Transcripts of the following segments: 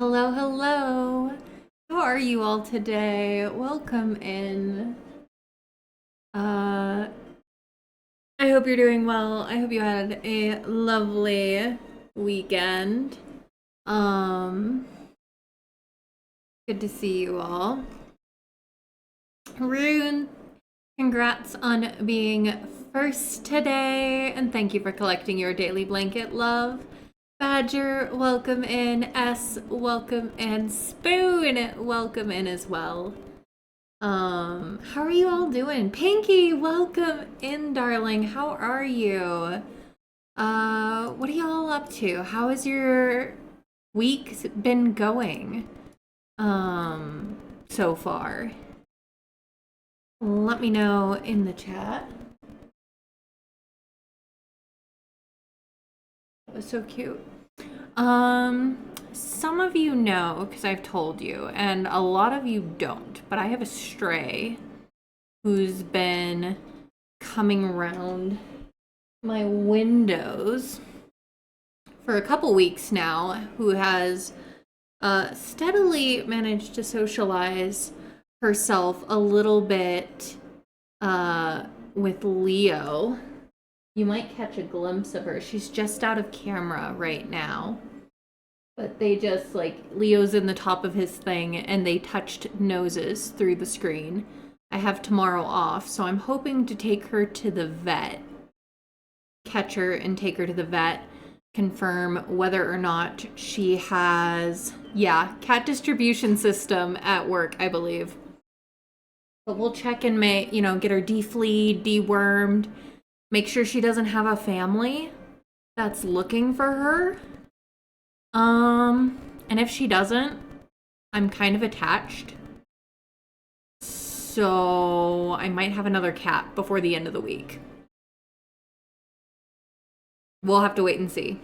Hello, hello. How are you all today? Welcome in. Uh, I hope you're doing well. I hope you had a lovely weekend. Um, Good to see you all. Rune, congrats on being first today, and thank you for collecting your daily blanket, love. Badger, welcome in. S, welcome in. Spoon, welcome in as well. How are you all doing? Pinky, welcome in, darling. How are you? What are y'all up to? How has your week been going? So far? Let me know in the chat. That was so cute. Some of you know, because I've told you, and a lot of you don't, but I have a stray who's been coming around my windows for a couple weeks now, who has steadily managed to socialize herself a little bit with Leo. You might catch a glimpse of her. She's just out of camera right now. But they just, like, Leo's in the top of his thing and they touched noses through the screen. I have tomorrow off, so I'm hoping to take her to the vet, catch her and take her to the vet, confirm whether or not she has, cat distribution system at work, I believe. But we'll check and get her defleed, dewormed, make sure she doesn't have a family that's looking for her. And if she doesn't, I'm kind of attached. So I might have another cat before the end of the week. We'll have to wait and see.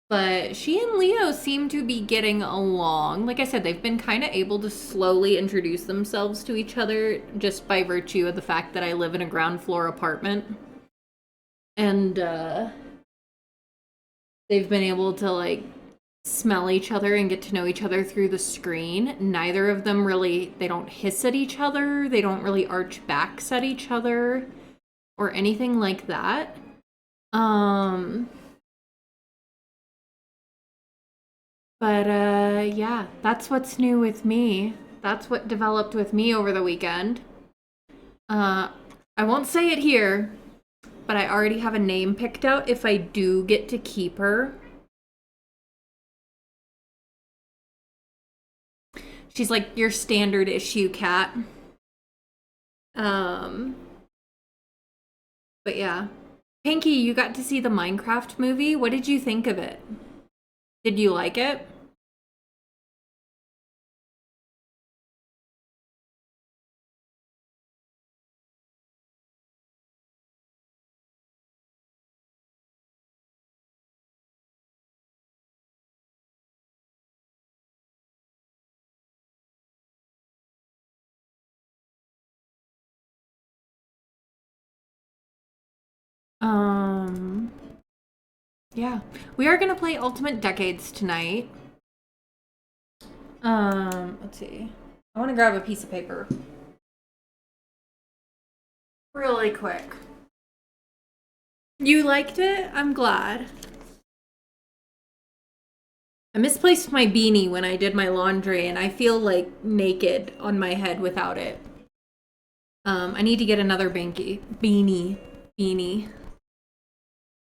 But she and Leo seem to be getting along. Like I said, they've been kind of able to slowly introduce themselves to each other just by virtue of the fact that I live in a ground floor apartment. And they've been able to, like, smell each other and get to know each other through the screen. Neither of them really, they don't hiss at each other. They don't really arch backs at each other or anything like that. But yeah, that's what's new with me. That's what developed with me over the weekend. I won't say it here, but I already have a name picked out if I do get to keep her. She's like your standard issue cat. Um, but yeah. Pinky, you got to see the Minecraft movie. What did you think of it? Did you like it? Um, yeah. We are gonna play Ultimate Decades tonight. Let's see. I want to grab a piece of paper really quick. You liked it? I'm glad. I misplaced my beanie when I did my laundry, and I feel like naked on my head without it. I need to get another beanie.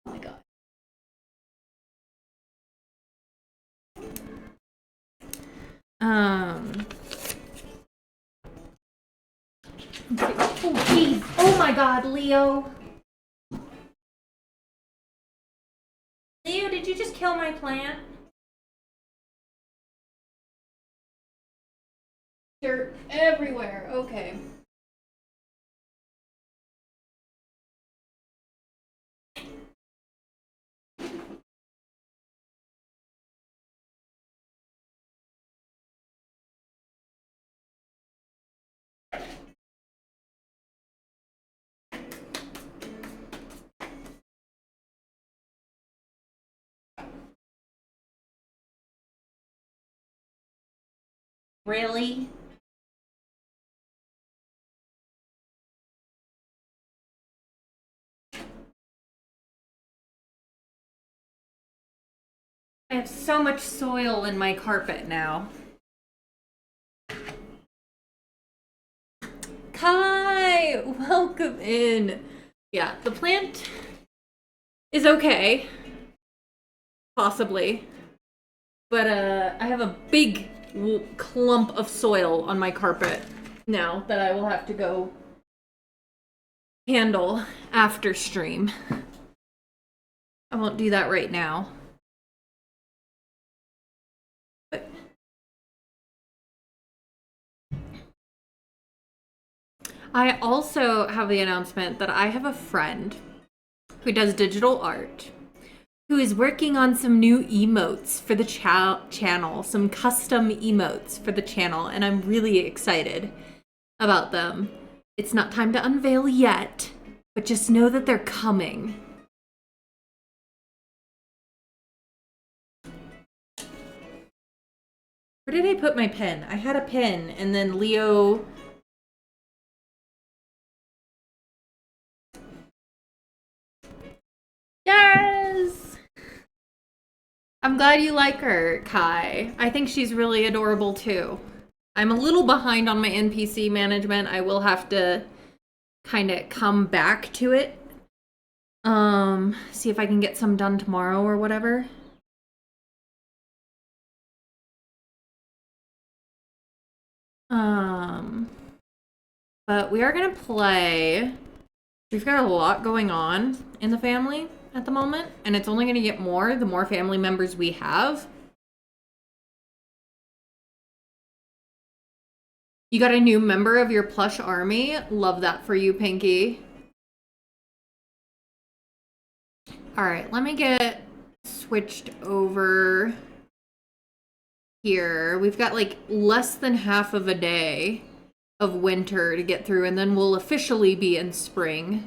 Oh my god. Um. Oh jeez. Oh my god, Leo. Leo, did you just kill my plant? Dirt everywhere. Okay. Really? I have so much soil in my carpet now. Kai, welcome in. Yeah, the plant is okay, possibly, but I have a big clump of soil on my carpet now that I will have to go handle after stream. I won't do that right now. But I also have the announcement that I have a friend who does digital art who is working on some new emotes for the channel, some custom emotes for the channel, and I'm really excited about them. It's not time to unveil yet, but just know that they're coming. Where did I put my pen? I had a pen, and then Leo... Yes! I'm glad you like her, Kai. I think she's really adorable too. I'm a little behind on my NPC management. I will have to kind of come back to it. See if I can get some done tomorrow or whatever. But we are gonna play. We've got a lot going on in the family at the moment, and it's only gonna get more the more family members we have. You got a new member of your plush army. Love that for you, Pinky. All right, let me get switched over here. We've got like less than half of a day of winter to get through, and then we'll officially be in spring.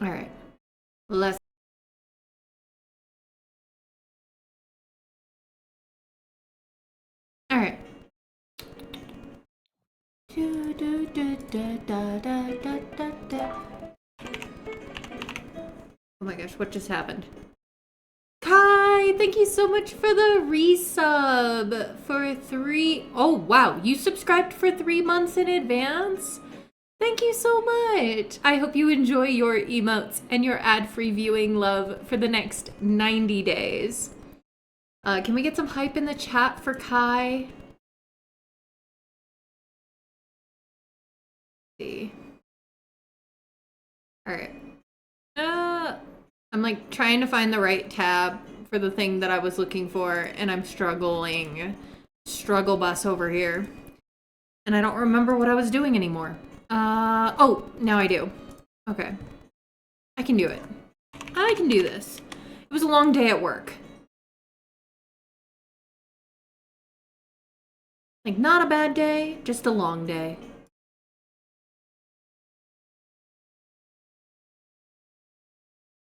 All right, let's. All right. Oh my gosh, what just happened? Kai, thank you so much for the resub for 3. Oh wow, you subscribed for 3 months in advance? Thank you so much. I hope you enjoy your emotes and your ad-free viewing love for the next 90 days. Can we get some hype in the chat for Kai? See. All right. I'm like trying to find the right tab for the thing that I was looking for, and I'm struggling. Struggle bus over here. And I don't remember what I was doing anymore. Oh, now I do. Okay. I can do it. I can do this. It was a long day at work. Like, not a bad day, just a long day.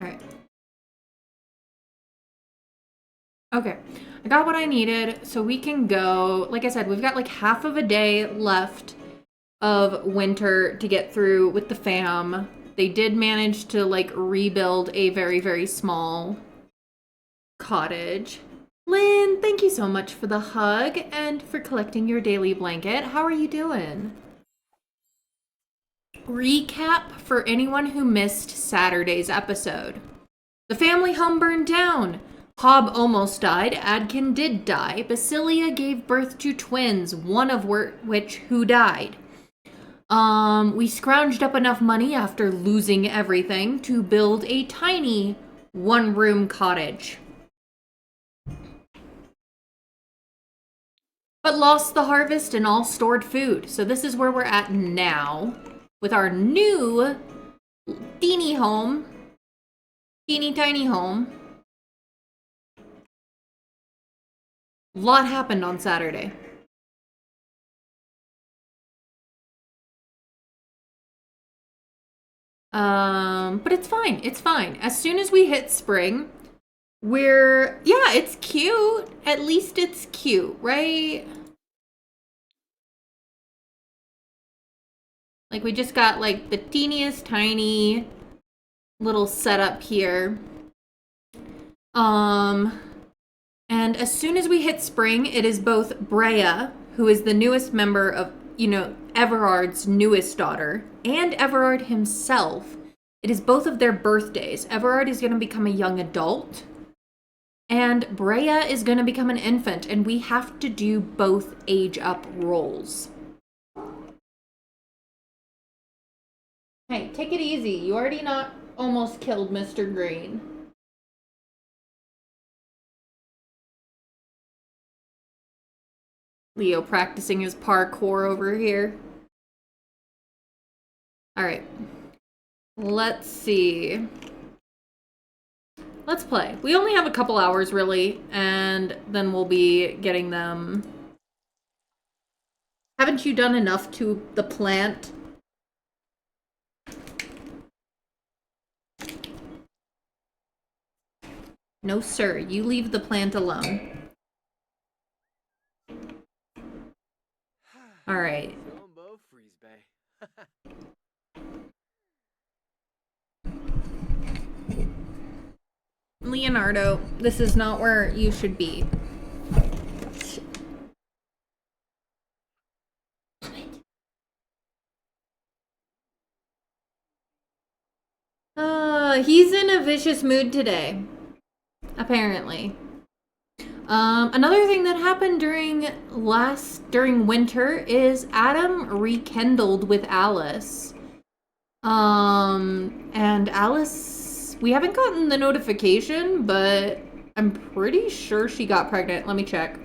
All right. Okay. I got what I needed, so we can go. Like I said, we've got like half of a day left of winter to get through with the fam. They did manage to like rebuild a very, very small cottage. Lynn, thank you so much for the hug and for collecting your daily blanket. How are you doing? Recap for anyone who missed Saturday's episode. The family home burned down. Hob almost died. Adkin did die. Basilia gave birth to twins, one of which who died. We scrounged up enough money after losing everything to build a tiny one-room cottage. But lost the harvest and all stored food. So this is where we're at now with our new teeny home. Teeny tiny home. A lot happened on Saturday. But it's fine. It's fine. As soon as we hit spring, yeah, it's cute. At least it's cute, right? Like we just got like the teeniest tiny little setup here. And as soon as we hit spring, it is both Brea, who is the newest member of, Everard's newest daughter, and Everard himself. It is both of their birthdays. Everard is going to become a young adult, and Brea is going to become an infant, and we have to do both age up rolls. Hey, take it easy. You already not almost killed Mr. Green. Leo practicing his parkour over here. All right. Let's see. Let's play. We only have a couple hours, really, and then we'll be getting them. Haven't you done enough to the plant? No, sir. You leave the plant alone. All right. Leonardo, this is not where you should be. He's in a vicious mood today. Apparently. Another thing that happened during winter is Adam rekindled with Alice. And Alice, we haven't gotten the notification, but I'm pretty sure she got pregnant. Let me check.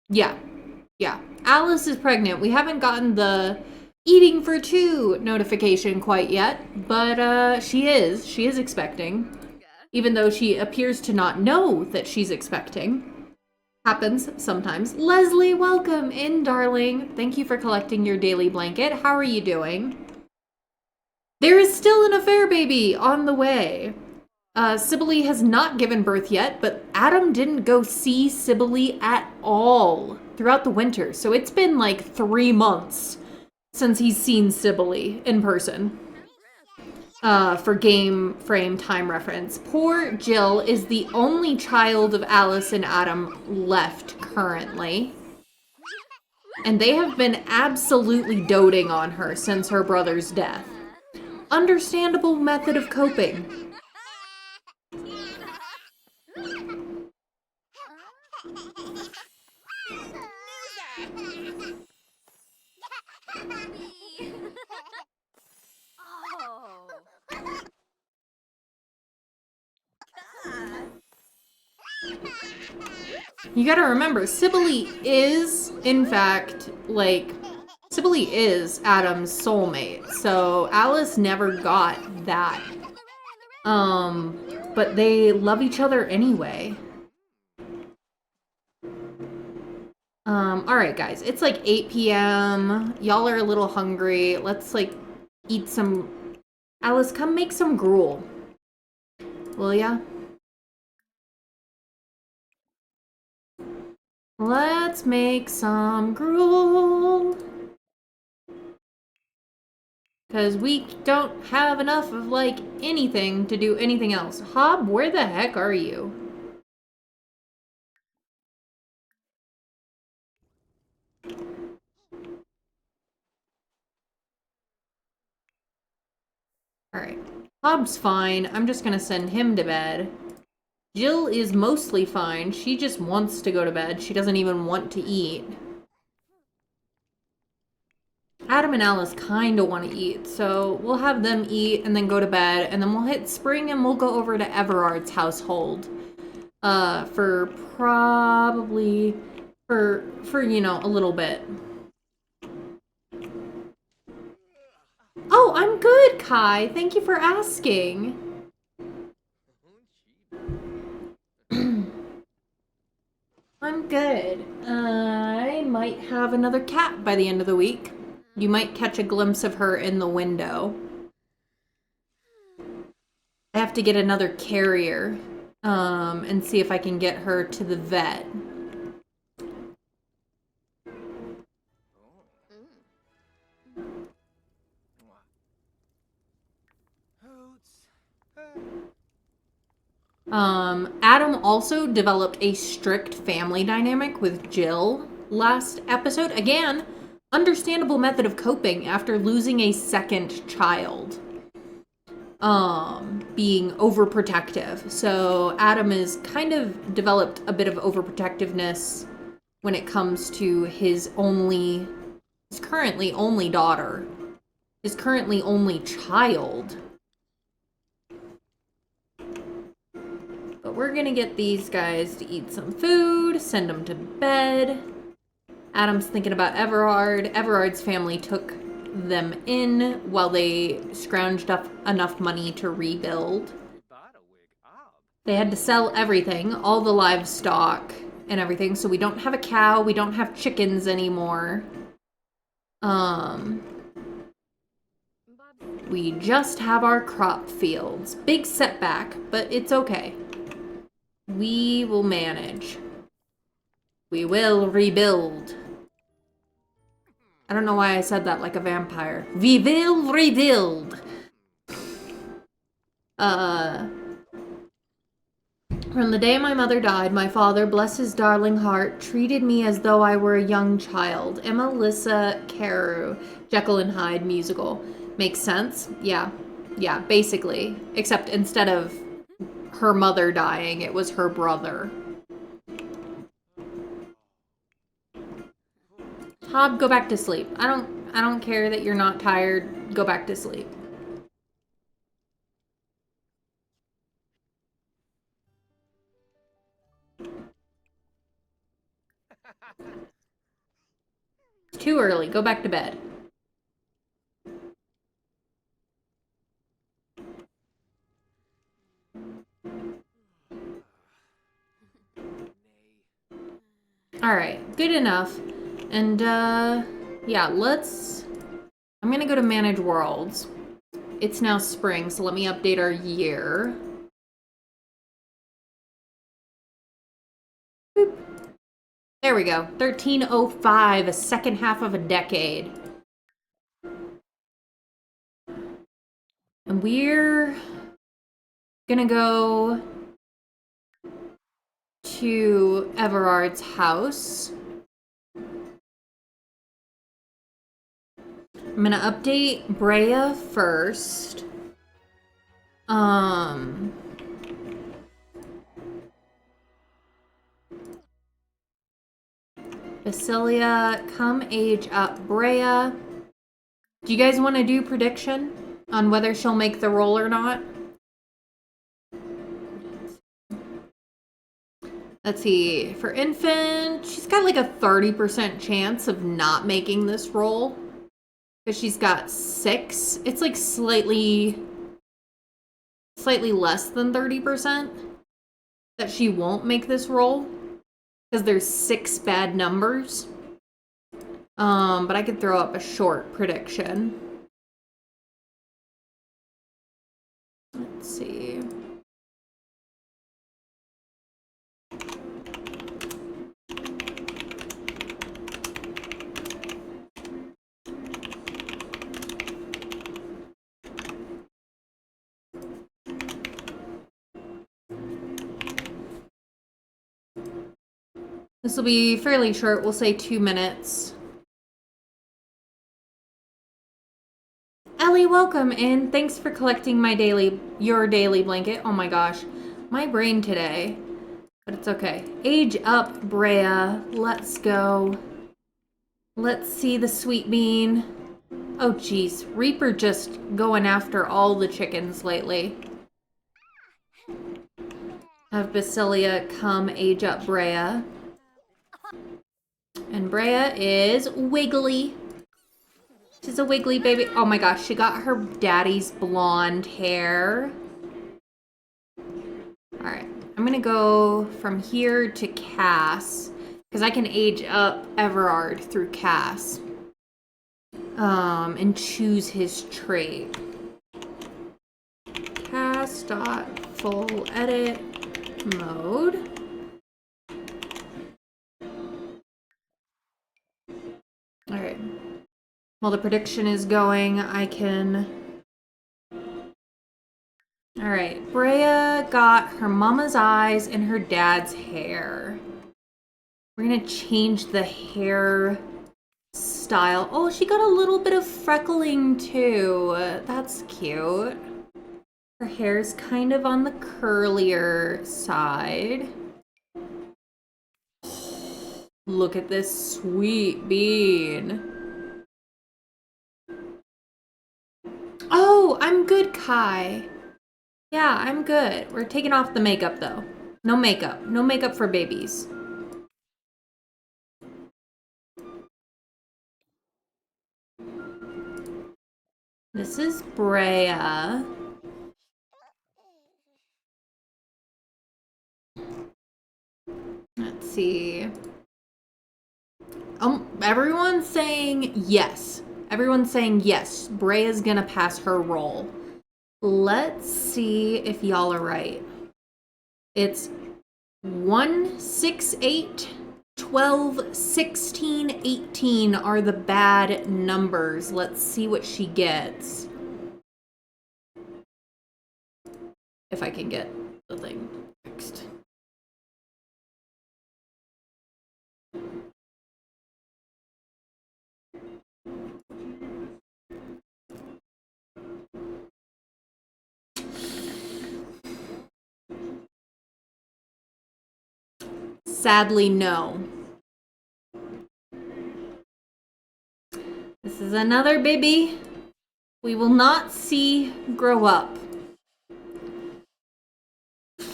Yeah. Alice is pregnant. We haven't gotten the eating for two notification quite yet, but she is expecting, even though she appears to not know that she's expecting. Happens sometimes. Leslie, welcome in, darling. Thank you for collecting your daily blanket. How are you doing? There is still an affair baby on the way. Sibylle has not given birth yet, but Adam didn't go see Sibylle at all throughout the winter, so it's been like 3 months since he's seen Sibylle in person. For game frame time reference. Poor Jill is the only child of Alice and Adam left currently. And they have been absolutely doting on her since her brother's death. Understandable method of coping. You gotta remember, Sibylle is, in fact, Sibylle is Adam's soulmate, so Alice never got that. But they love each other anyway. Alright guys, it's like 8 p.m. Y'all are a little hungry. Let's, eat some... Alice, come make some gruel. Will ya? Let's make some gruel. Because we don't have enough of, anything to do anything else. Hob, where the heck are you? Alright. Hob's fine. I'm just gonna send him to bed. Jill is mostly fine. She just wants to go to bed. She doesn't even want to eat. Adam and Alice kind of want to eat, so we'll have them eat and then go to bed, and then we'll hit spring and we'll go over to Everard's household. For probably, for a little bit. Oh, I'm good, Kai. Thank you for asking. I'm I'm good. I might have another cat by the end of the week. You might catch a glimpse of her in the window. I have to get another carrier, and see if I can get her to the vet. Adam also developed a strict family dynamic with Jill last episode. Again, understandable method of coping after losing a second child. Being overprotective. So Adam has kind of developed a bit of overprotectiveness when it comes to his currently only daughter, his currently only child. But we're gonna get these guys to eat some food, send them to bed. Adam's thinking about Everard. Everard's family took them in while they scrounged up enough money to rebuild. They had to sell everything, all the livestock and everything, so we don't have a cow, we don't have chickens anymore. We just have our crop fields. Big setback, but it's okay. We will manage. We will rebuild. I don't know why I said that like a vampire. We will rebuild. From the day my mother died, my father, bless his darling heart, treated me as though I were a young child. Emma Lissa Carew, Jekyll and Hyde musical. Makes sense? Yeah, basically. Except instead of her mother dying, it was her brother. Hob, go back to sleep. I don't care that you're not tired. Go back to sleep. It's too early. Go back to bed. Alright, good enough. And, yeah, I'm gonna go to Manage Worlds. It's now spring, so let me update our year. Boop. There we go. 1305, a second half of a decade. And we're gonna go to Everard's house. I'm gonna update Brea first. Basilia, come age up Brea. Do you guys want to do prediction on whether she'll make the roll or not? Let's see. For infant, she's got like a 30% chance of not making this roll. Because she's got 6. It's like slightly less than 30% that she won't make this roll. Because there's 6 bad numbers. But I could throw up a short prediction. Let's see. This will be fairly short. We'll say 2 minutes. Ellie, welcome, and thanks for collecting your daily blanket. Oh my gosh, my brain today. But it's okay. Age up, Brea. Let's go. Let's see the sweet bean. Oh geez, Reaper just going after all the chickens lately. Have Basilia come age up Brea. And Brea is wiggly. She's a wiggly baby. Oh my gosh, she got her daddy's blonde hair. Alright, I'm gonna go from here to Cass. Because I can age up Everard through Cass. And choose his trait. Cass dot full edit mode. Alright. While the prediction is going, I can... Alright. Brea got her mama's eyes and her dad's hair. We're gonna change the hair style. Oh, she got a little bit of freckling too. That's cute. Her hair's kind of on the curlier side. Look at this sweet bean. Oh, I'm good, Kai. Yeah, I'm good. We're taking off the makeup though. No makeup. No makeup for babies. This is Brea. Let's see. Everyone's saying yes. Everyone's saying yes. Brea's gonna pass her roll. Let's see if y'all are right. It's 1, 6, 8, 12, 16, 18 are the bad numbers. Let's see what she gets. If I can get the thing fixed. Sadly, no. This is another baby we will not see grow up. I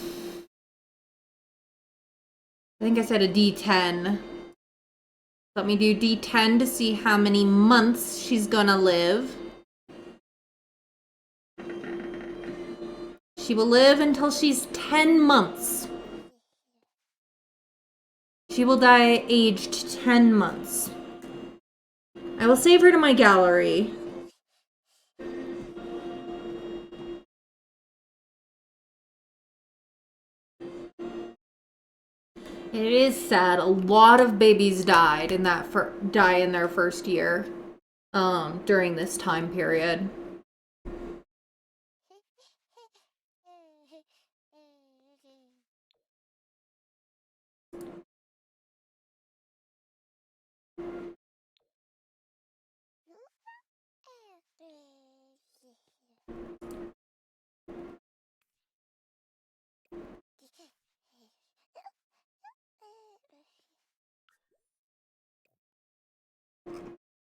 think I said a D10. Let me do D10 to see how many months she's gonna live. She will live until she's 10 months. She will die aged 10 months. I will save her to my gallery. It is sad. A lot of babies died in that die in their first year during this time period.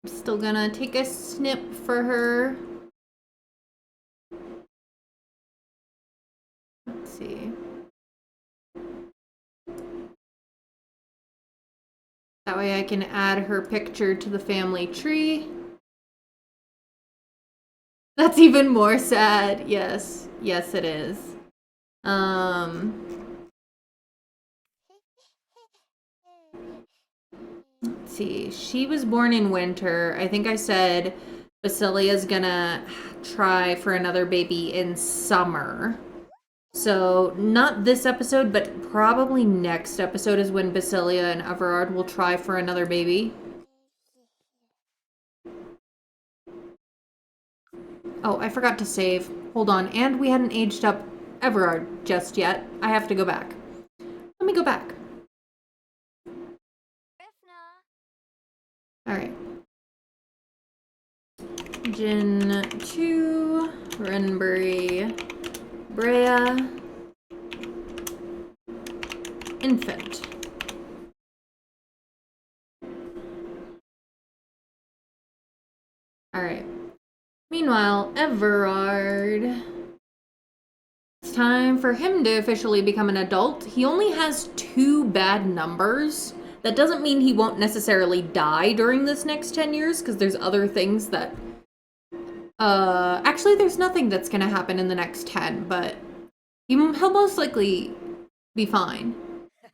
I'm still gonna take a snip for her. Let's see. That way I can add her picture to the family tree. That's even more sad. Yes. Yes, it is. Let's see. She was born in winter. I think I said Basilia's gonna try for another baby in summer. So, not this episode, but probably next episode is when Basilia and Everard will try for another baby. Oh, I forgot to save. Hold on. And we hadn't aged up Everard just yet. I have to go back. Let me go back. Alright. Jin 2, Renbury, Brea, infant. Alright. Meanwhile, Everard. It's time for him to officially become an adult. He only has 2 bad numbers. That doesn't mean he won't necessarily die during this next 10 years, because there's other things that... actually, there's nothing that's gonna happen in the next 10, but he'll most likely be fine.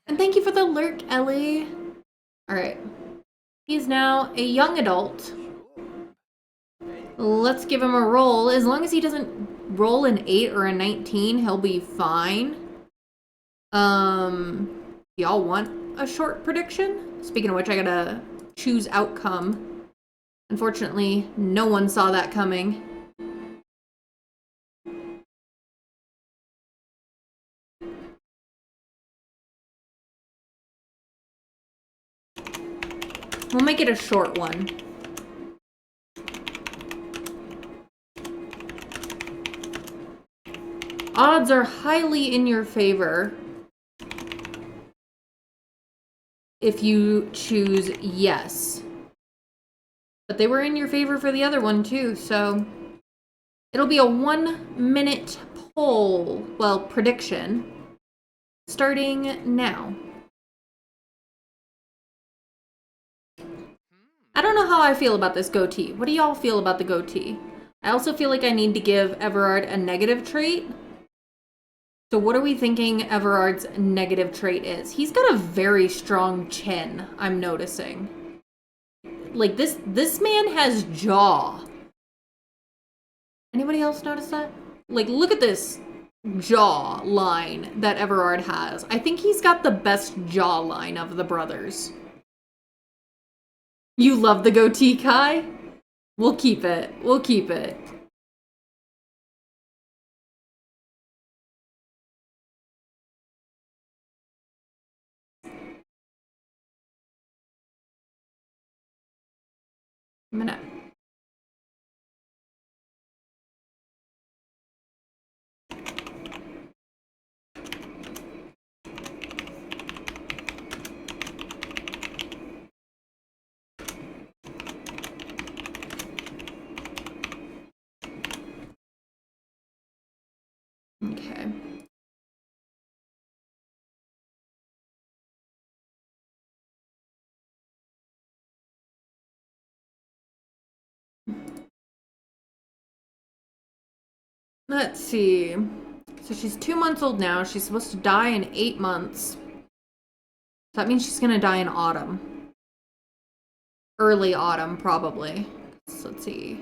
And thank you for the lurk, Ellie. Alright. He's now a young adult. Let's give him a roll. As long as he doesn't roll an 8 or a 19, he'll be fine. Y'all want a short prediction? Speaking of which, I gotta choose outcome. Unfortunately, no one saw that coming. We'll make it a short one. Odds are highly in your favor if you choose yes. But they were in your favor for the other one too, so it'll be a 1-minute poll, well, prediction, starting now. I don't know how I feel about this goatee. What do y'all feel about the goatee? I also feel like I need to give Everard a negative trait. So what are we thinking Everard's negative trait is? He's got a very strong chin, I'm noticing. Like, this man has jaw. Anybody else notice that? Like, look at this jaw line that Everard has. I think he's got the best jaw line of the brothers. You love the goatee, Kai? We'll keep it. We'll keep it. I'm gonna... Okay. Let's see. So she's 2 months old now. She's supposed to die in 8 months. So that means she's gonna die in autumn. Early autumn, probably. So let's see.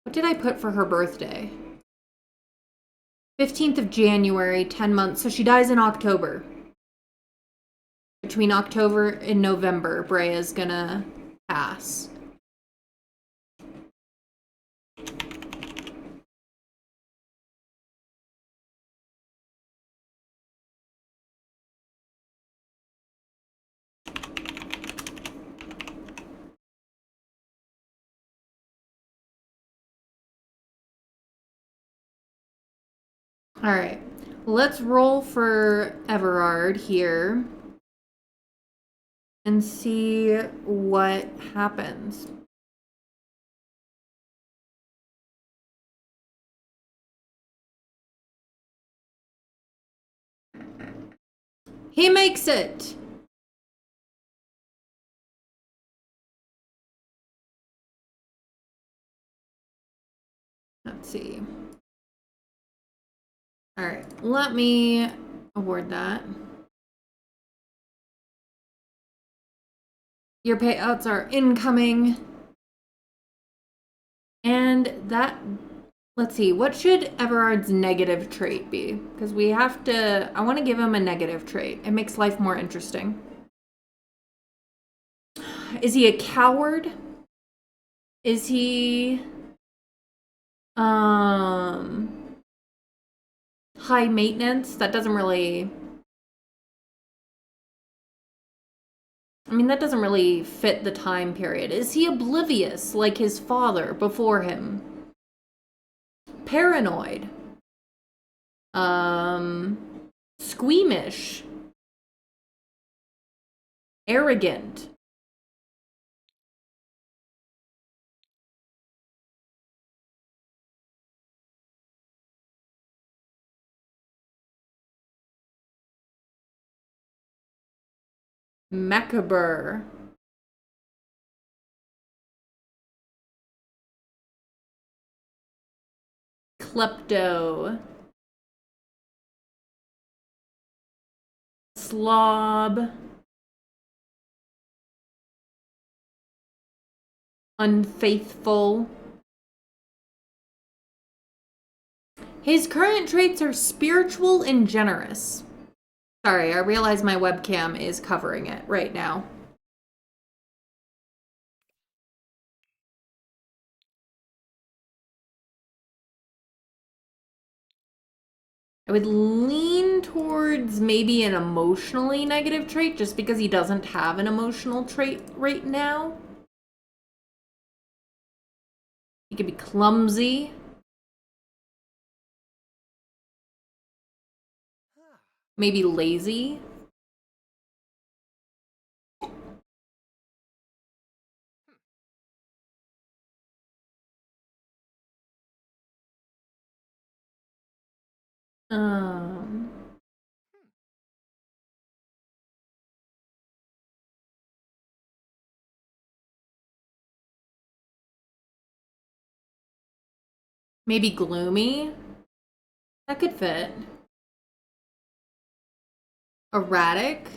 What did I put for her birthday? 15th of January, 10 months. So she dies in October. Between October and November, Brea's gonna pass. Alright, let's roll for Everard here and see what happens. He makes it! Let's see. Alright, let me award that. Your payouts are incoming. And that, let's see, what should Everard's negative trait be? Because we have to, I want to give him a negative trait. It makes life more interesting. Is he a coward? Is he, high maintenance? That doesn't really, I mean, that doesn't really fit the time period. Is he oblivious like his father before him? Paranoid? Squeamish? Arrogant? Macabre? Klepto? Slob? unfaithful. His current traits are spiritual and generous. Sorry, I realize my webcam is covering it right now. I would lean towards maybe an emotionally negative trait just because he doesn't have an emotional trait right now. He could be clumsy. Maybe lazy. Um, Maybe gloomy. That could fit. Erratic.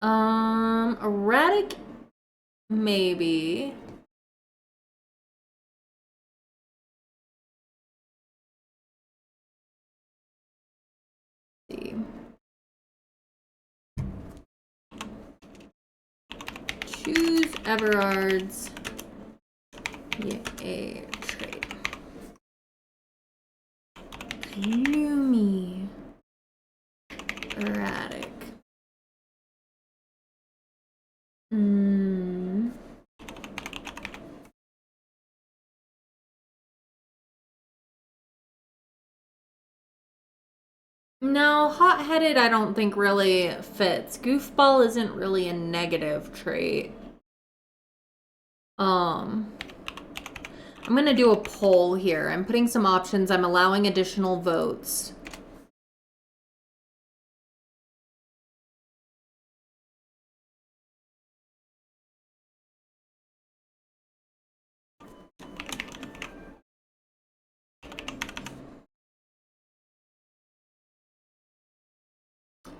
Erratic, maybe. Let's see. Choose Everard's a trait. Gloomy. Erratic. No, hot-headed I don't think really fits. Goofball isn't really a negative trait. I'm gonna do a poll here. I'm putting some options. I'm allowing additional votes.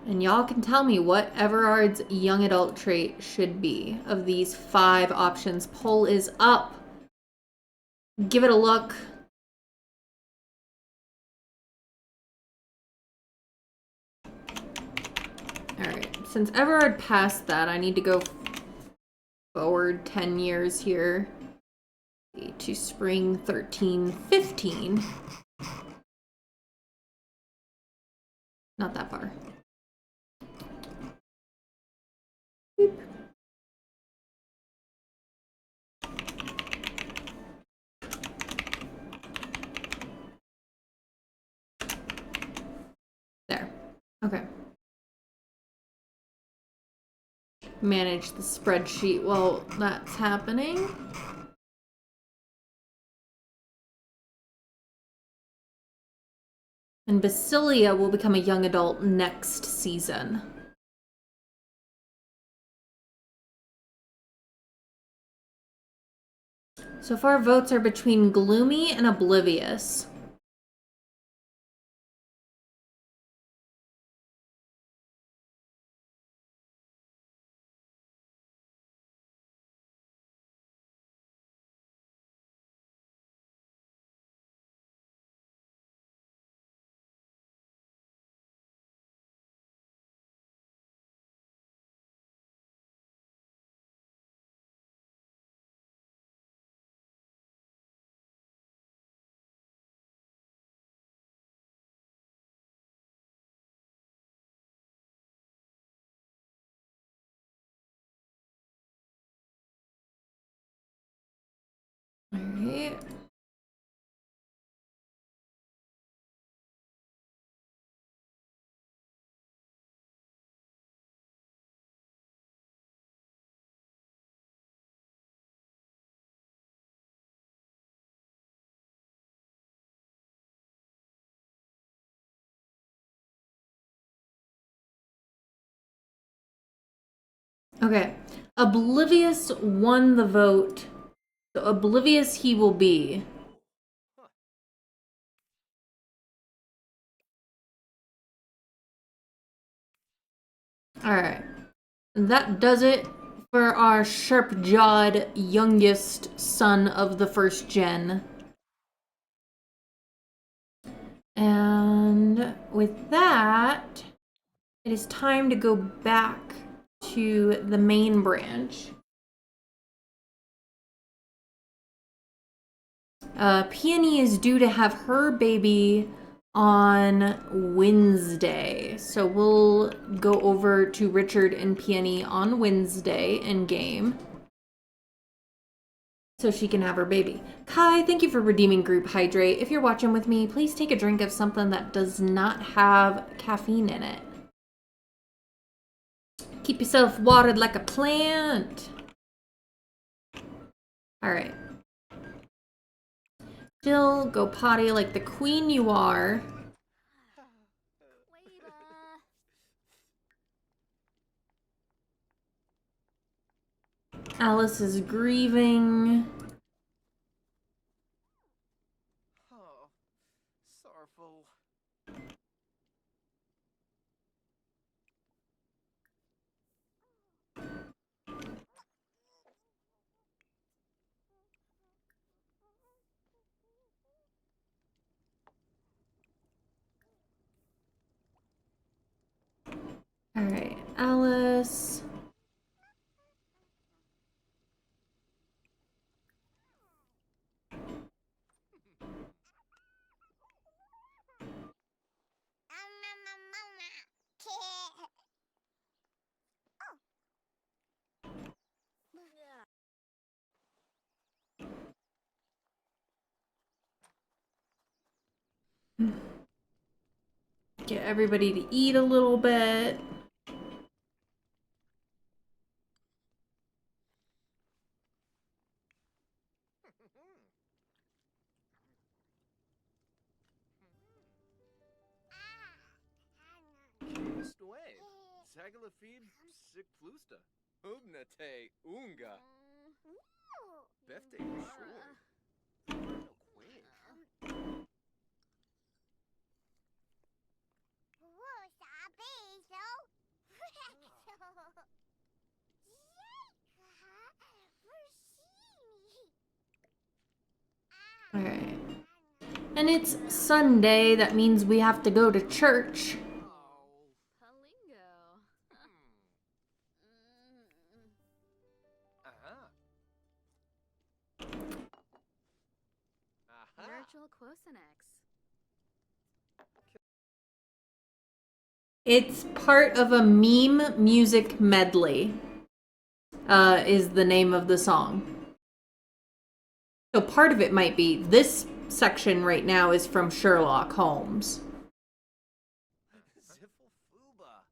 And y'all can tell me what Everard's young adult trait should be of these 5 options. Poll is up. Give it a look. Alright, since Everard passed that, I need to go forward 10 years here to spring 1315. Not that far. Boop. There. Okay. Manage the spreadsheet while that's happening. And Basilia will become a young adult next season. So far, votes are between gloomy and oblivious. All right. Okay. Oblivious won the vote. So oblivious he will be. Alright. That does it For our sharp-jawed youngest son of the first gen. And with that, it is time to go back to the main branch. Peony is due to have her baby on Wednesday. So we'll go over to Richard and Peony on Wednesday in game, so she can have her baby. Kai, thank you for redeeming Group Hydrate. If you're watching with me, please take a drink of something that does not have caffeine in it. Keep yourself watered like a plant. All right. Still go potty like the queen you are. Alice is grieving. Oh, sorrowful. All right, Alice. Get everybody to eat a little bit. Stway, Zagalafid, Sick Plusta, Ugnate, Unga, Befte, Shore. All right. And it's Sunday. That means we have to go to church. Palingo. Virtual Quosinex. It's part of a meme music medley, is the name of the song. So part of it might be, this section right now is from Sherlock Holmes. Ziffle Fuba,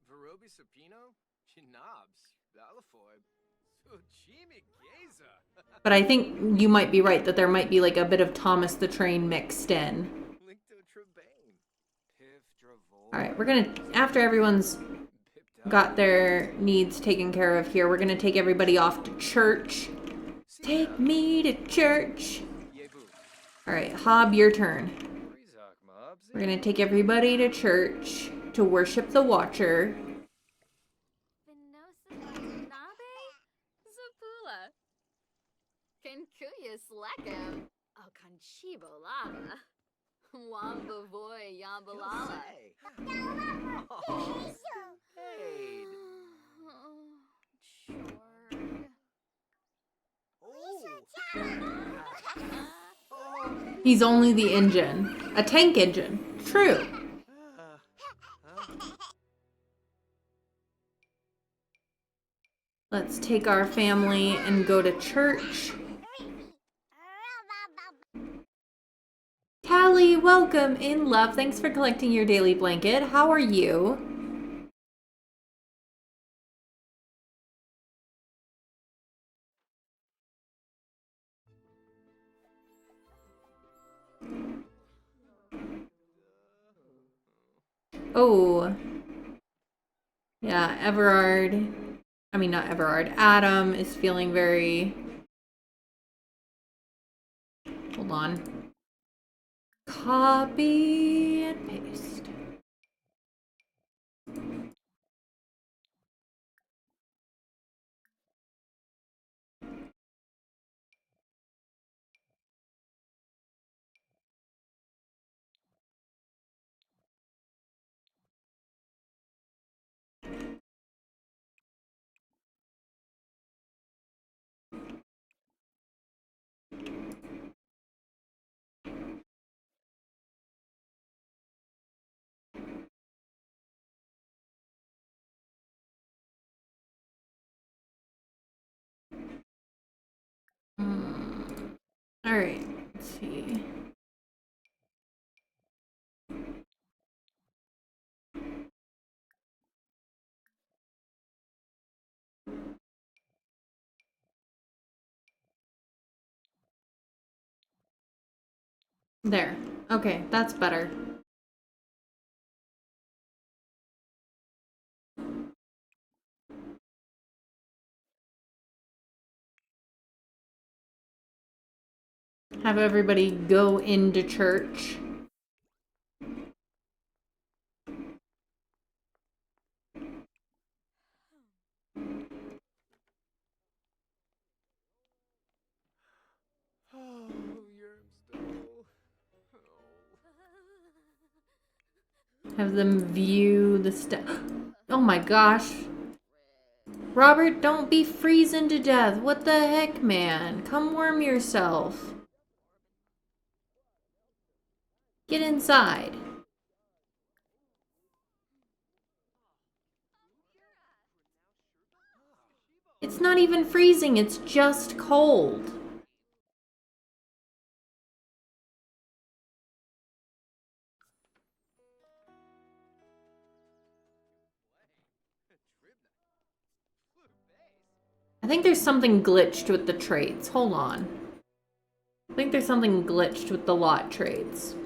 Verobi Sapino, Chinabs, Balafoy, Suchimi Geza. But I think you might be right that there might be like a bit of Thomas the Train mixed in. Lincto Trebane, Piv Dravol. All right, we're gonna, after everyone's got their needs taken care of here, we're gonna take everybody off to church. Take me to church. All right, Hob, your turn. We're gonna take everybody to church to worship the Watcher. Nabe? Zapula. Kenkuya Slackum. Oh, Conchibo Lava. Wamba Voy Yambalala. Hey. He's only the engine. A tank engine. True. Let's take our family and go to church. Callie, welcome in, love. Thanks for collecting your daily blanket. How are you? Oh. Yeah, Everard. I mean, not Everard. Adam is feeling very... Hold on. Copy and paste. Alright, let's see. There. Okay, that's better. Have everybody go into church. Oh, Yermstone. Oh. Have them view the Oh my gosh. Robert, don't be freezing to death. What the heck, man? Come warm yourself. Get inside. It's not even freezing, it's just cold. I think there's something glitched with the traits. Hold on. I think there's something glitched with the lot traits.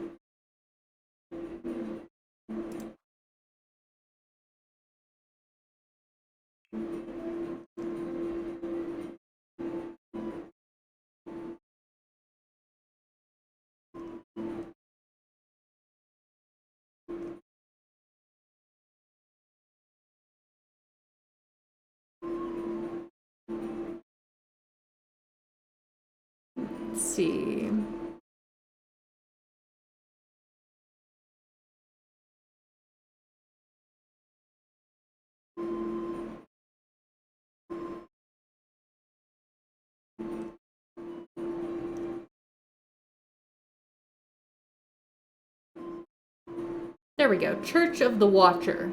Let's see. There we go. Church of the Watcher.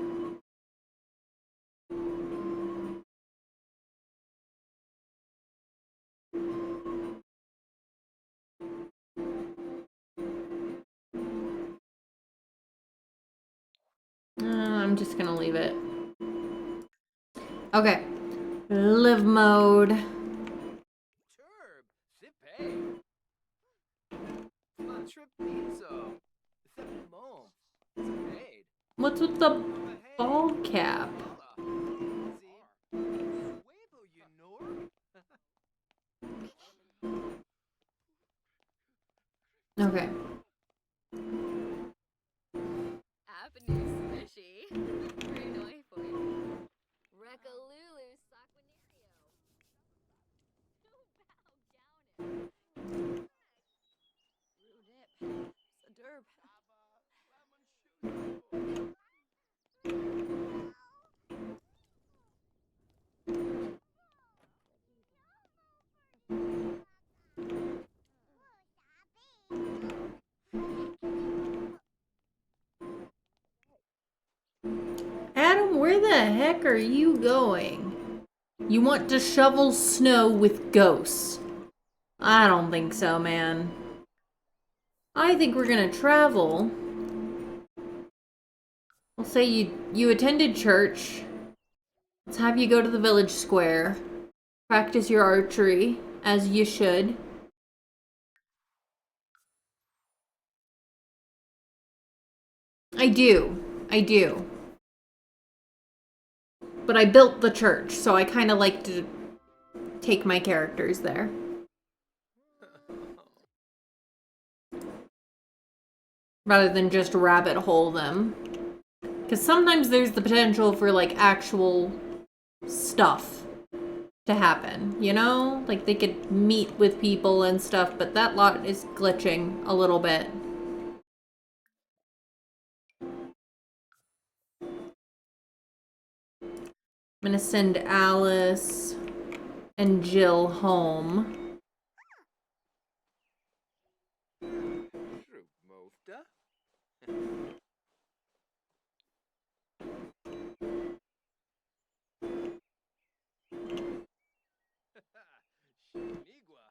I'm just gonna leave it. Okay. Live mode. Turb, Zipe. Tripizzo. Thepimon. Zapaid. What's with the ball cap? Weibo, you know? Okay. Avenue swishy. Renoi for you. Rekalulu Saquinario. Rudip. Sadurb. Adam, where the heck are you going? You want to shovel snow with ghosts? I don't think so, man. I think we're gonna travel. We'll say you attended church. Let's have you go to the village square. Practice your archery, as you should. I do. I do. But I built the church, so I kind of like to take my characters there. Rather than just rabbit hole them. Because sometimes there's the potential for, like, actual stuff to happen, you know? Like, they could meet with people and stuff, but that lot is glitching a little bit. I'm gonna send Alice and Jill home. Mofta. Shinigua.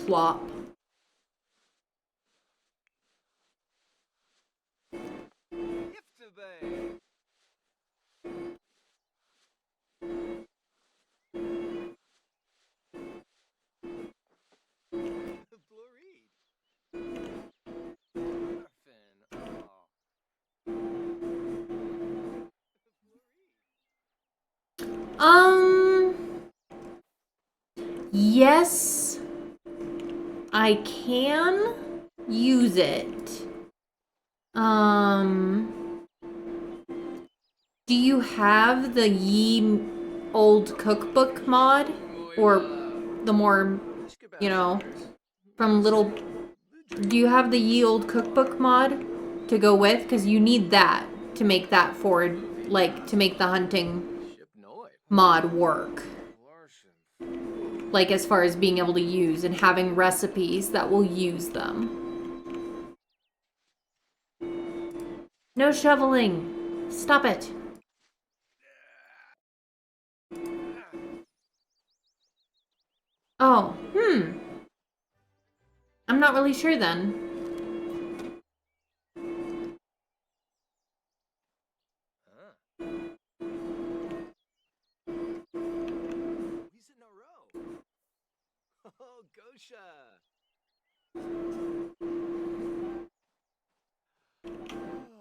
swap. Yiftebay. Blurreed. Orphan. Um, yes, I can use it. Do you have the Ye Old Cookbook mod? Or the more, you know, from Little... Do you have the Ye Old Cookbook mod to go with? Because you need that to make that forward, like, to make the hunting mod work. Like, as far as being able to use and having recipes that will use them. No shoveling. Stop it. Oh, I'm not really sure then. He's in a row. Oh, Gosha.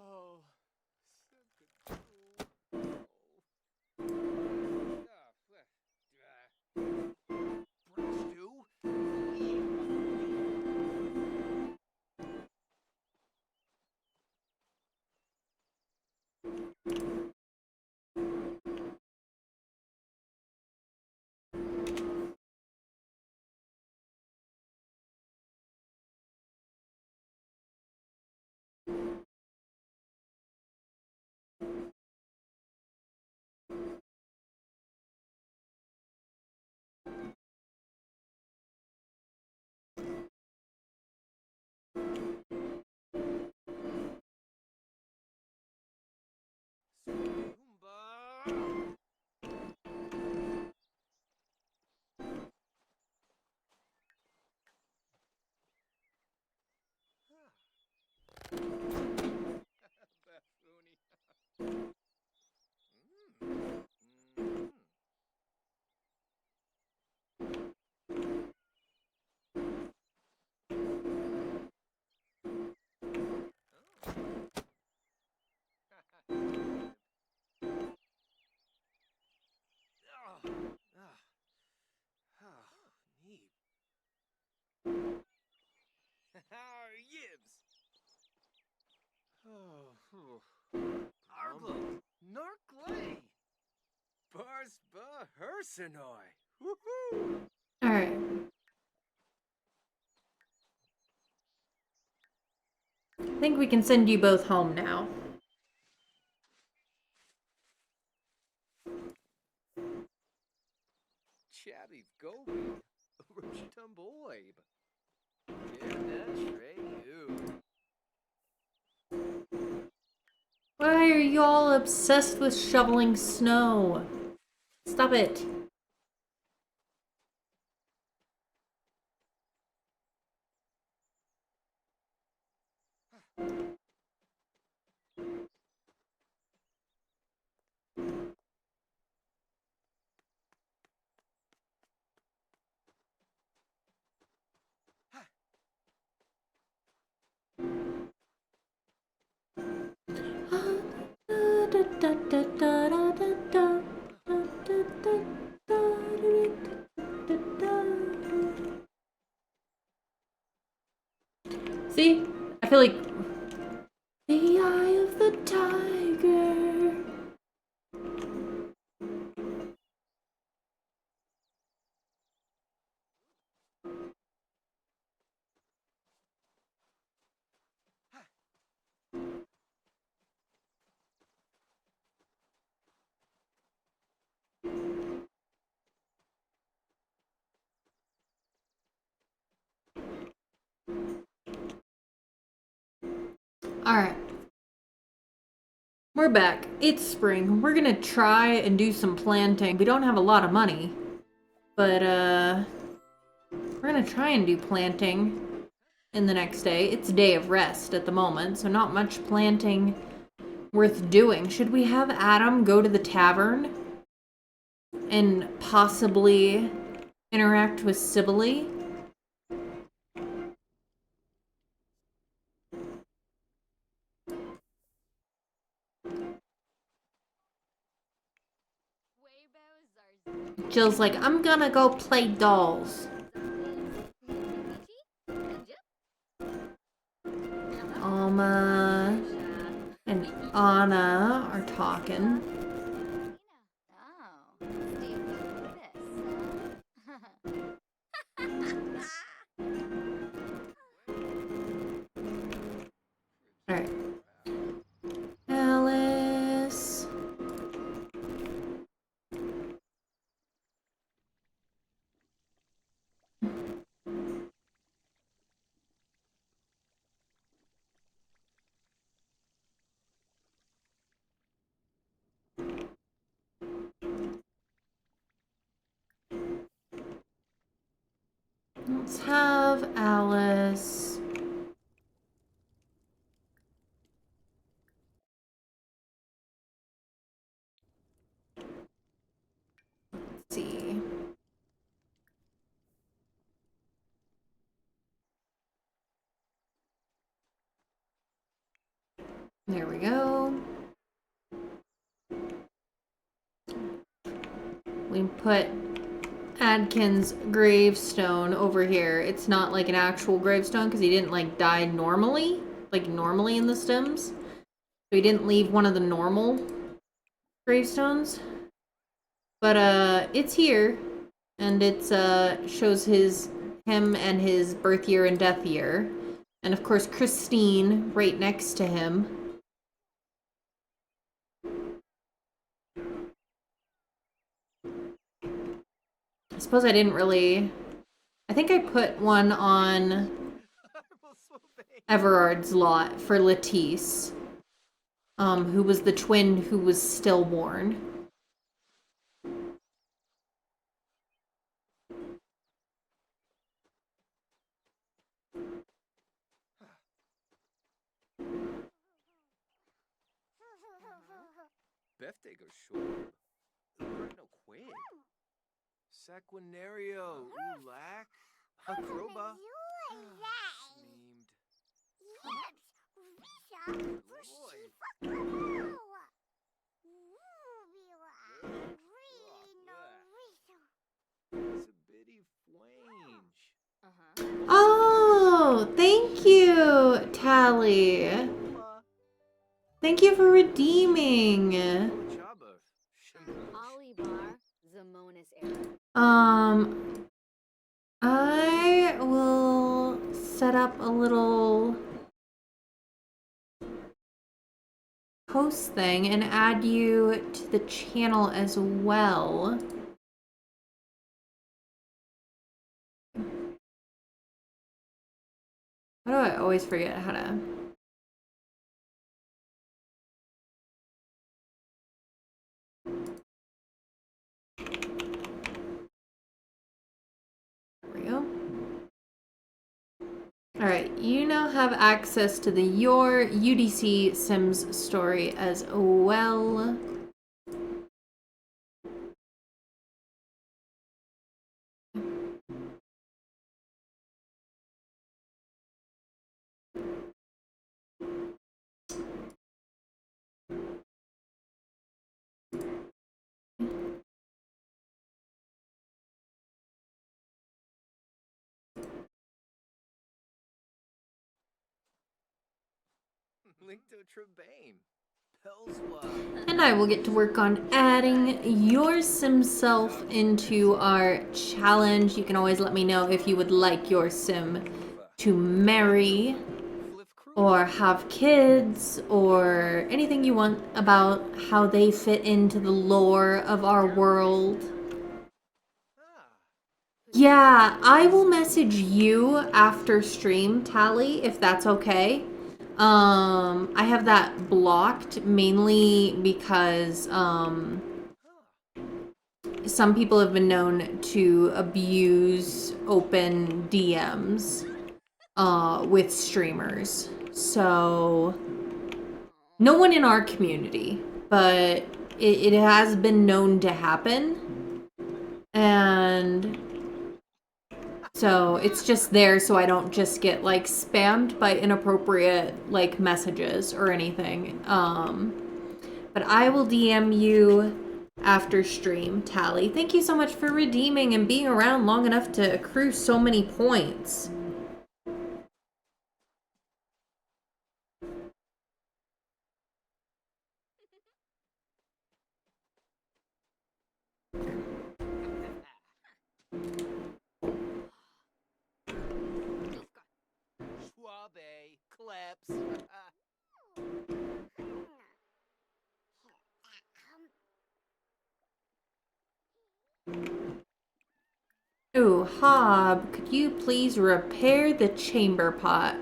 Oh, so good. Brunch stew? Zumba. Buffoony. Neat. Yibs. Arglo. Narkley. Barsba Hersenoi. Woohoo. Alright. I think we can send you both home now. Chatty Gobi. Rochitumboib. You. Why are you all obsessed with shoveling snow? Stop it. See? I feel like the eye of the tiger. Alright. We're back. It's spring. We're gonna try and do some planting. We don't have a lot of money. But, We're gonna try and do planting in the next day. It's a day of rest at the moment, so not much planting worth doing. Should we have Adam go to the tavern and possibly interact with Sibylle? Jill's like, I'm gonna go play dolls. Alma and Anna are talking. Alright. Alice. Let's have Alice. Let's see. There we go. We put Adkin's gravestone over here. It's not like an actual gravestone because he didn't like die normally, like normally in the Sims. So he didn't leave one of the normal gravestones. But it's here, and it's shows him and his birth year and death year, and of course Christine right next to him. I suppose I didn't really. I think I put one on Everard's lot for Lettice, who was the twin who was stillborn. Befte goes short. No quid. Sequinario, Ulak, Acroba. Oh, thank you, Tally. Thank you for redeeming. I will set up a little post thing and add you to the channel as well. Why do I always forget how to... There we go. Alright, you now have access to the Your UDC Sims story as well. And I will get to work on adding your sim self into our challenge. You can always let me know if you would like your sim to marry or have kids or anything you want about how they fit into the lore of our world. Yeah, I will message you after stream, Tally, if that's okay. I have that blocked mainly because some people have been known to abuse open DMs with streamers. So no one in our community, but it has been known to happen. And so it's just there so I don't just get like spammed by inappropriate like messages or anything. But I will DM you after stream, Tally. Thank you so much for redeeming and being around long enough to accrue so many points. Schwabe. Kleps. Ooh, Hob, could you please repair the chamber pot?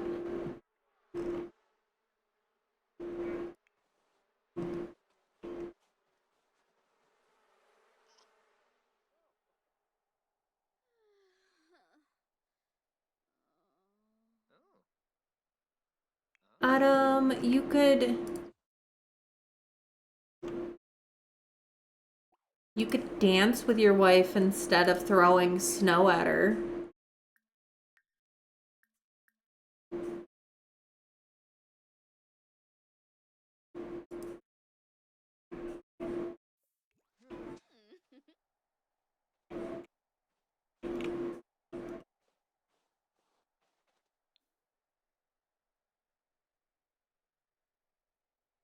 Adam, you could dance with your wife instead of throwing snow at her.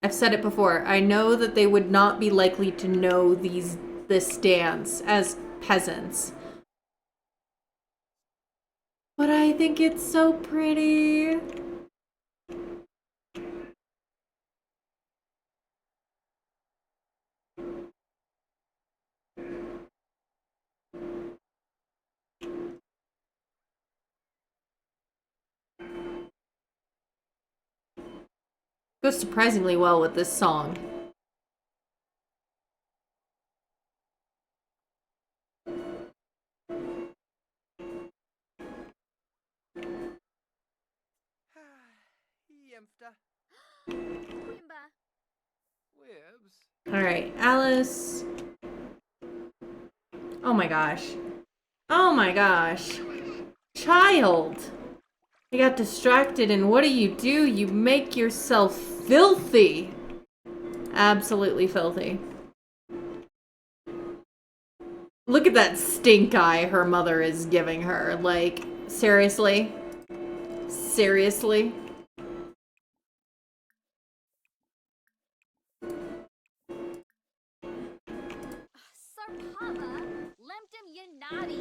I've said it before. I know that they would not be likely to know this dance as peasants. But I think it's so pretty. Goes surprisingly well with this song. Yemfta. Quimba. Wibs. Alright, Alice. Oh my gosh. Oh my gosh. Child. I got distracted and what do? You make yourself filthy. Absolutely filthy. Look at that stink eye her mother is giving her. Like, seriously? Seriously? Sarpava. Lemptum Yanadi.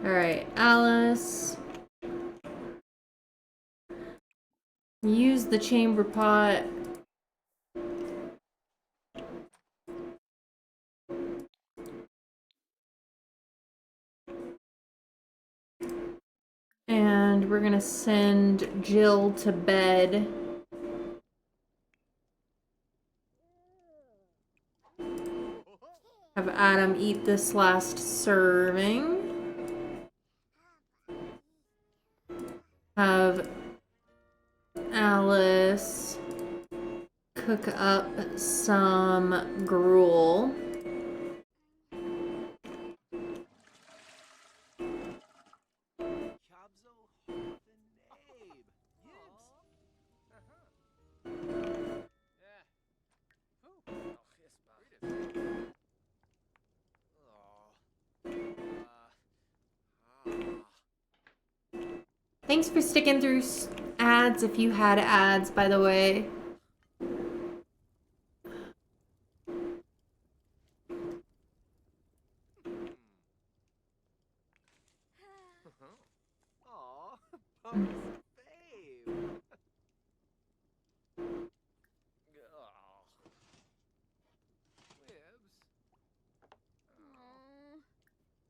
Alright, Alice. Use the chamber pot. And we're gonna send Jill to bed. Have Adam eat this last serving. Have Alice cook up some gruel. Kabzo Hoffenabe. Yibs. Yeah. Thanks for sticking through, ads if you had ads, by the way. Aw, Pump's babe. Ugh. Libs. Oh.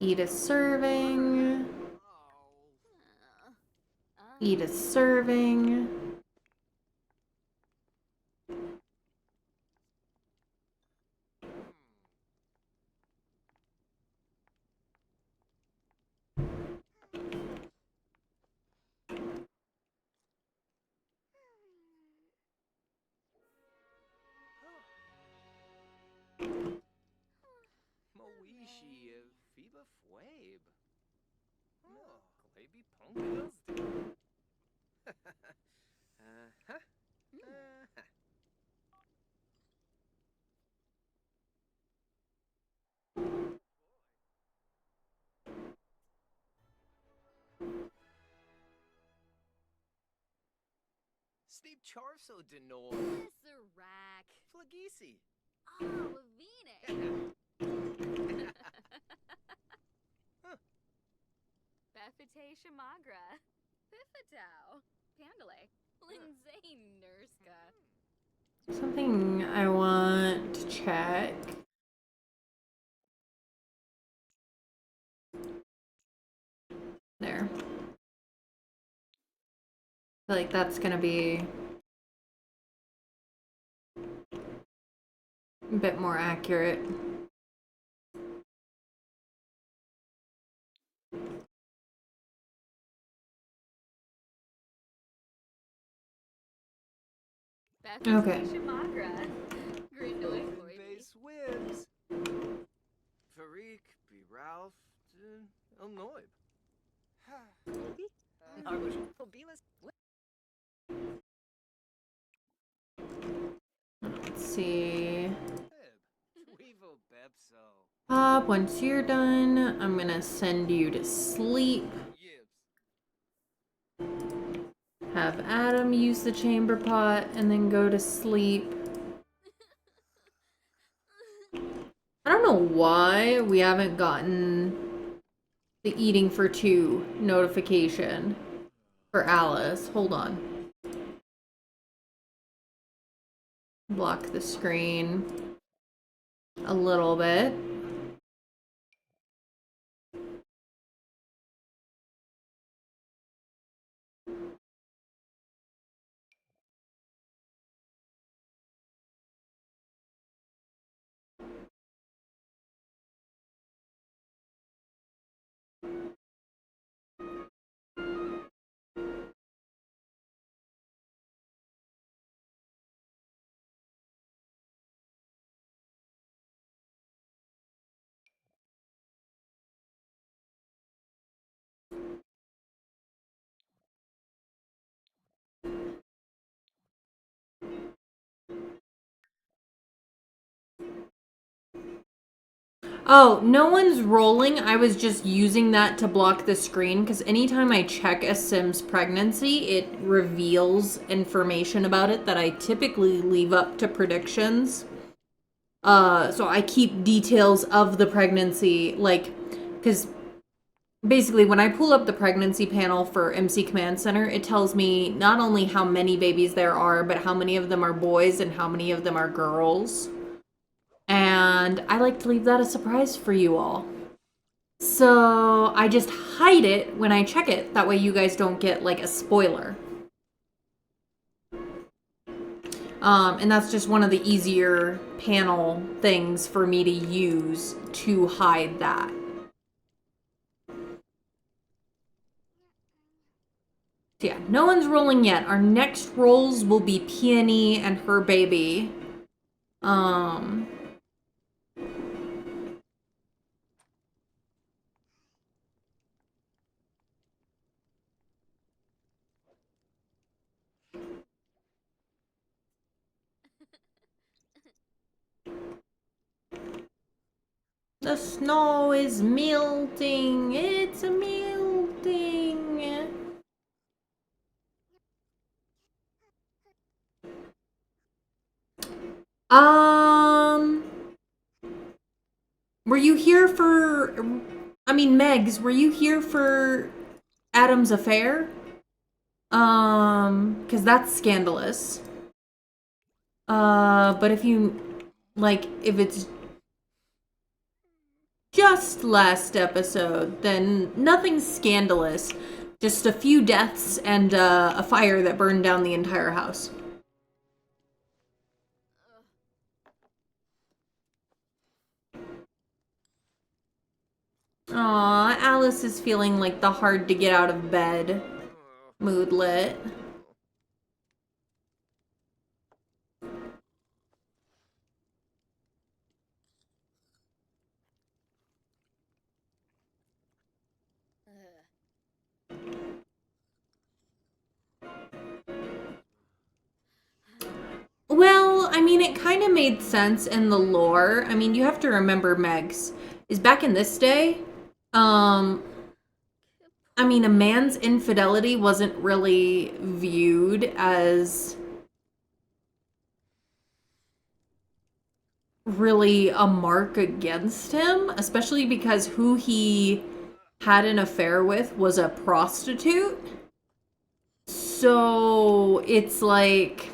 Eat a serving. Oh. Eat a serving. Moishi Fiba Fwabe. Oh, Glaby Punkers. Uh-huh. Uh-huh. Steve Charso Denor. Sirac. Flagisi. Oh, Avine. Befite Shamagra. Pifatow. Pandale. Lindsay Nurska. Something I want to check. There. I feel like that's gonna be a bit more accurate. Okay. Befite Shamagra. Grindoy Floyd. Base Wibs. Farik, B. Ralph, Noib. Let's see. Weevo Bepso. Pop, once you're done, I'm gonna send you to sleep. Yibs. Have Adam use the chamber pot and then go to sleep. I don't know why we haven't gotten the eating for two notification for Alice. Hold on. Block the screen a little bit. Oh, no one's rolling. I was just using that to block the screen because anytime I check a Sim's pregnancy, it reveals information about it that I typically leave up to predictions. So I keep details of the pregnancy, like, because basically when I pull up the pregnancy panel for MC Command Center, it tells me not only how many babies there are, but how many of them are boys and how many of them are girls. And I like to leave that a surprise for you all. So I just hide it when I check it. That way you guys don't get like a spoiler. And that's just one of the easier panel things for me to use to hide that. So yeah, no one's rolling yet. Our next rolls will be Peony and her baby. The snow is melting. It's melting. Um, were you here for, I mean, Megs, were you here for Adam's affair? Because that's scandalous. But if you, like, if it's just last episode, then nothing scandalous. Just a few deaths and a fire that burned down the entire house. Aw, Alice is feeling like the hard to get out of bed moodlet. Well, I mean, it kind of made sense in the lore. I mean, you have to remember, Megs, is back in this day, I mean, a man's infidelity wasn't really viewed as really a mark against him, especially because who he had an affair with was a prostitute. So it's like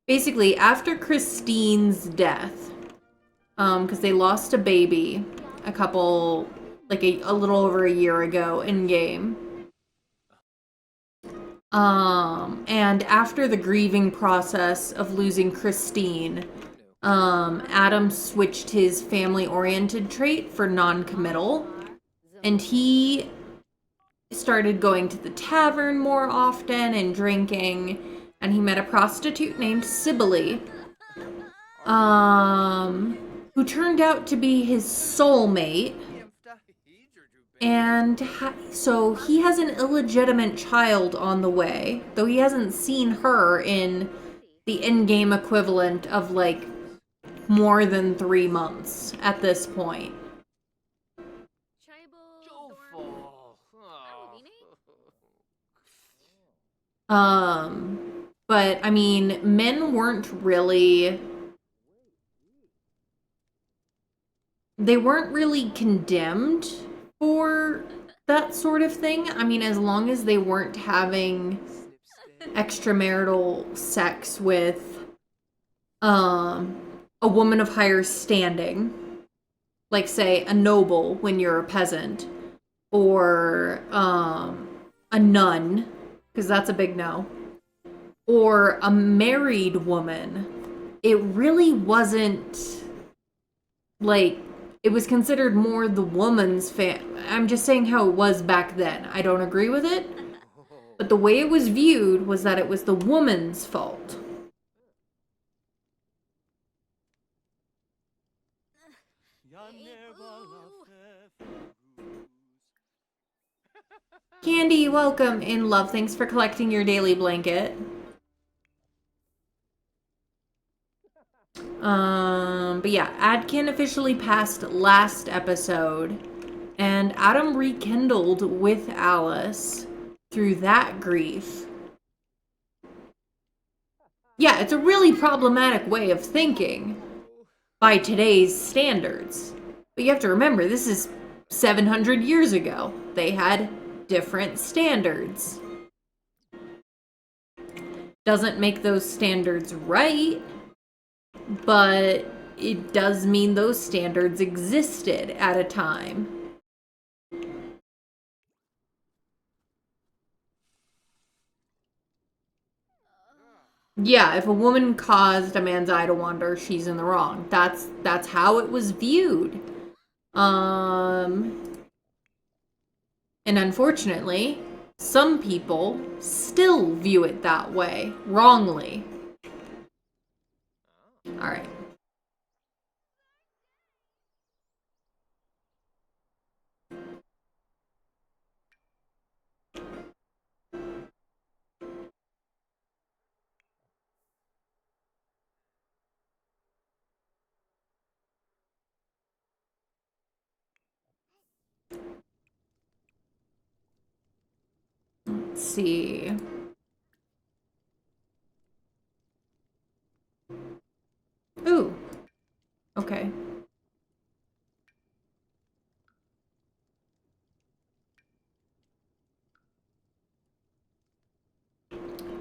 basically after Christine's death, because they lost a baby a couple, like a little over a year ago in game. And after the grieving process of losing Christine, Adam switched his family-oriented trait for non-committal, and he started going to the tavern more often and drinking, and he met a prostitute named Sibylle, who turned out to be his soulmate. And so he has an illegitimate child on the way, though he hasn't seen her in the in-game equivalent of like more than 3 months at this point. But I mean, men weren't really, they weren't really condemned for that sort of thing. I mean, as long as they weren't having extramarital sex with a woman of higher standing, like say a noble when you're a peasant, or a nun, because that's a big no, or a married woman. It really wasn't like, it was considered more the woman's I'm just saying how it was back then. I don't agree with it, but the way it was viewed was that it was the woman's fault. Candy, welcome in love. Thanks for collecting your daily blanket. But yeah, Adkin officially passed last episode, and Adam rekindled with Alice through that grief. Yeah, it's a really problematic way of thinking by today's standards. But you have to remember, this is 700 years ago. They had different standards. Doesn't make those standards right, but it does mean those standards existed at a time. Yeah, if a woman caused a man's eye to wander, she's in the wrong. That's how it was viewed. And unfortunately, some people still view it that way, wrongly. All right. Let's see.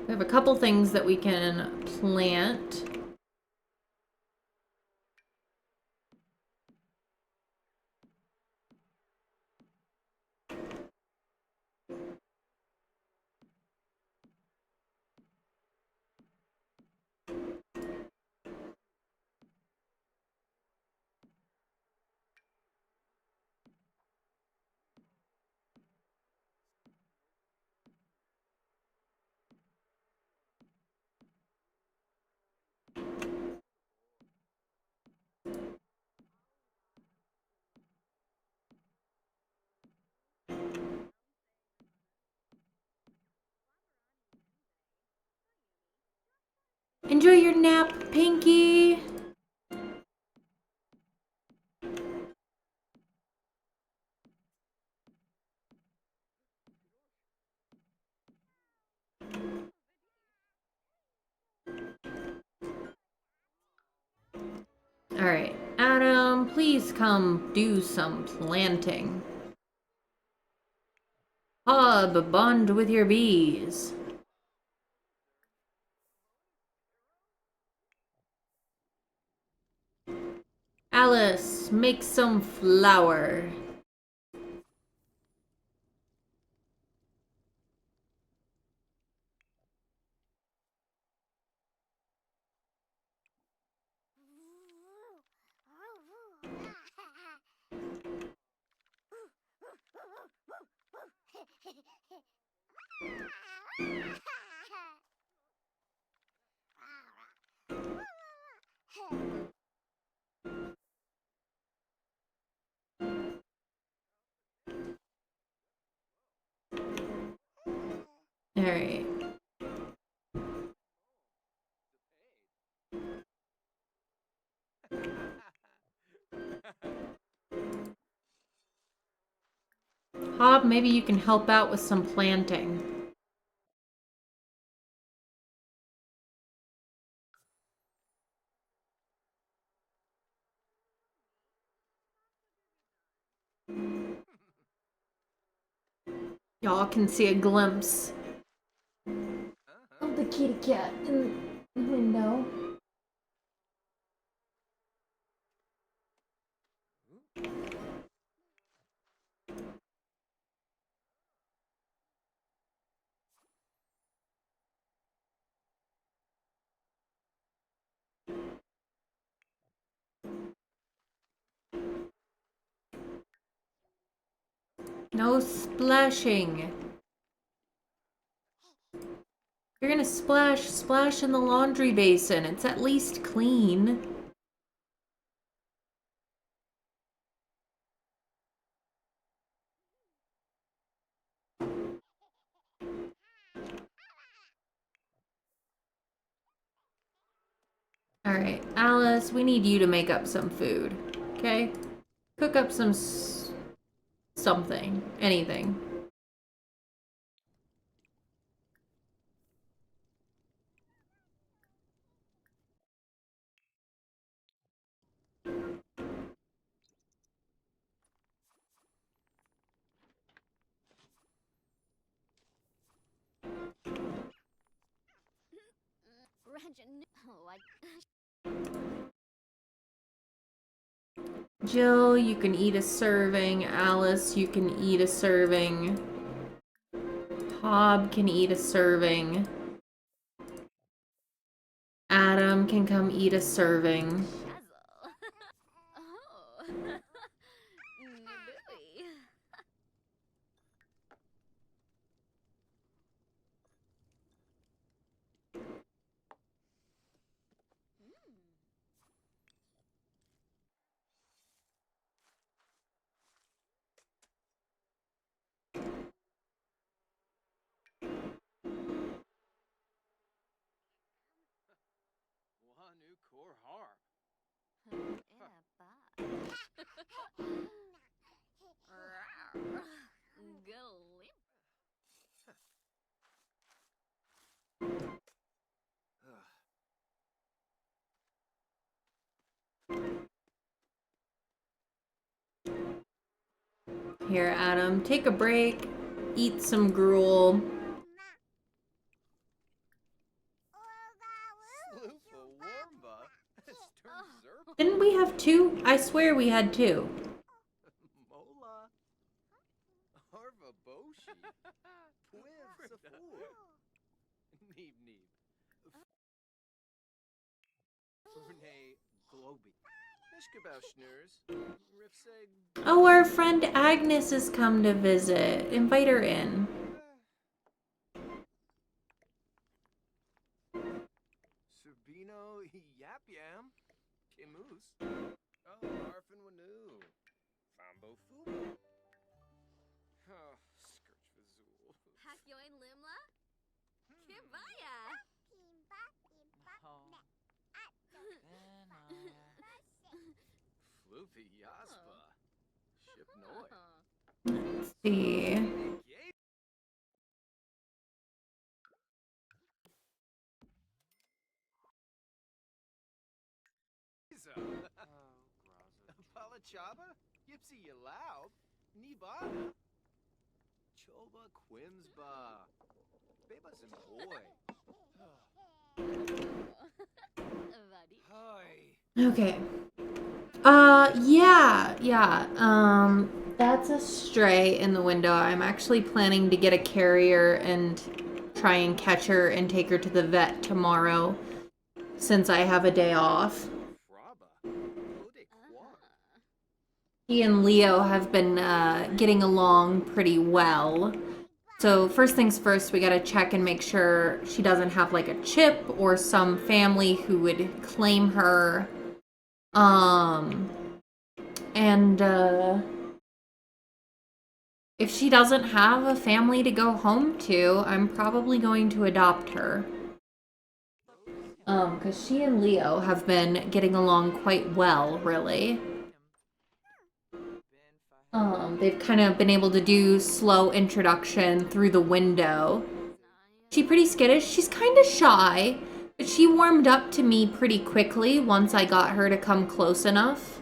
We have a couple things that we can plant. Enjoy your nap, Pinky. All right, Adam, please come do some planting. Hob, bond with your bees. Alice, make some flour. All right. Hob, maybe you can help out with some planting. Y'all can see a glimpse of the kitty cat in the window. No splashing. You're gonna splash in the laundry basin. It's at least clean. All right, Alice, we need you to make up some food, okay? Cook up some something, anything. Jill, you can eat a serving. Alice, you can eat a serving. Hob can eat a serving. Adam can come eat a serving. Oh. Nibooey. Wanu Kor Harp. Here, Adam, take a break. Eat some gruel. Didn't we have two? I swear we had two. Mola. Arva Boshi. Quiv Safur. Neeb Neeb. Renee Globy. Ishkabauschners. Rifseg. Oh, our friend Agnes has come to visit. Invite her in. Serbino Yap Yam. Kimus. Oh, Arfin Wanu. Fambo Fubo. Oh, Scourge Vazul. Hakyoin Limla? Kibaya! Floofy Yaspa. Ship Noi. Let's see. Palachaba? Yipsy Yalaub? Nibana? Choba Quimsba. Bebas and boy. Vadi. Hi. Okay. Yeah. That's a stray in the window. I'm actually planning to get a carrier and try and catch her and take her to the vet tomorrow since I have a day off. Fraba. Ode Kwa. He and Leo have been getting along pretty well. So first things first, we gotta check and make sure she doesn't have like a chip or some family who would claim her. And if she doesn't have a family to go home to, I'm probably going to adopt her. Because she and Leo have been getting along quite well, really. They've kind of been able to do slow introduction through the window. She's pretty skittish. She's kind of shy, but she warmed up to me pretty quickly once I got her to come close enough.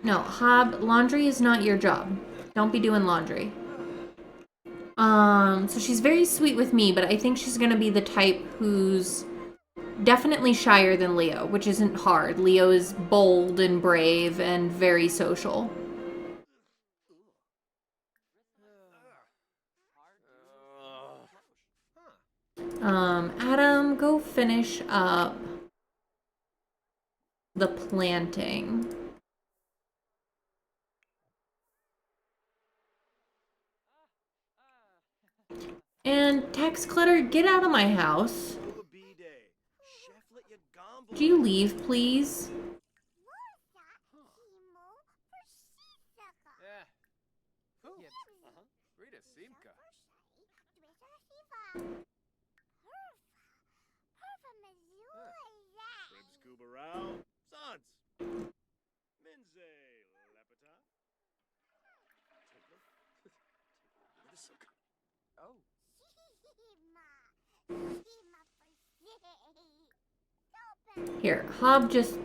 No, Hob, laundry is not your job. Don't be doing laundry. So she's very sweet with me, but I think she's gonna be the type who's definitely shyer than Leo, which isn't hard. Leo is bold and brave and very social. Adam, go finish up the planting. And Tax Clutter, get out of my house. Could you leave, please? Rita Simka. Scuba Rao. Sans. Minze Lepeta. Oh. Here, Hob just...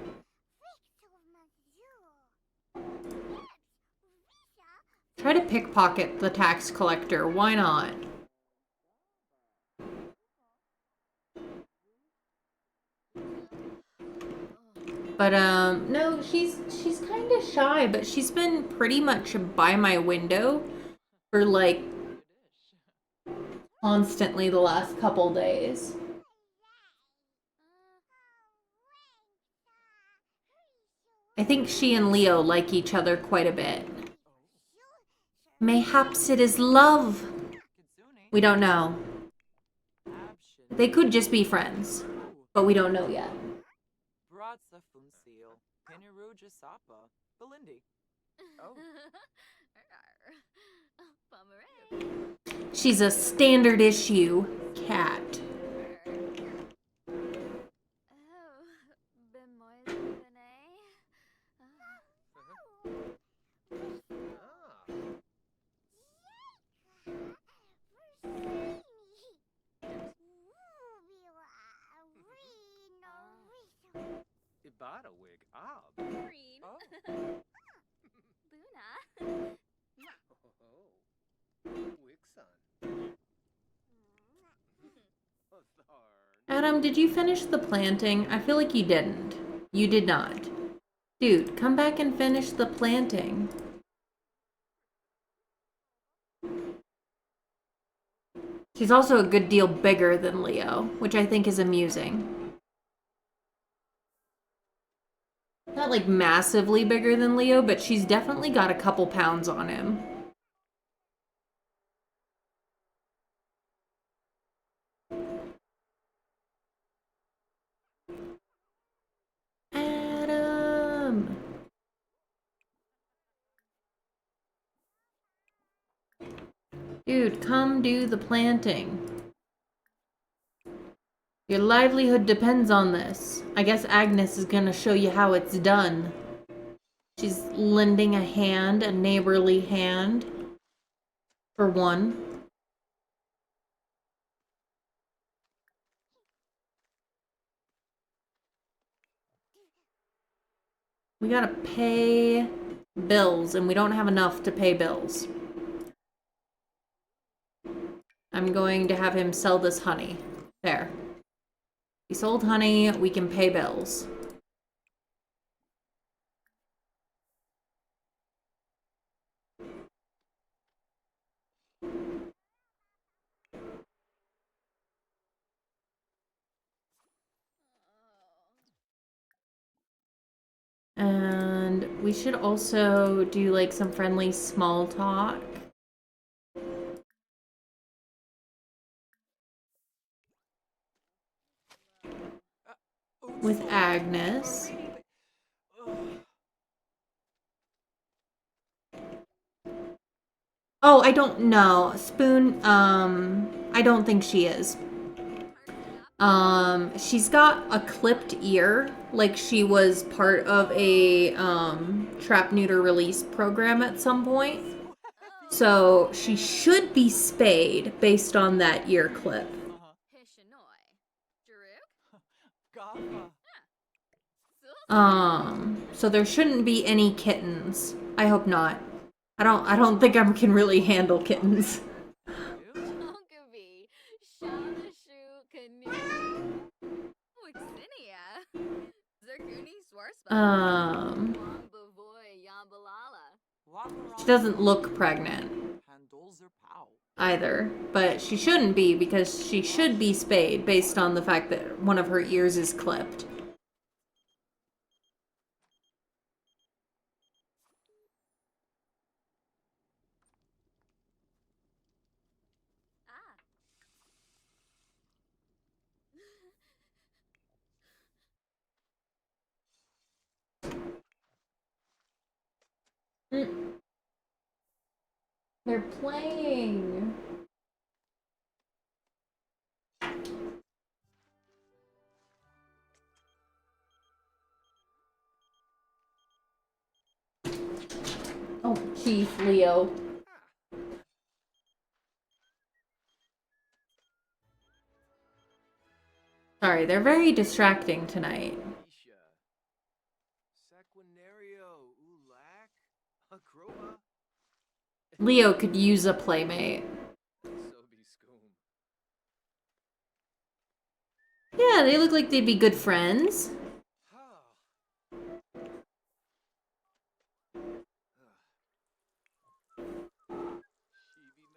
Try to pickpocket the tax collector. Why not? But, no, she's kind of shy, but she's been pretty much by my window for, like, constantly the last couple days. I think she and Leo like each other quite a bit. Mayhaps it is love. We don't know. They could just be friends, but we don't know yet. Oh. She's a standard issue cat. Ibada wig ob. Green. Oh. Luna. Oh. Wixon. Adam, did you finish the planting? I feel like you didn't. You did not. Dude, come back and finish the planting. She's also a good deal bigger than Leo, which I think is amusing. Not like massively bigger than Leo, but she's definitely got a couple pounds on him. Adam! Dude, come do the planting. Your livelihood depends on this. I guess Agnes is gonna show you how it's done. She's lending a hand, a neighborly hand. For one. We gotta pay bills, and we don't have enough to pay bills. I'm going to have him sell this honey. There. He sold honey, we can pay bills. And we should also do like some friendly small talk. With Agnes. Oh, I don't know. Spoon, I don't think she is. She's got a clipped ear, like she was part of a, trap neuter release program at some point. So she should be spayed based on that ear clip. So there shouldn't be any kittens. I hope not. I don't think I can really handle kittens. She doesn't look pregnant either, but she shouldn't be because she should be spayed based on the fact that one of her ears is clipped. They're playing. Oh, Chief Leo. Sorry, they're very distracting tonight. Leo could use a playmate. Yeah, they look like they'd be good friends.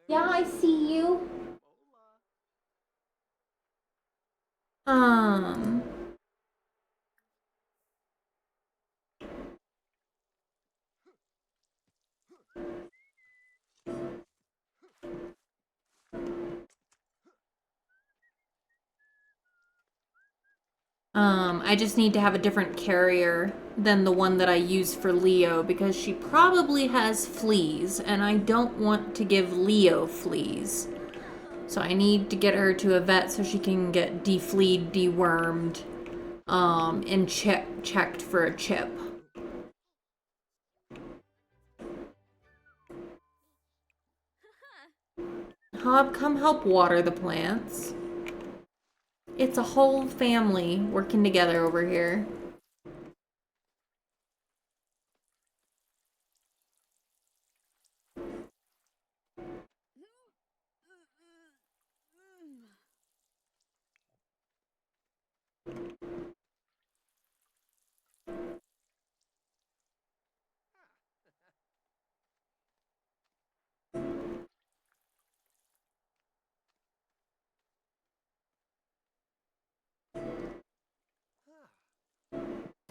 Yeah, I see you. I just need to have a different carrier than the one that I use for Leo because she probably has fleas and I don't want to give Leo fleas. So I need to get her to a vet so she can get defleed, dewormed, and checked for a chip. Hob, come help water the plants. It's a whole family working together over here.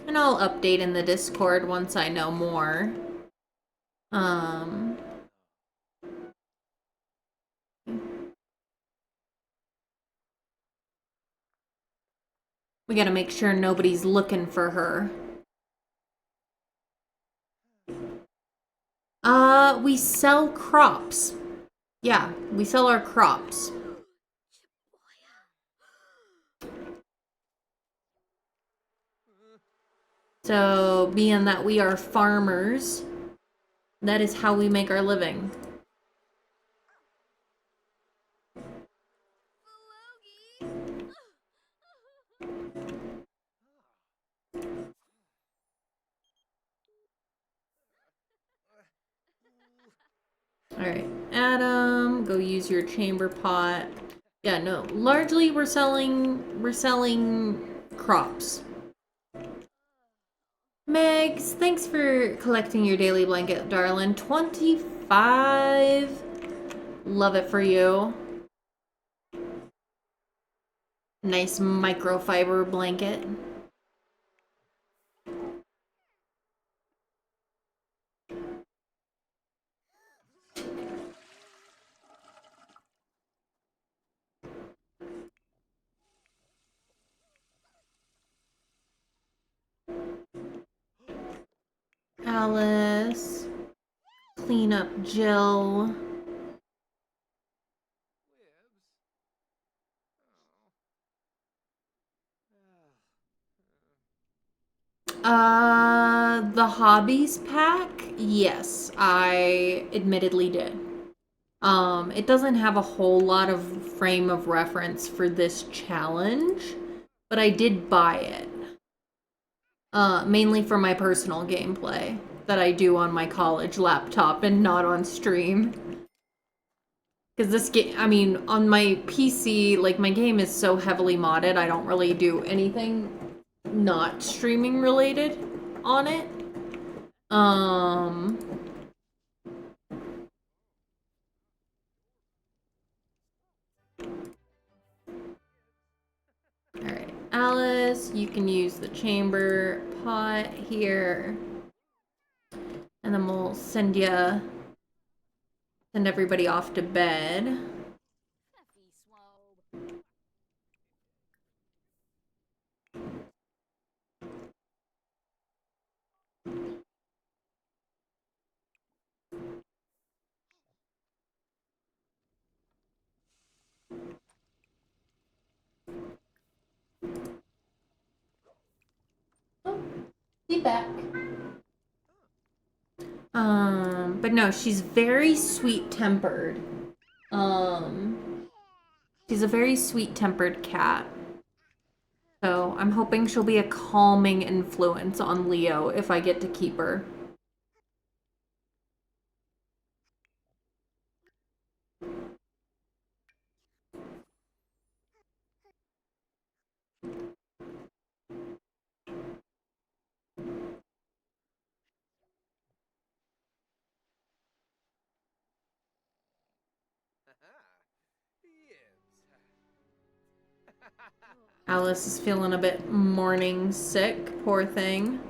And I'll update in the Discord once I know more. We gotta make sure nobody's looking for her. We sell crops. Yeah, we sell our crops. So, being that we are farmers, that is how we make our living. Alright, Adam, go use your chamber pot. Yeah, no, largely we're selling crops. Megs, thanks for collecting your daily blanket, darling. 25. Love it for you. Nice microfiber blanket. Alice. Clean up Jill. The hobbies pack? Yes, I admittedly did. It doesn't have a whole lot of frame of reference for this challenge, but I did buy it. Mainly for my personal gameplay that I do on my college laptop and not on stream. Because this game, I mean, on my PC, like, my game is so heavily modded, I don't really do anything not streaming related on it. Alright, Alice, you can use the chamber pot here. And then we'll send everybody off to bed. Oh, be back. But no, she's very sweet-tempered. She's a very sweet-tempered cat. So I'm hoping she'll be a calming influence on Leo if I get to keep her. Alice is feeling a bit morning sick, poor thing.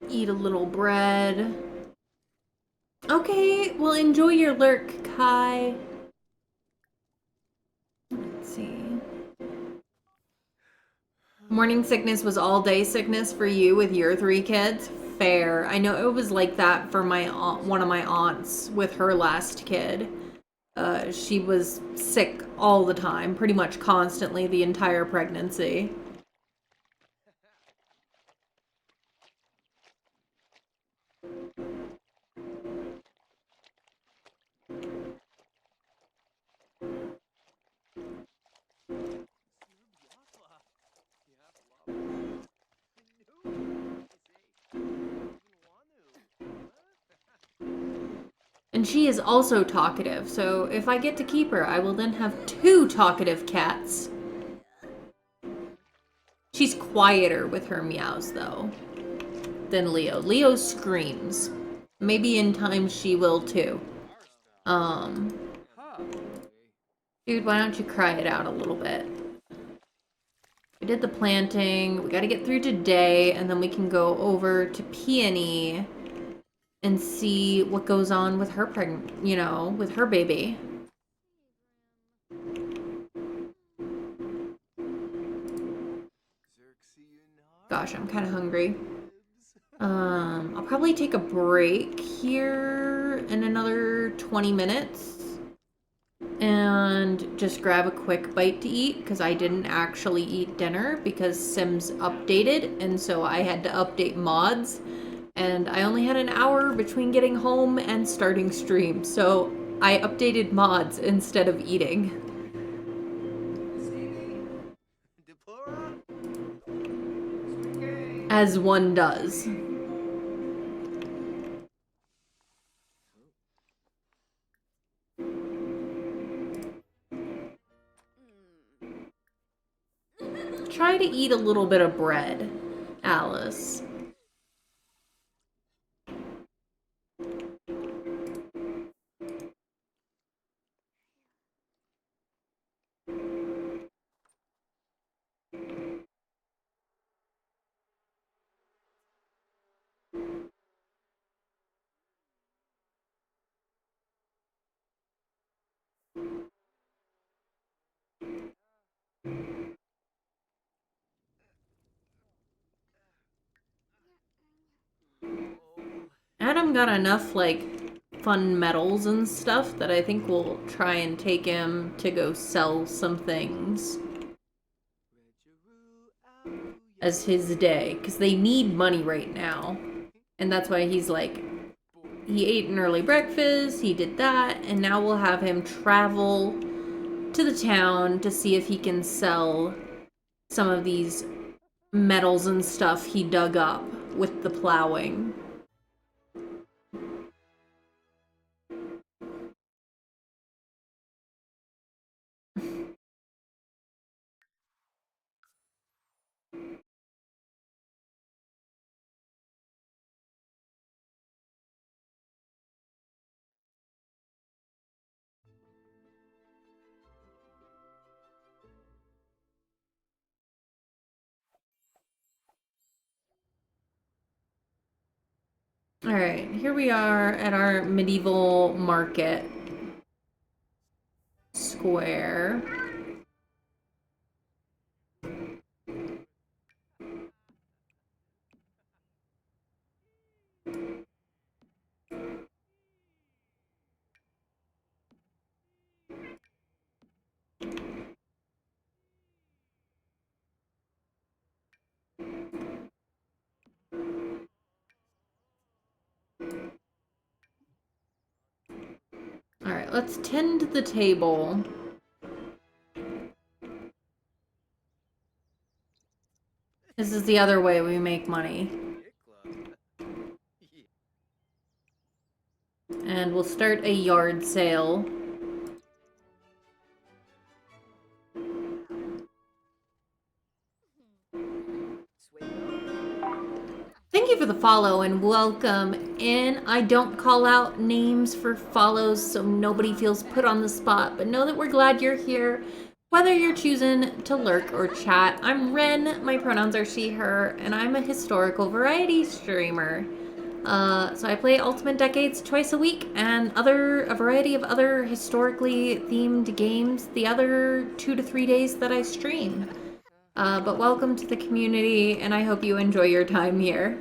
Eat a little bread. Okay, well, enjoy your lurk, Kai. Let's see. Morning sickness was all day sickness for you with your 3 kids? fair. I know it was like that for my aunt, one of my aunts with her last kid. She was sick all the time, pretty much constantly the entire pregnancy. And she is also talkative, so if I get to keep her, I will then have 2 talkative cats. She's quieter with her meows, though, than Leo. Leo screams. Maybe in time she will, too. Dude, why don't you cry it out a little bit? We did the planting. We gotta get through today, and then we can go over to Peony and see what goes on with her with her baby. Gosh, I'm kind of hungry. I'll probably take a break here in another 20 minutes and just grab a quick bite to eat because I didn't actually eat dinner because Sims updated, and so I had to update mods, and I only had an hour between getting home and starting stream, so I updated mods instead of eating. As one does. Try to eat a little bit of bread, Alice. Adam got enough, like, fun medals and stuff that I think we'll try and take him to go sell some things as his day, because they need money right now. And that's why he's like, he ate an early breakfast, he did that, and now we'll have him travel to the town to see if he can sell some of these metals and stuff he dug up with the plowing. Alright, here we are at our medieval market square. Alright, let's tend the table. This is the other way we make money. And we'll start a yard sale. Thank you for the follow and welcome in. I don't call out names for follows so nobody feels put on the spot, but know that we're glad you're here, whether you're choosing to lurk or chat. I'm Ren, my pronouns are she, her, and I'm a historical variety streamer. So I play Ultimate Decades twice a week and a variety of other historically themed games the other 2 to 3 days that I stream. But welcome to the community, and I hope you enjoy your time here.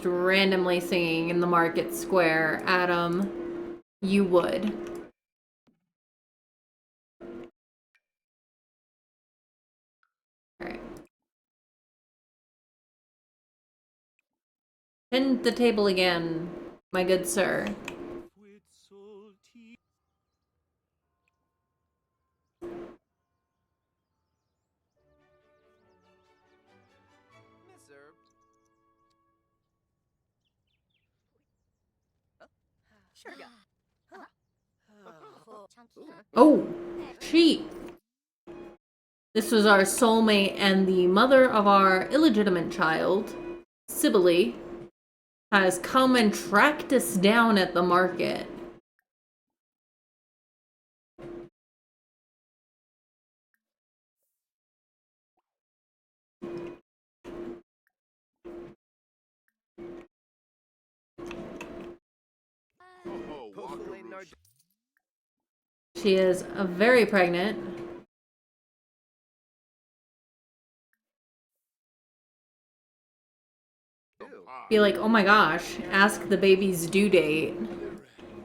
just randomly singing in the market square, Adam, you would. Alright. Tend the table again, my good sir. With salty. Miss Herb. Sugar. Oh, she. This was our soulmate and the mother of our illegitimate child, Sibylle, has come and tracked us down at the market. Postal Nard. She is very pregnant. Be like, oh my gosh, ask the baby's due date.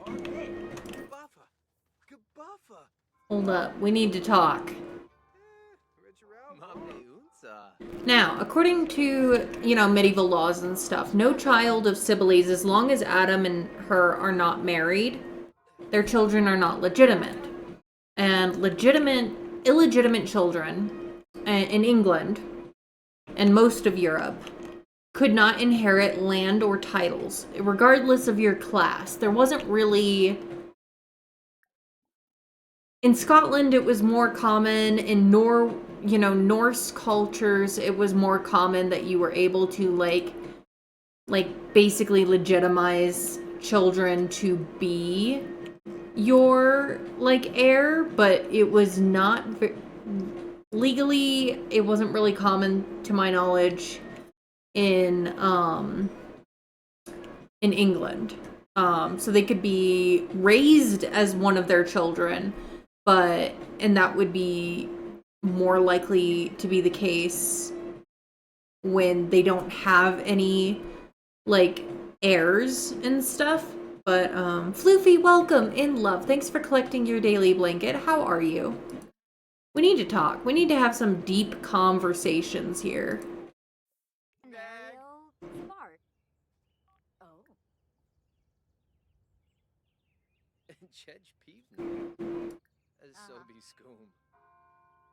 Buffa. Gabuffa. Hold up, we need to talk. Now, according to, medieval laws and stuff, no child of Sibylle's, as long as Adam and her are not married, their children are not legitimate. And illegitimate children in England and most of Europe could not inherit land or titles, regardless of your class. There wasn't really... In Scotland, it was more common. In Norse cultures, it was more common that you were able to, like basically legitimize children to be your, heir, but it was not... Legally, it wasn't really common, to my knowledge, in England. So they could be raised as one of their children, and that would be more likely to be the case when they don't have any, heirs and stuff. But, Floofy, welcome in love. Thanks for collecting your daily blanket. How are you? We need to talk. We need to have some deep conversations here. Smart. Oh. Jedge Peevney. Sobe Scoom.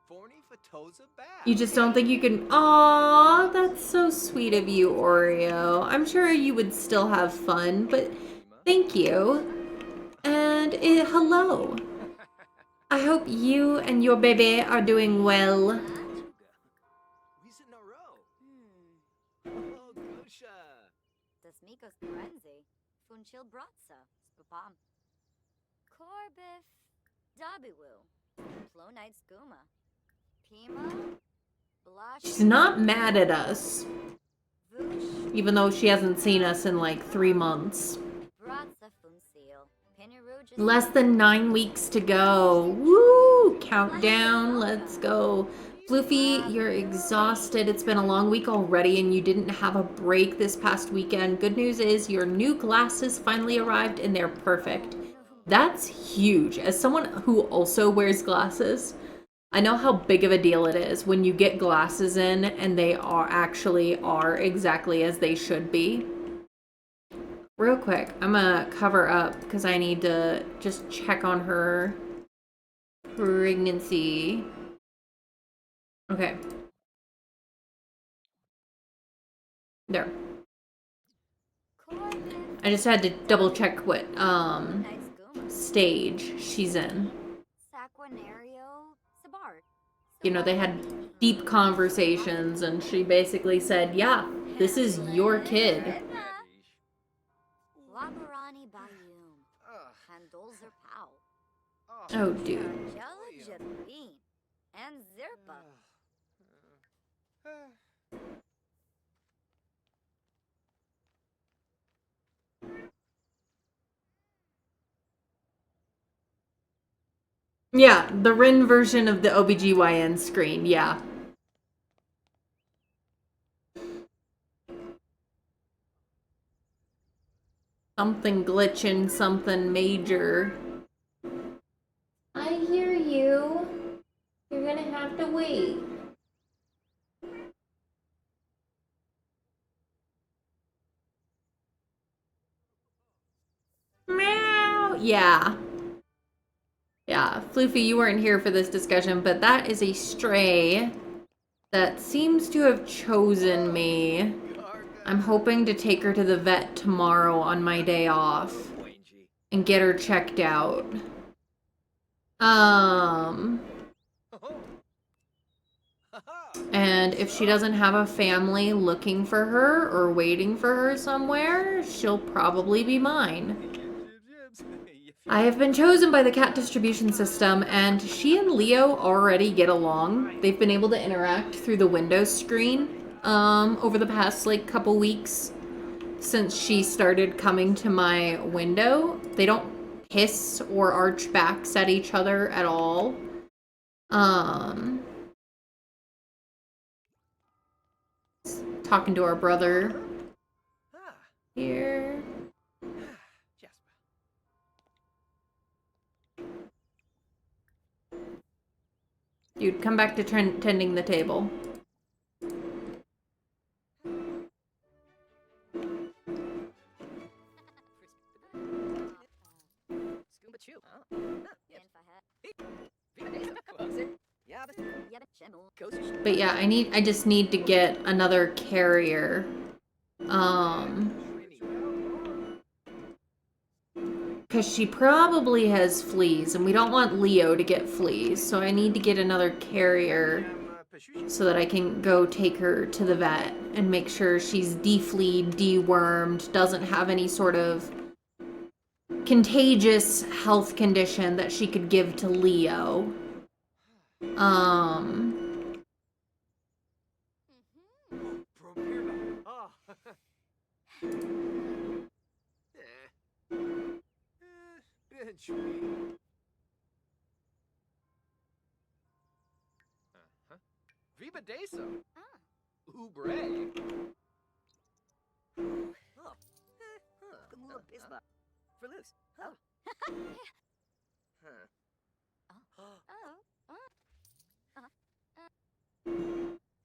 Forney Fatoza Bath. You just don't think you can... Aww, that's so sweet of you, Oreo. I'm sure you would still have fun, but thank you. And hello. I hope you and your baby are doing well. Oh, Gusha. Dasmikos Karenzi. Funchil Bratza. Spapam. Korbif. Dabiwu. Plonite Skuma. Pima. Blash. She's not mad at us, Vush. even though she hasn't seen us in 3 months. Bratza Funsil. Pinarujus. Less than 9 weeks to go. Woo! Countdown. Let's go. Floofy, you're exhausted. It's been a long week already and you didn't have a break this past weekend. Good news is your new glasses finally arrived and they're perfect. That's huge. As someone who also wears glasses, I know how big of a deal it is when you get glasses in and they are exactly as they should be. Real quick, I'm gonna cover up because I need to just check on her pregnancy. Okay. There. I just had to double check what stage she's in. They had deep conversations and she basically said, yeah, this is your kid. Oh, dude. Yeah, the Rin version of the OBGYN screen, yeah. Something glitching, something major. I hear you. You're gonna have to wait. Meow. Yeah. Yeah, Floofy, you weren't here for this discussion, but that is a stray that seems to have chosen me. I'm hoping to take her to the vet tomorrow on my day off and get her checked out. And if she doesn't have a family looking for her or waiting for her somewhere, she'll probably be mine. I have been chosen by the cat distribution system, and she and Leo already get along. They've been able to interact through the Windows screen over the past like couple weeks since she started coming to my window. They don't hiss or arch backs at each other at all. Talking to our brother here. Dude, come back to tending the table. But yeah, I just need to get another carrier. Because she probably has fleas, and we don't want Leo to get fleas, so I need to get another carrier so that I can go take her to the vet and make sure she's defleed, dewormed, doesn't have any sort of contagious health condition that she could give to Leo. Viva Deso. Ubre. Kamula Bisba. For loose.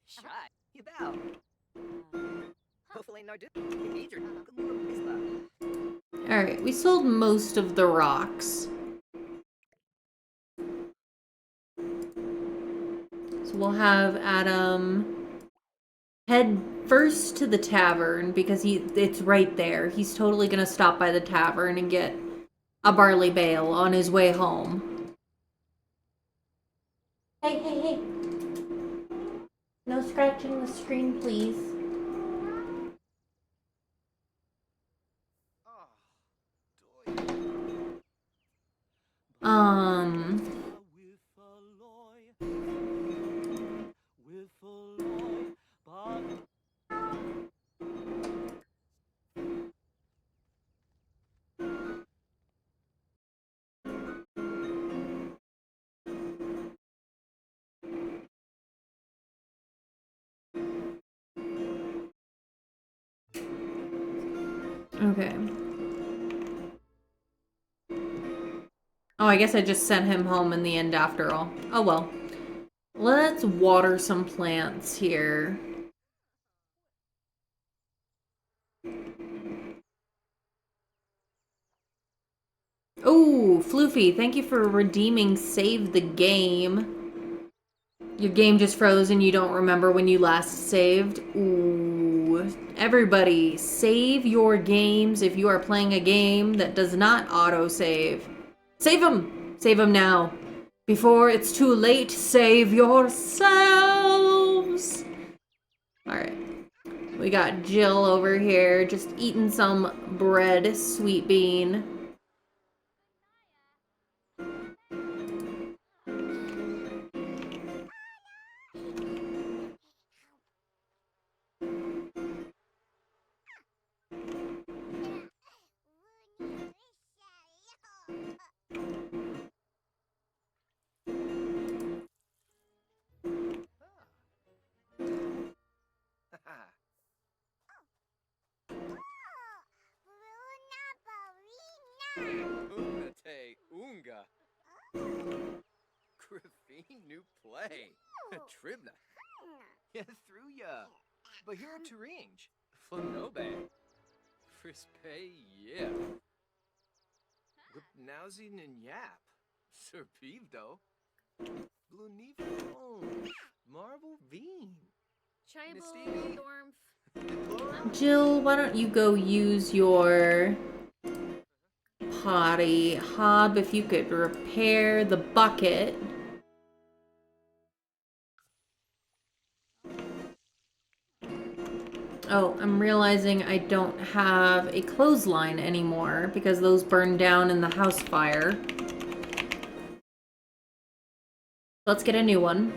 Shy. You bow. Hopefully, no do. Kamula Bisba. Alright, we sold most of the rocks. So we'll have Adam head first to the tavern because it's right there. He's totally gonna stop by the tavern and get a barley bale on his way home. Hey. No scratching the screen, please. Okay. Oh, I guess I just sent him home in the end after all. Oh well. Let's water some plants here. Oh, Floofy, thank you for redeeming Save the Game. Your game just froze and you don't remember when you last saved. Ooh. Everybody, save your games if you are playing a game that does not autosave. Save them! Save them now. Before it's too late, save yourselves! Alright. We got Jill over here just eating some bread, sweet bean. Unate unga. Griffin new play. Tribna. Yeah, through ya. Bahira Turinge. Flanobe. Frispe, yeah. Ripnauzi Yap. Serpivdo. Blunifo. Marvel Veen. Chibble, Dormf. Jill, why don't you go use your potty? Hob, if you could repair the bucket. Oh, I'm realizing I don't have a clothesline anymore because those burned down in the house fire. Let's get a new one.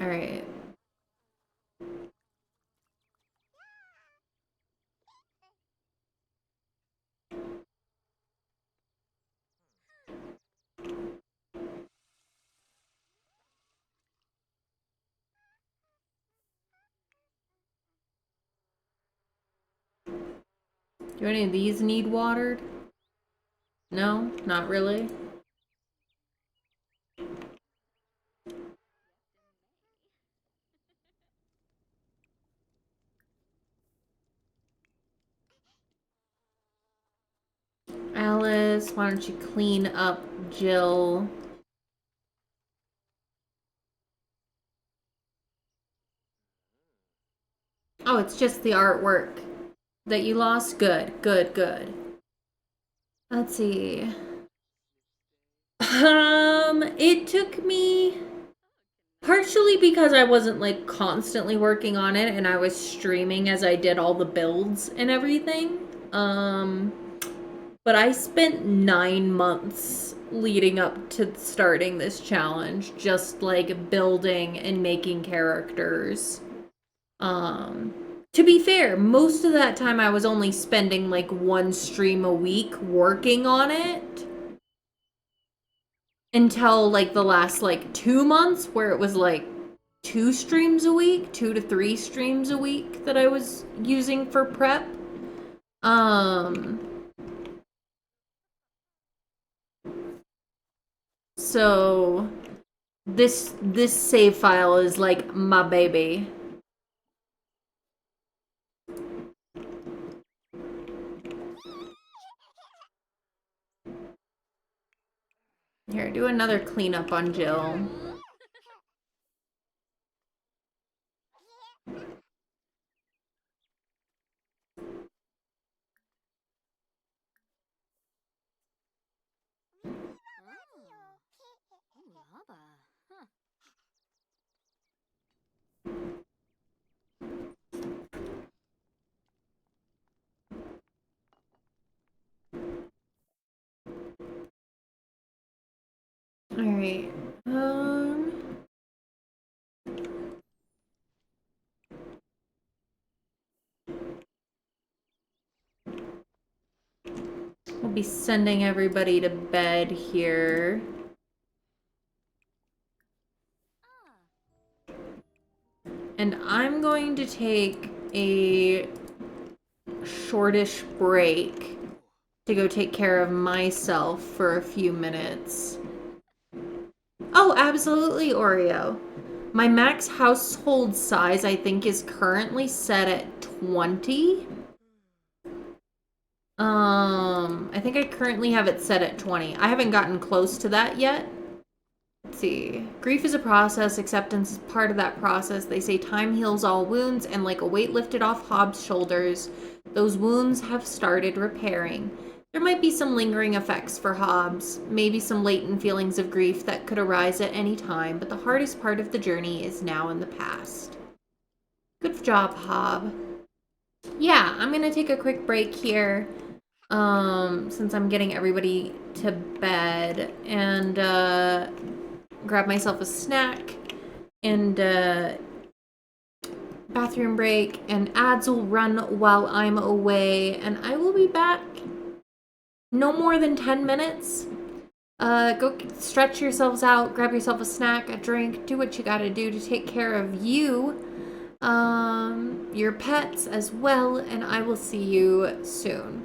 All right. Do any of these need watered? No, not really. Alice, why don't you clean up Jill? Oh, it's just the artwork that you lost? Good, good, good. Let's see. It took me partially because I wasn't like constantly working on it and I was streaming as I did all the builds and everything. But I spent 9 months leading up to starting this challenge, just like building and making characters. To be fair, most of that time I was only spending like 1 stream a week working on it. Until like the last like 2 months where it was like 2 streams a week, 2 to 3 streams a week that I was using for prep. So this save file is like my baby. Here, do another cleanup on Jill. Hubba. Huh. All right. We'll be sending everybody to bed here. And I'm going to take a shortish break to go take care of myself for a few minutes. Oh, absolutely, Oreo. My max household size, I think, is currently set at 20. I think I currently have it set at 20. I haven't gotten close to that yet. Let's see. Grief is a process. Acceptance is part of that process. They say time heals all wounds, and like a weight lifted off Hobbs' shoulders, those wounds have started repairing. There might be some lingering effects for Hobbs, maybe some latent feelings of grief that could arise at any time, but the hardest part of the journey is now in the past. Good job, Hob. yeah, I'm gonna take a quick break here. Since I'm getting everybody to bed and grab myself a snack and bathroom break, and ads will run while I'm away, and I will be back no more than 10 minutes. Go stretch yourselves out, grab yourself a snack, a drink, do what you gotta do to take care of you, your pets as well, and I will see you soon.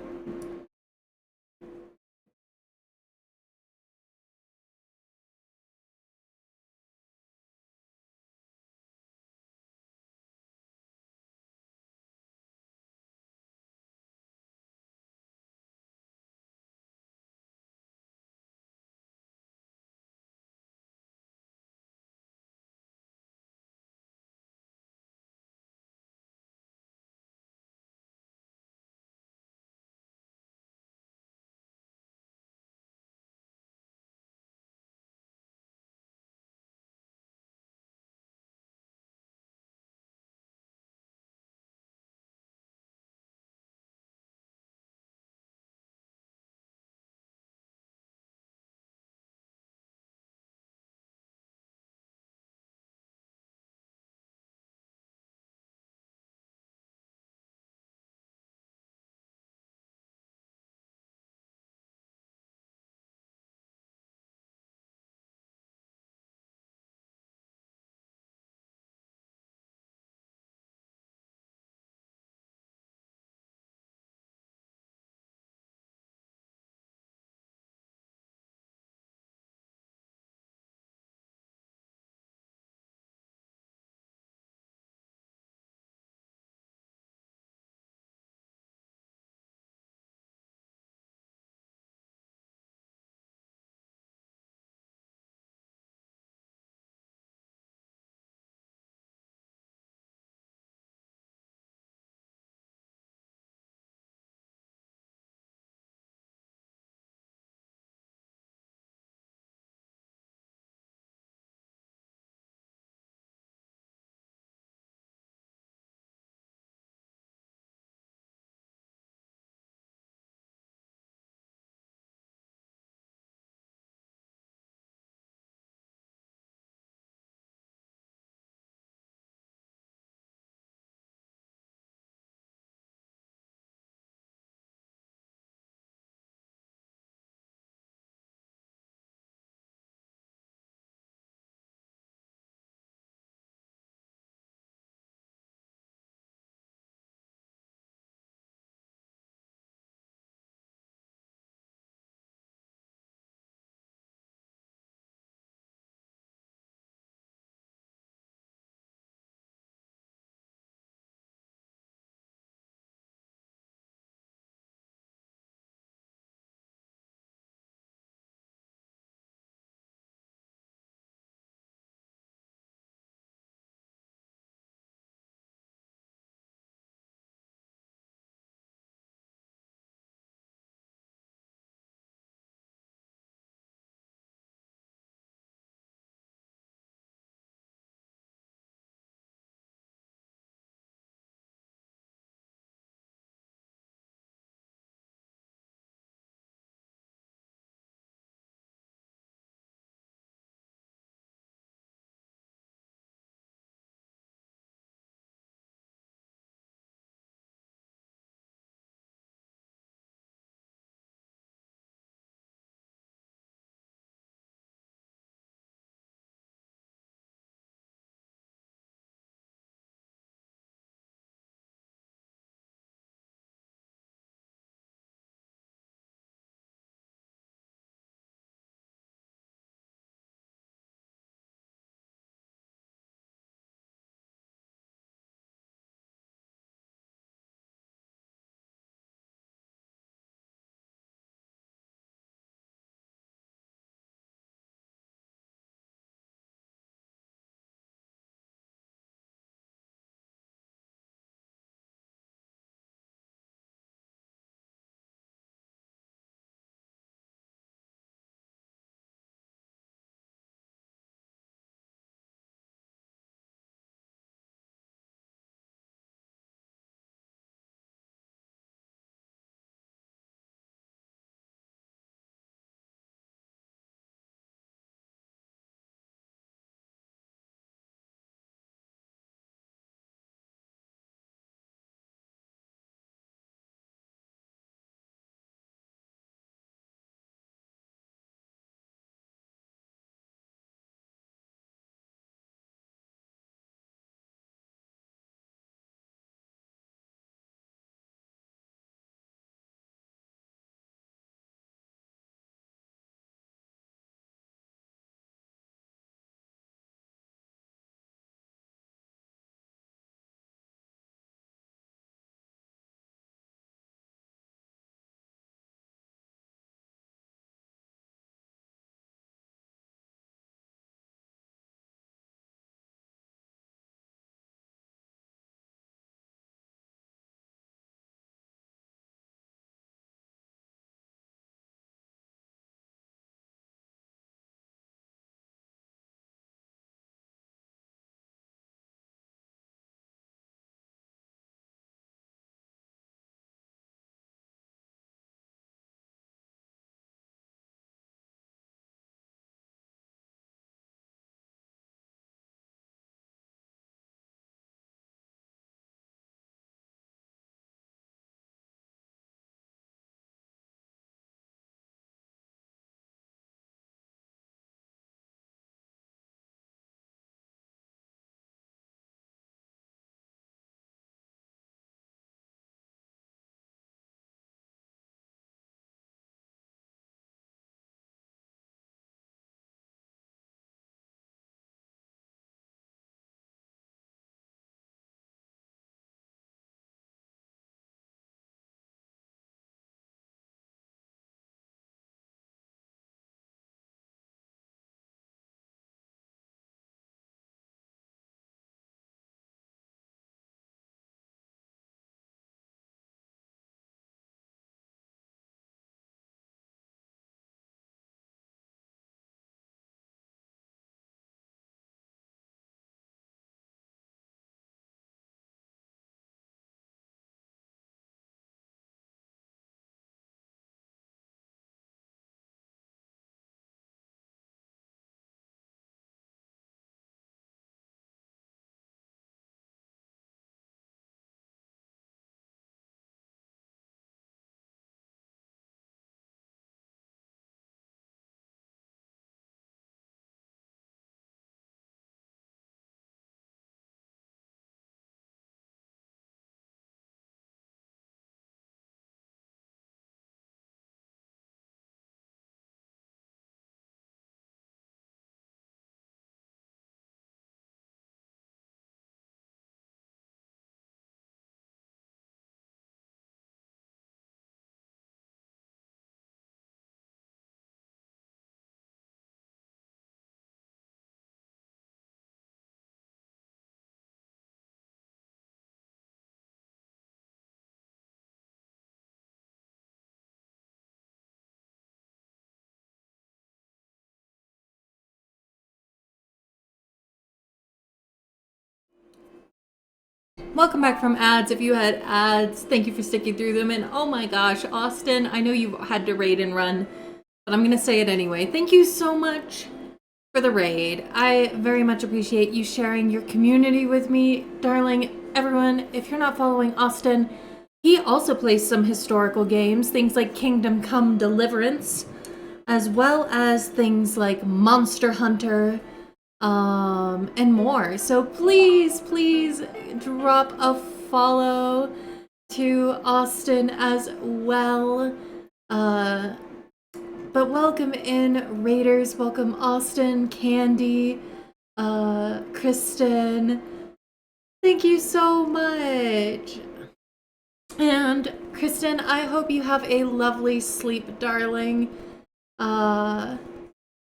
Welcome back from ads. If you had ads, thank you for sticking through them. And oh my gosh, Austin, I know you had to raid and run, but I'm going to say it anyway. Thank you so much for the raid. I very much appreciate you sharing your community with me, darling. Everyone, if you're not following Austin, he also plays some historical games, things like Kingdom Come Deliverance, as well as things like Monster Hunter, and more. So please drop a follow to Austin as well. But welcome in, Raiders. Welcome Austin, Candy, Kristen. Thank you so much. And Kristen, I hope you have a lovely sleep, darling.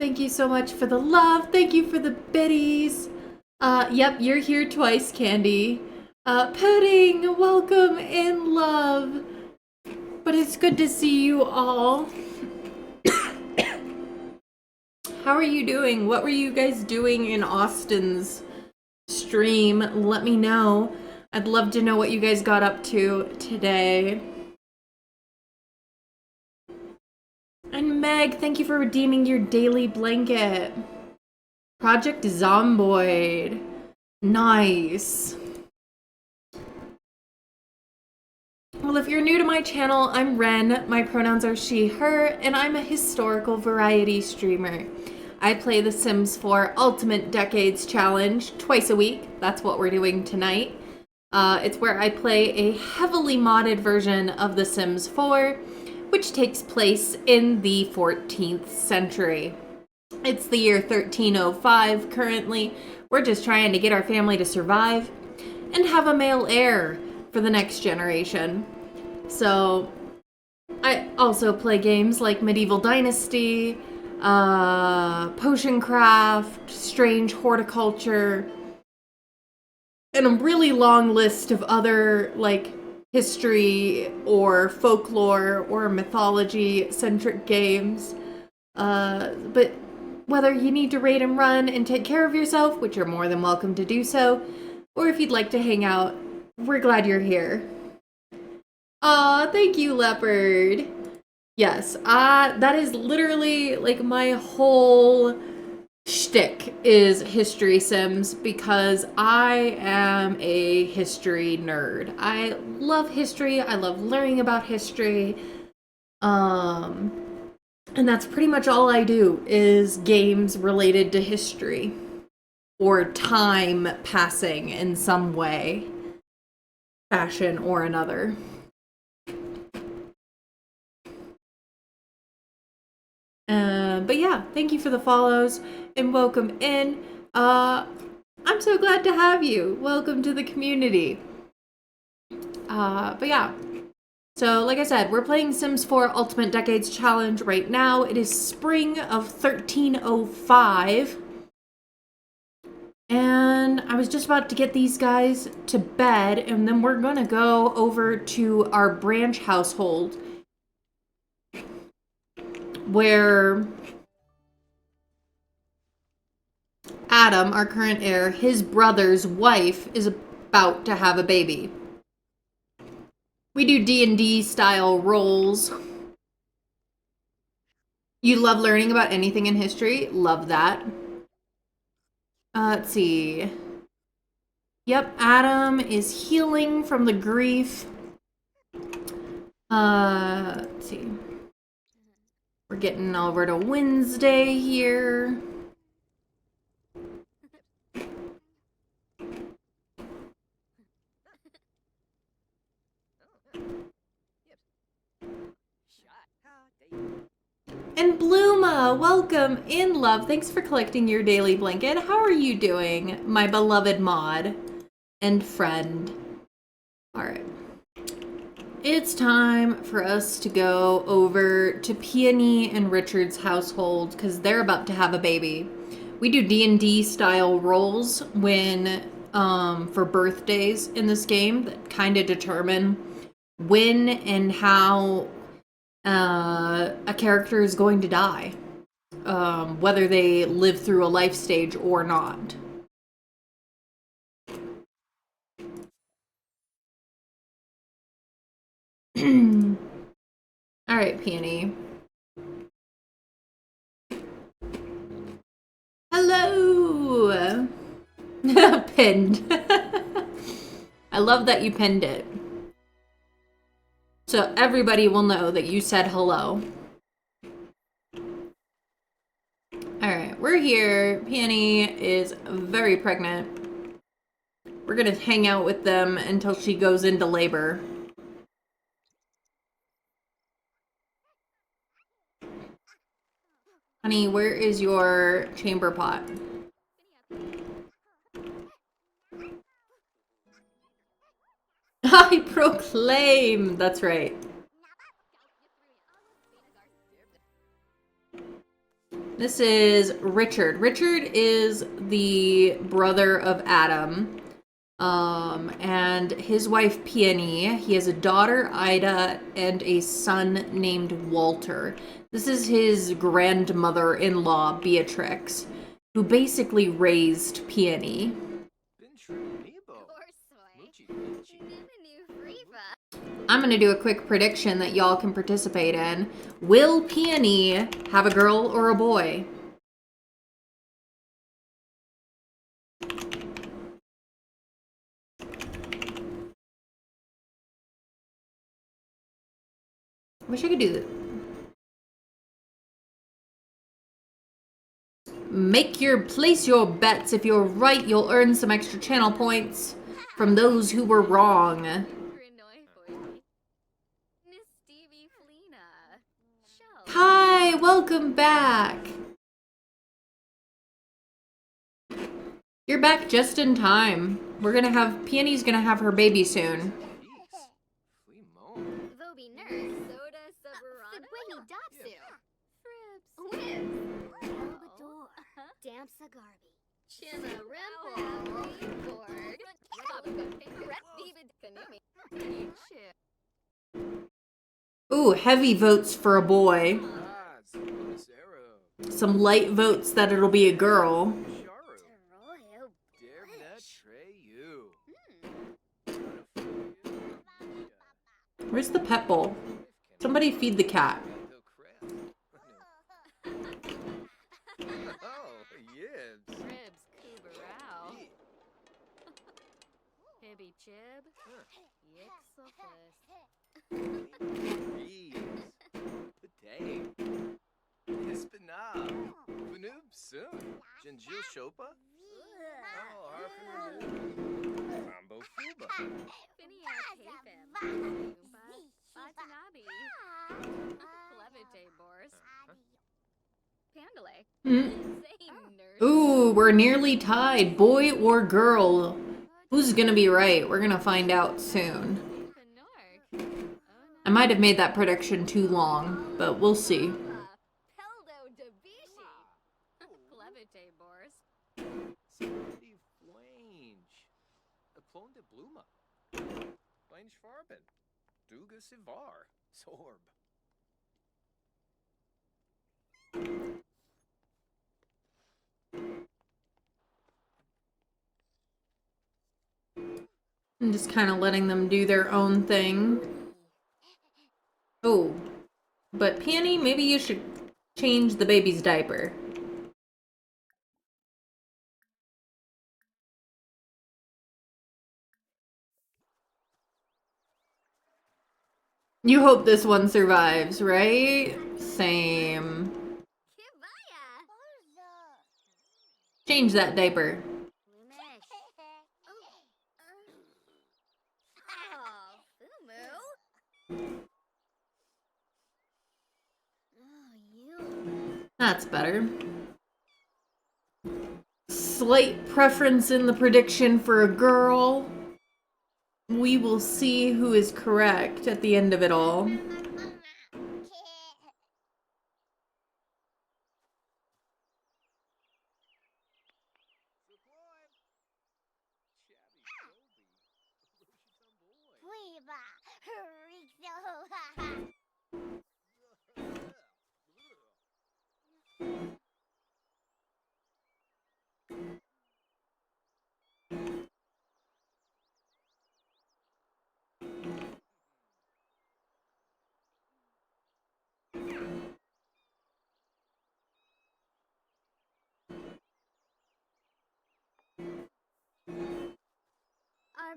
Thank you so much for the love. Thank you for the biddies. Yep, you're here twice, Candy. Pudding, welcome in, love. But it's good to see you all. How are you doing? What were you guys doing in Austin's stream? Let me know. I'd love to know what you guys got up to today. And Meg, thank you for redeeming your daily blanket. Project Zomboid. Nice. Well, if you're new to my channel, I'm Ren. My pronouns are she, her, and I'm a historical variety streamer. I play The Sims 4 Ultimate Decades Challenge twice a week. That's what we're doing tonight. It's where I play a heavily modded version of The Sims 4, which takes place in the 14th century. It's the year 1305 currently. We're just trying to get our family to survive and have a male heir for the next generation. So I also play games like Medieval Dynasty, Potion Craft, Strange Horticulture, and a really long list of other like history or folklore or mythology centric games. But whether you need to raid and run and take care of yourself, which you're more than welcome to do so, or if you'd like to hang out, we're glad you're here. Aw, thank you, Leopard. Yes, that is literally like my whole shtick is History Sims, because I am a history nerd. I love history. I love learning about history. And that's pretty much all I do is games related to history or time passing in some way, fashion or another. But yeah, thank you for the follows and welcome in. I'm so glad to have you. Welcome to the community. But yeah, so like I said, we're playing Sims 4 Ultimate Decades Challenge right now. It is spring of 1305. And I was just about to get these guys to bed, and then we're gonna go over to our branch household where Adam, our current heir, his brother's wife is about to have a baby. We do D&D style roles. You love learning about anything in history? Love that. Let's see. Yep, Adam is healing from the grief. Let's see. We're getting over to Wednesday here. And Bluma, welcome in, love. Thanks for collecting your daily blanket. How are you doing, my beloved mod and friend? All right. It's time for us to go over to Peony and Richard's household because they're about to have a baby. We do D&D style roles when for birthdays in this game that kind of determine when and how a character is going to die, whether they live through a life stage or not. All right, Peony. Hello. Pinned. I love that you pinned it. So everybody will know that you said hello. Alright, we're here. Peony is very pregnant. We're gonna hang out with them until she goes into labor. Honey, where is your chamber pot? I proclaim! That's right. This is Richard. Richard is the brother of Adam. And his wife Peony. He has a daughter, Ida, and a son named Walter. This is his grandmother-in-law, Beatrix, who basically raised Peony. I'm gonna do a quick prediction that y'all can participate in. Will Peony have a girl or a boy? Wish I could do that. Place your bets. If you're right, you'll earn some extra channel points from those who were wrong. Hi, welcome back. You're back just in time. Peony's gonna have her baby soon. Ooh, heavy votes for a boy. Some light votes that it'll be a girl. Where's the pet bowl? Somebody feed the cat. Ooh, we're nearly tied. Boy or girl? Who's gonna be right? We're gonna find out soon. I might have made that prediction too long, but we'll see. I'm just kind of letting them do their own thing. Oh, but Peony, maybe you should change the baby's diaper. You hope this one survives, right? Same. Change that diaper. That's better. Slight preference in the prediction for a girl. We will see who is correct at the end of it all.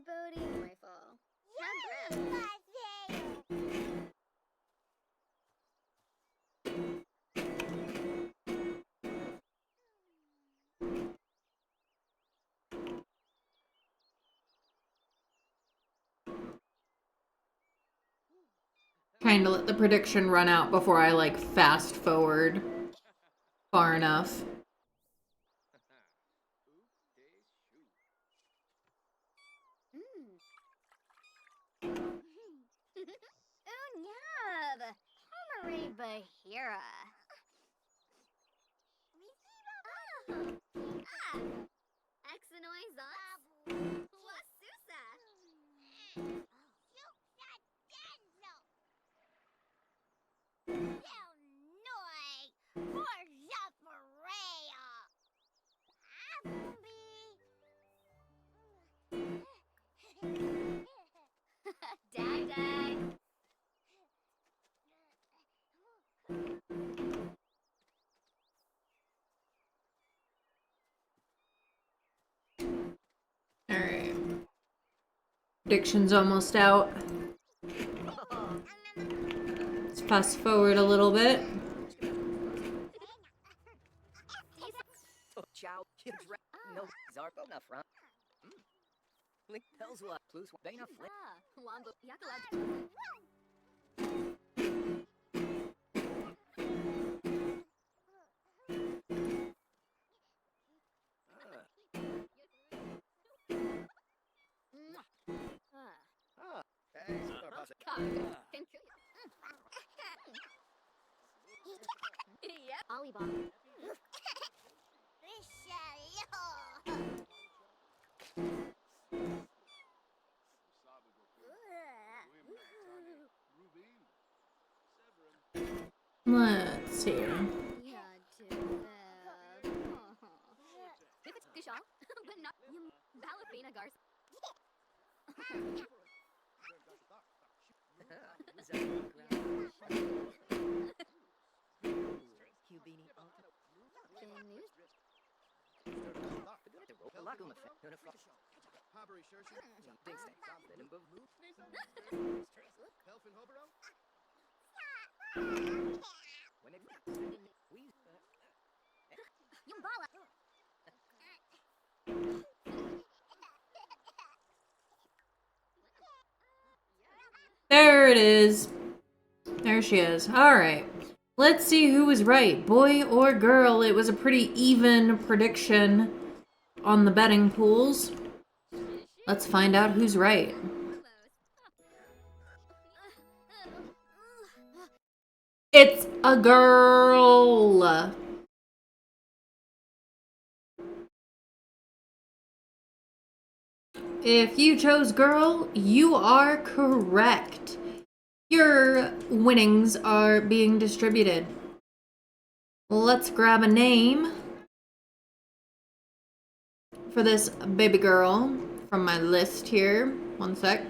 Bodhi rifle. Have Trying to let the prediction run out before I like fast forward far enough. Unyab! Homari Bahira. Exanoi Zots? Wasusa! Dag dag. Alright. Prediction's almost out. Let's fast forward a little bit. Ciao, kids, no, Zarko, na front. Link tells what, plus, Dana Flip. Wambo Yakalab. Hey, Zarpasa. Yep. Alibaba. Let's see. Yeah, it's Gishal, but not Balafina Garcia. Cubini Alta. News? Laguna Habari Shershi. Dingsting. Lindenbov. Helfin Hobero. When it we Yumbala. There it is. There she is. Alright. Let's see who was right. Boy or girl. It was a pretty even prediction on the betting pools. Let's find out who's right. It's a girl. If you chose girl, you are correct. Your winnings are being distributed. Let's grab a name for this baby girl from my list here. One sec.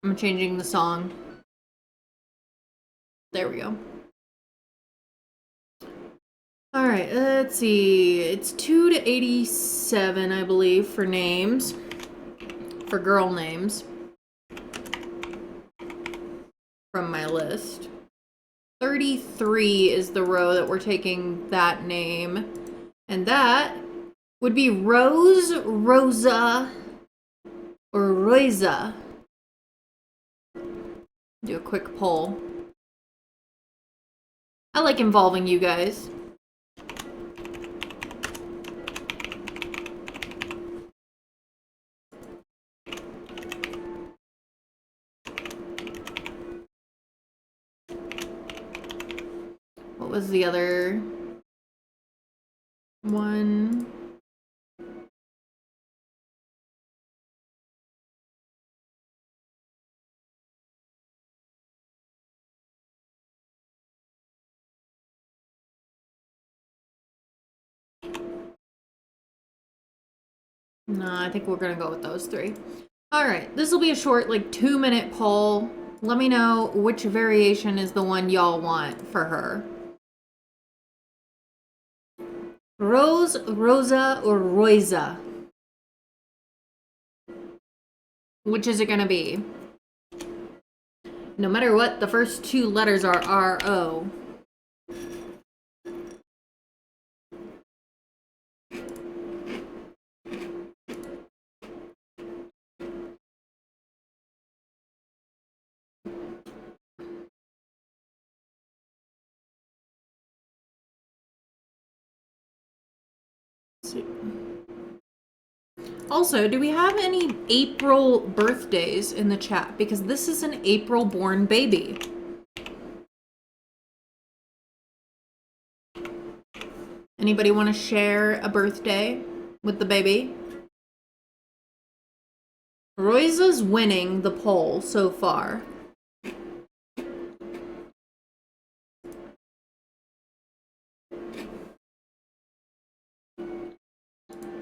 I'm changing the song. There we go. Alright, let's see. It's 2 to 87, I believe, for names. For girl names. From my list. 33 is the row that we're taking that name. And that would be Rose, Rosa, or Rosa. Do a quick poll. I like involving you guys. What was the other one? No, I think we're gonna go with those three. Alright, this will be a short, like, 2-minute poll. Let me know which variation is the one y'all want for her. Rose, Rosa, or Roisa? Which is it gonna be? No matter what, the first two letters are R-O. Also, do we have any April birthdays in the chat? Because this is an April-born baby. Anybody want to share a birthday with the baby? Roisa's winning the poll so far.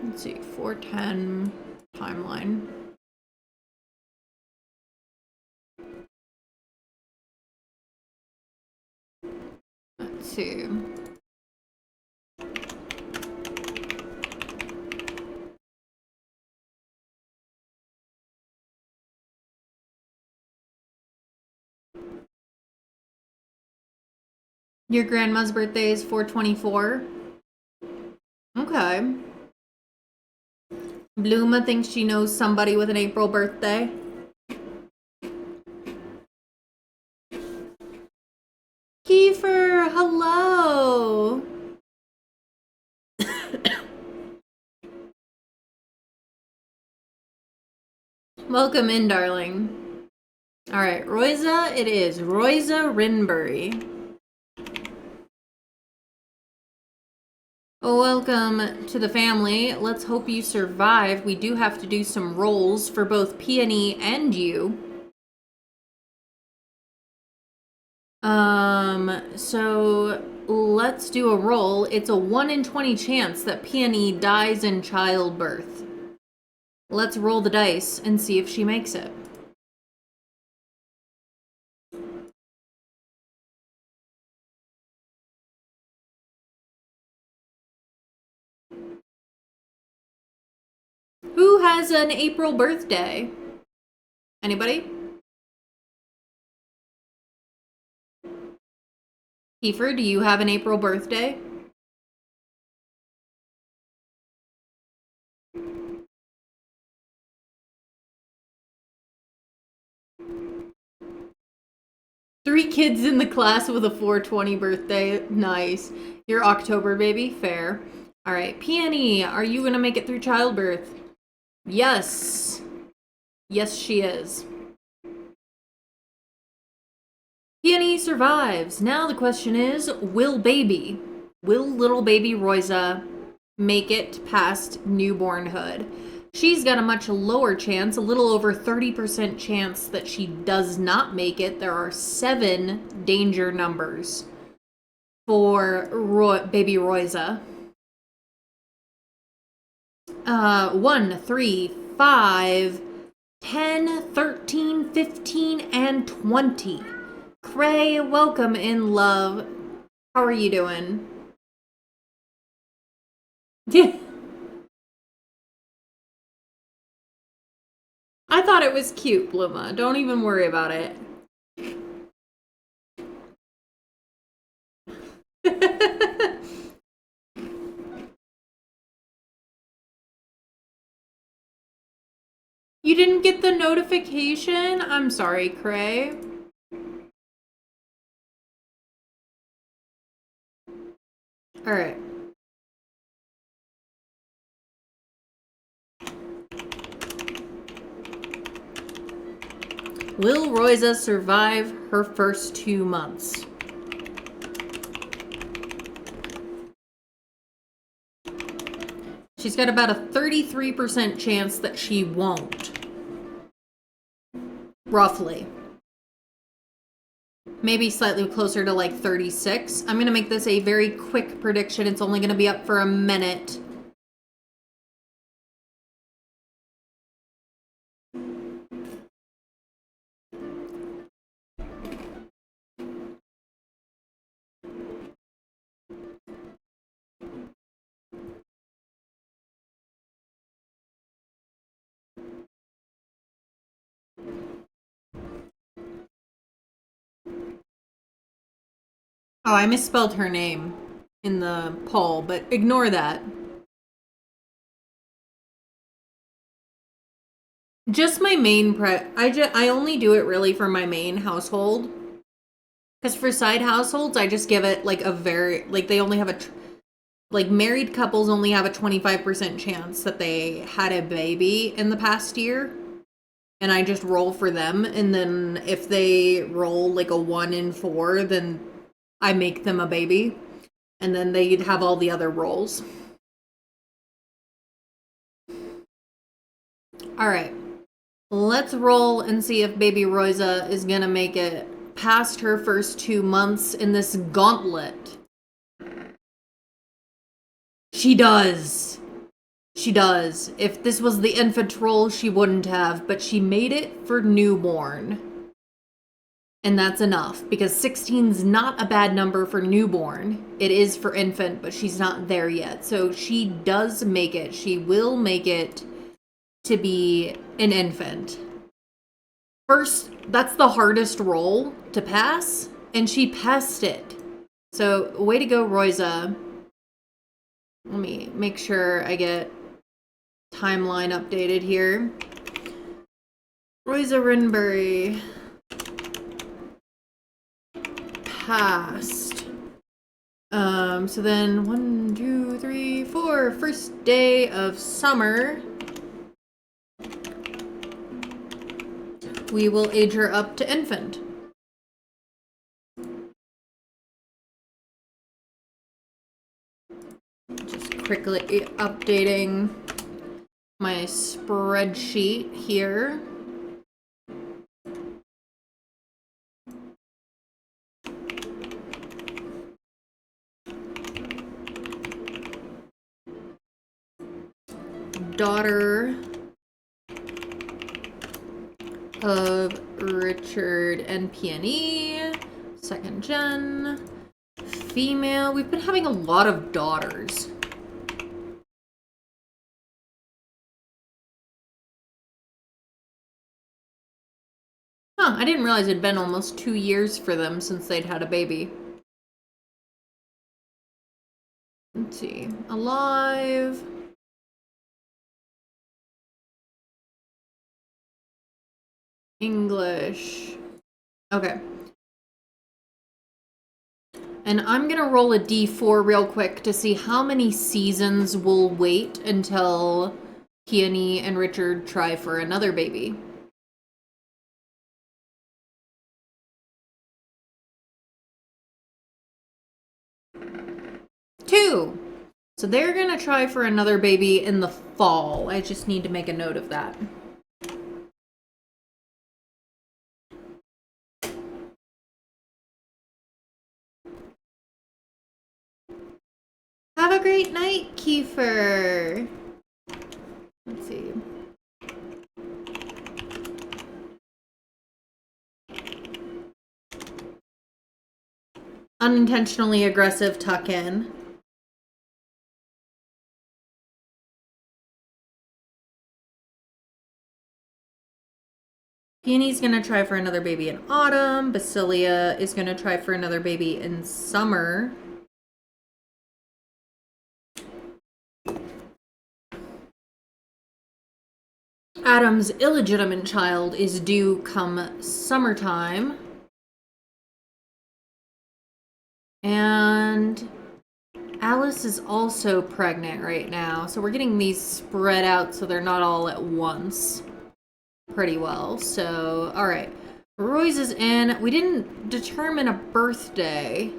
Let's see, 410 timeline. Let's see. Your grandma's birthday is 4/24. Okay. Bluma thinks she knows somebody with an April birthday. Kiefer, hello. Welcome in, darling. All right, Roisa, it is. Roisa Rinbury. Welcome to the family. Let's hope you survive. We do have to do some rolls for both Peony and you. So let's do a roll. It's a 1 in 20 chance that Peony dies in childbirth. Let's roll the dice and see if she makes it. Who has an April birthday? Anybody? Kiefer, do you have an April birthday? Three kids in the class with a 4/20 birthday. Nice. You're October, baby. Fair. All right. Peony, are you going to make it through childbirth? Yes. Yes, she is. Peony survives. Now the question is, will little baby Roisa make it past newbornhood? She's got a much lower chance, a little over 30% chance that she does not make it. There are 7 danger numbers for baby Roisa. 1, 3, 5, 10, 13, 15, and 20. Cray, welcome in, love. How are you doing? I thought it was cute, Bluma. Don't even worry about it. You didn't get the notification? I'm sorry, Cray. All right. Will Roisa survive her first 2 months? She's got about a 33% chance that she won't. Roughly. Maybe slightly closer to like 36. I'm going to make this a very quick prediction. It's only going to be up for a minute. Oh, I misspelled her name in the poll, but ignore that. Just my main I only do it really for my main household. Because for side households, I just give it like a very, like they only have like married couples only have a 25% chance that they had a baby in the past year. And I just roll for them. And then if they roll like a 1 in 4, then I make them a baby. And then they'd have all the other rolls. All right. Let's roll and see if baby Rosa is gonna make it past her first 2 months in this gauntlet. She does. She does. If this was the infant roll, she wouldn't have, but she made it for newborn. And that's enough, because 16's not a bad number for newborn. It is for infant, but she's not there yet. So she does make it. She will make it to be an infant. First, that's the hardest roll to pass, and she passed it. So, way to go, Rosa. Let me make sure I get timeline updated here. Rosa Rinbury passed. So then 1, 2, 3, 4, first day of summer. We will age her up to infant. Just quickly updating my spreadsheet here. Daughter of Richard and Peony, second gen, female. We've been having a lot of daughters. Huh, I didn't realize it'd been almost 2 years for them since they'd had a baby. Let's see. Alive. English. Okay. And I'm gonna roll a d4 real quick to see how many seasons we'll wait until Peony and Richard try for another baby. 2. So they're gonna try for another baby in the fall. I just need to make a note of that. Have a great night, Kiefer. Let's see. Unintentionally aggressive tuck in. Peony's gonna try for another baby in autumn. Basilia is gonna try for another baby in summer. Adam's illegitimate child is due come summertime. And Alice is also pregnant right now. So we're getting these spread out so they're not all at once pretty well. So, all right. Roy's is in. We didn't determine a birthday.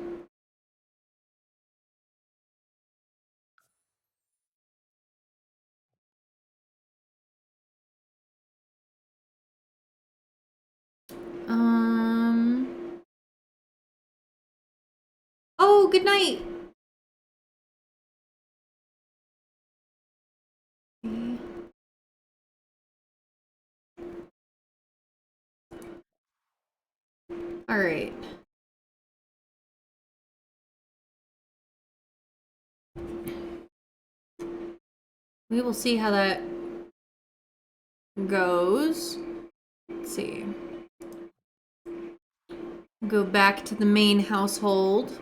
Oh, good night. All right. We will see how that goes. Let's see. Go back to the main household.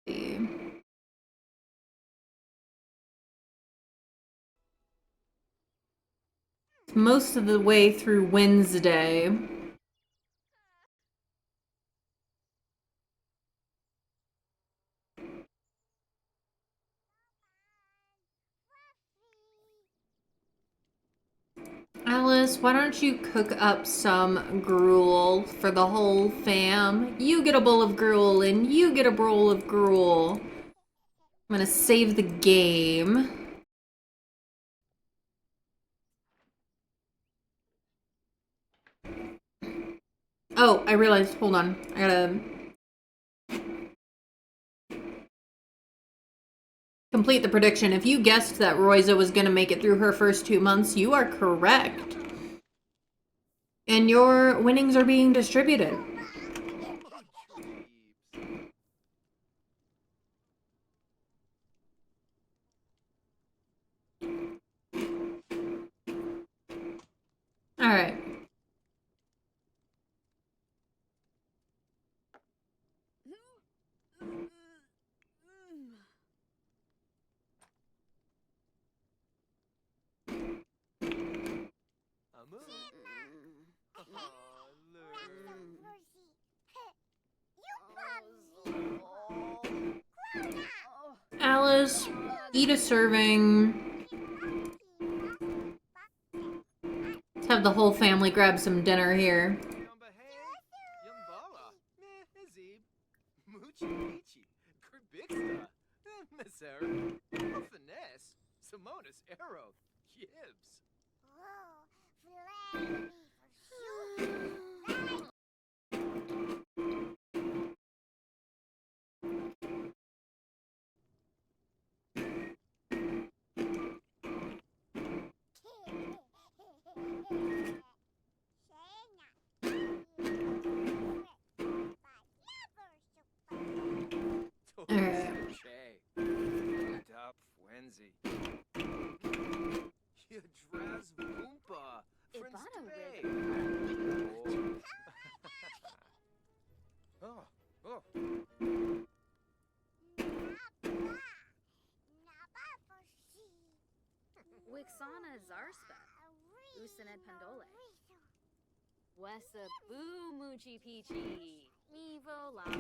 see. Most of the way through Wednesday. Alice, why don't you cook up some gruel for the whole fam? You get a bowl of gruel and you get a bowl of gruel. I'm gonna save the game. Oh, I realized, hold on. I gotta complete the prediction. If you guessed that Royza was gonna make it through her first 2 months, you are correct. And your winnings are being distributed. All right. Alice, eat a serving. Let's have the whole family grab some dinner here. Wixana Zarspa. Usaned Pandole. Wessa Boo Moochie Peachy. Evo Lava.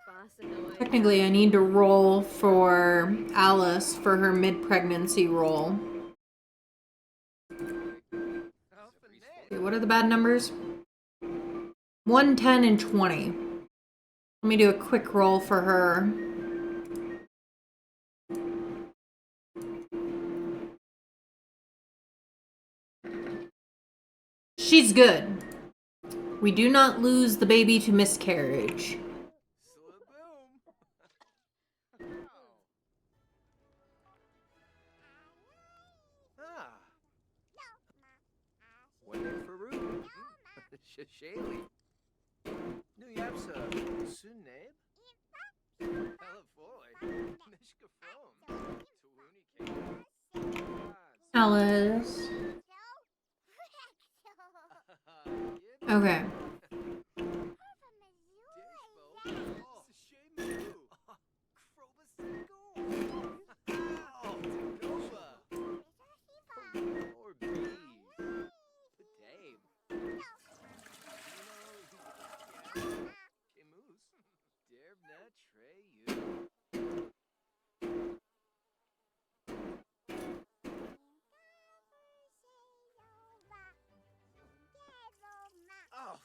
Bossanoid. Technically, I need to roll for Alice for her mid-pregnancy roll. Wait, what are the bad numbers? 1, 10, and 20. Let me do a quick roll for her. She's good. We do not lose the baby to miscarriage. Shaylee. New Yapsa. Suneb. Elafoy. Nishka From. Alice. Okay.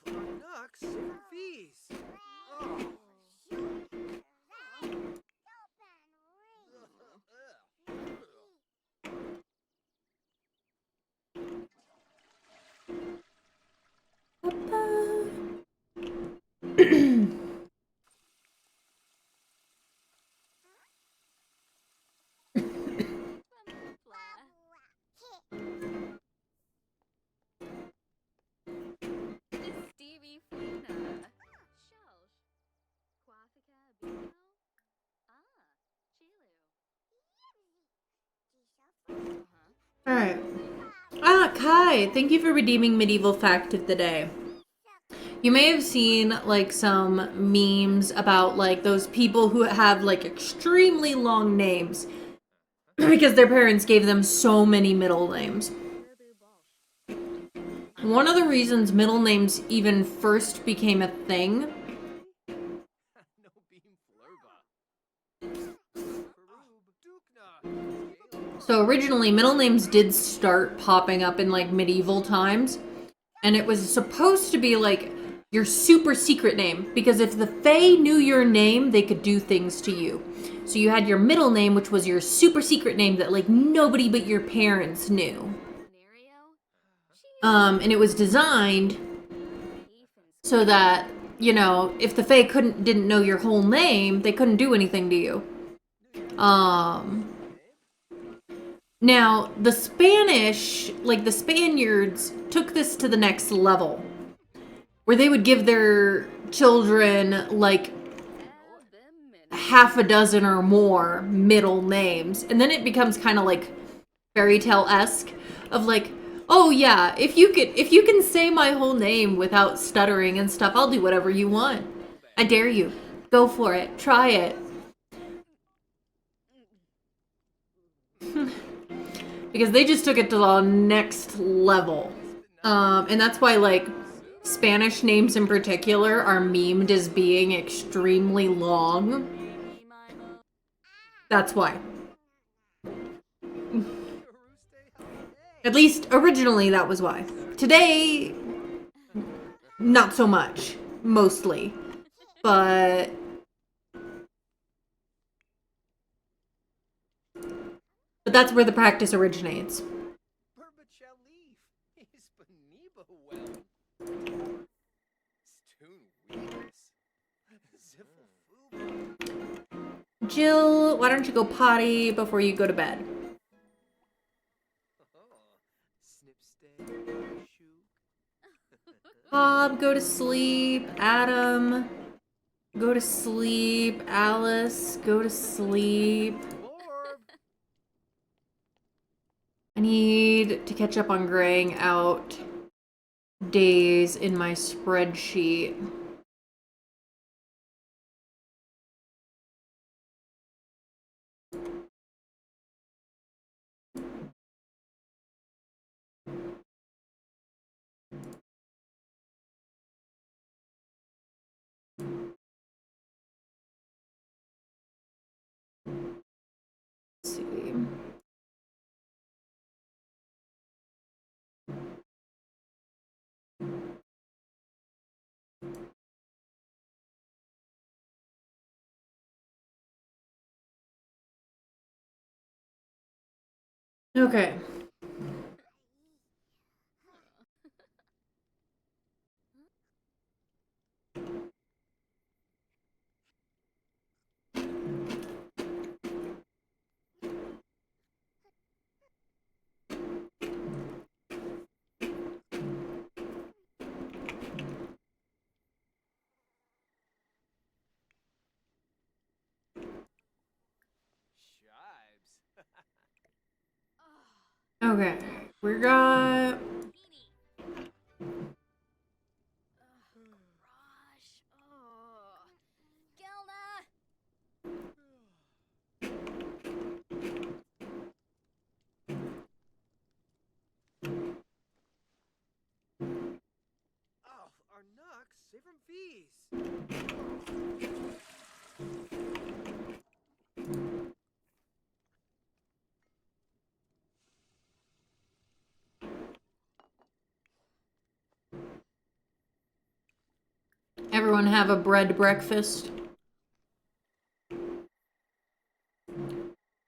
Nux. Fees. Oh. Stevie Fina. Shelsh. Quafika Bino. Chilu. Alright. Ah, Kai, thank you for redeeming Medieval Fact of the Day. You may have seen like some memes about like those people who have like extremely long names because their parents gave them so many middle names. One of the reasons middle names even first became a thing No beam flurba. Karoob Dukna. so originally middle names did start popping up in like medieval times, and it was supposed to be like your super secret name, because if the Fae knew your name, they could do things to you. So you had your middle name, which was your super secret name that like nobody but your parents knew. And it was designed so that, you know, if the Fae didn't know your whole name, they couldn't do anything to you. Now, the Spanish, like the Spaniards, took this to the next level, where they would give their children, like, half a dozen or more middle names. And then it becomes kind of like fairy tale-esque of like, oh yeah, if you can say my whole name without stuttering and stuff, I'll do whatever you want. I dare you. Go for it. Try it. Because they just took it to the next level. And that's why, like, Spanish names in particular are memed as being extremely long. That's why. At least, originally, that was why. Today, not so much. Mostly. But that's where the practice originates. Jill, why don't you go potty before you go to bed? Bob, go to sleep. Adam, go to sleep. Alice, go to sleep. I need to catch up on graying out days in my spreadsheet. Let's see. Okay. Okay. We got... Our Nux, save from fees. Everyone have a bread breakfast.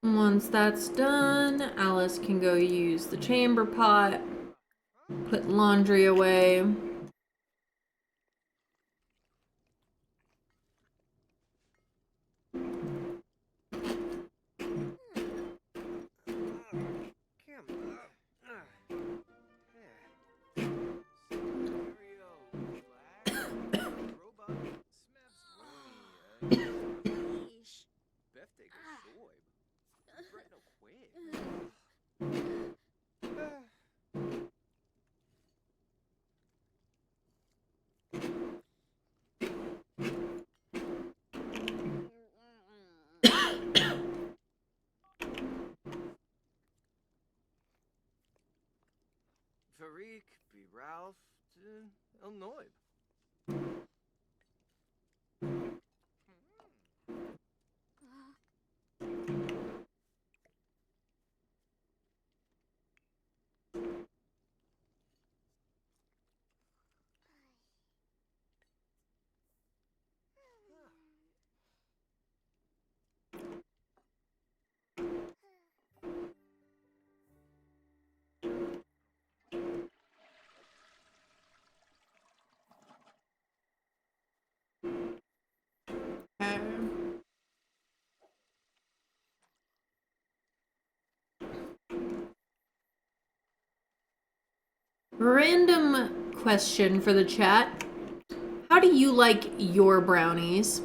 Once that's done, Alice can go use the chamber pot, put laundry away. Tariq, be Ralph, Illinois. Random question for the chat. How do you like your brownies?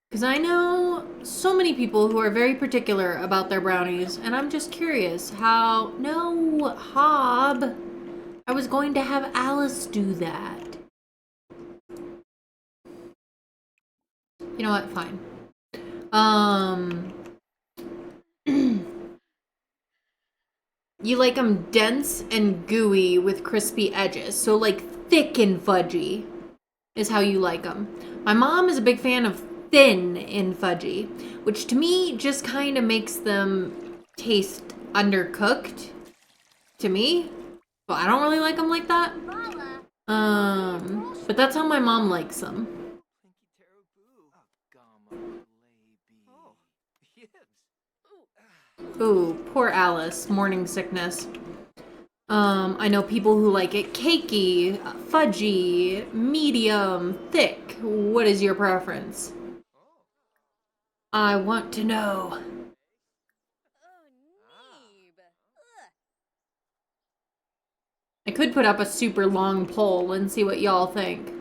Because I know so many people who are very particular about their brownies, and I'm just curious how... No, Hob. I was going to have Alice do that. You know what? Fine. You like them dense and gooey with crispy edges. So like thick and fudgy is how you like them. My mom is a big fan of thin and fudgy, which to me just kind of makes them taste undercooked to me. Well, I don't really like them like that. But that's how my mom likes them. Oh, Yibs. Ooh, poor Alice, morning sickness. I know people who like it cakey, fudgy, medium, thick. What is your preference? I want to know. Oh, neeb. I could put up a super long poll and see what y'all think.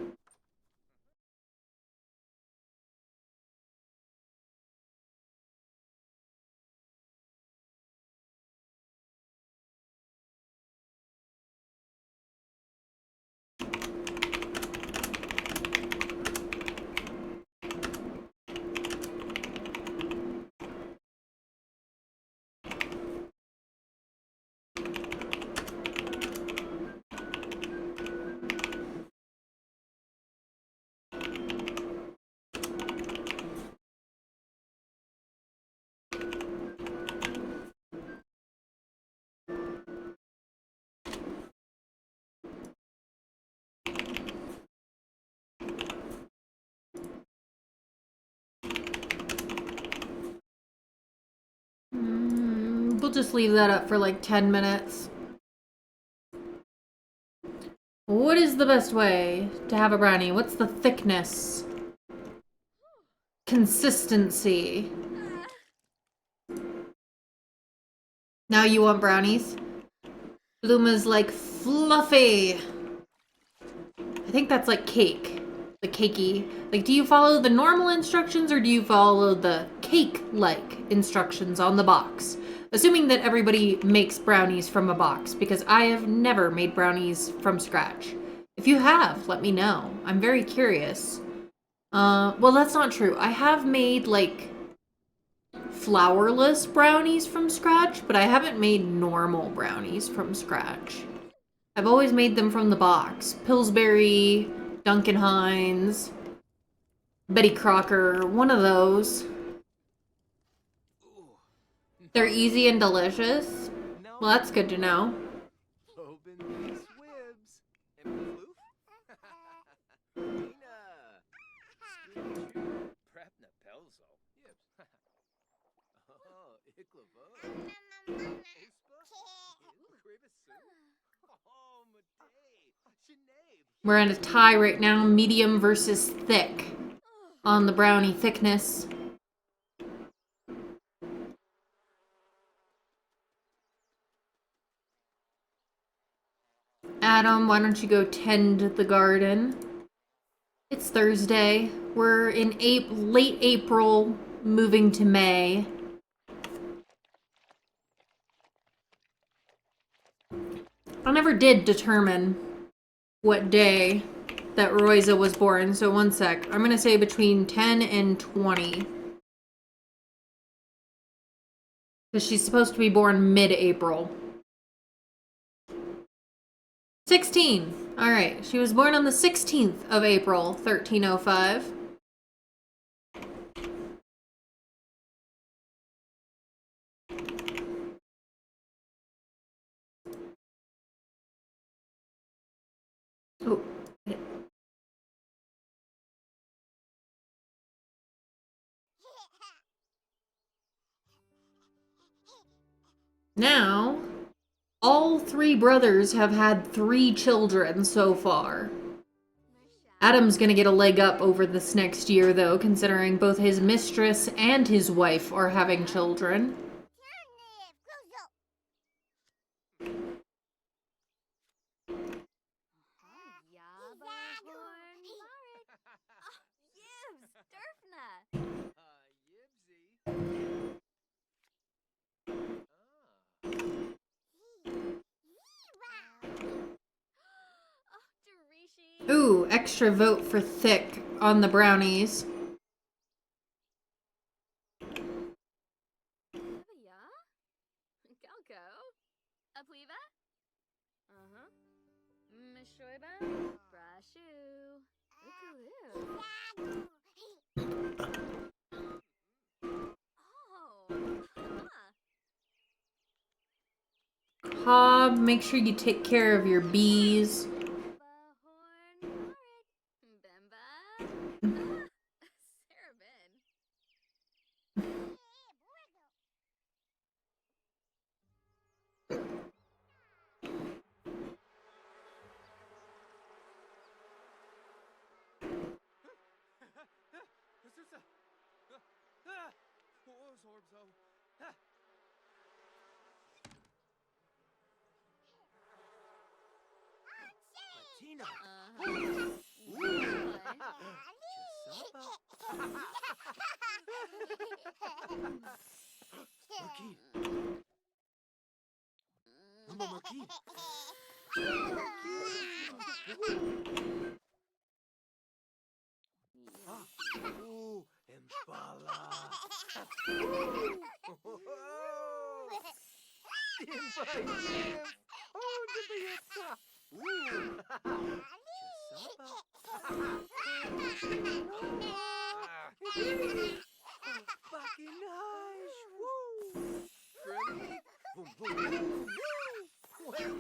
We'll just leave that up for like 10 minutes. What is the best way to have a brownie? What's the thickness? Consistency. Now you want brownies? Luma's like fluffy. I think that's like cake. The cakey. Like, do you follow the normal instructions or do you follow the cake-like instructions on the box? Assuming that everybody makes brownies from a box, because I have never made brownies from scratch. If you have, let me know. I'm very curious. Well, that's not true. I have made, like, flourless brownies from scratch, but I haven't made normal brownies from scratch. I've always made them from the box. Pillsbury, Duncan Hines, Betty Crocker, one of those. They're easy and delicious. Well, that's good to know. Open these swibs. And floof. Nina. Scooby-Doo. Prepna Pelzo. Yibs. Oh, Iklavo. Ospa. Crevisu. Oh, Matei. Sinead. We're at a tie right now, medium versus thick on the brownie thickness. Adam, why don't you go tend the garden? It's Thursday. We're in late April, moving to May. I never did determine what day that Royza was born, so one sec. I'm gonna say between 10 and 20. Because she's supposed to be born mid-April. 16. All right. She was born on the 16th of April, 1305. Oh. Now, all three brothers have had 3 children so far. Adam's gonna get a leg up over this next year, though, considering both his mistress and his wife are having children. Yabahorn Barik. Yibs, Durfna. Yibsy. Oh, Derishi. Ooh, extra vote for thick on the brownies. Ya? Galko. Apliva? Uh-huh. Mishoiba? Brashu. Ukuloo. Oh. Huh. Cobb, make sure you take care of your bees. Yabahorn Barik. Bemba. Sarabin. Tina. Uh-huh. Marquis. Mama Marquis. Ooh, Impala. Oh, Dibieta. Fucking nice. Woo. Friendly. Boom, boom, boom. Woo. Well,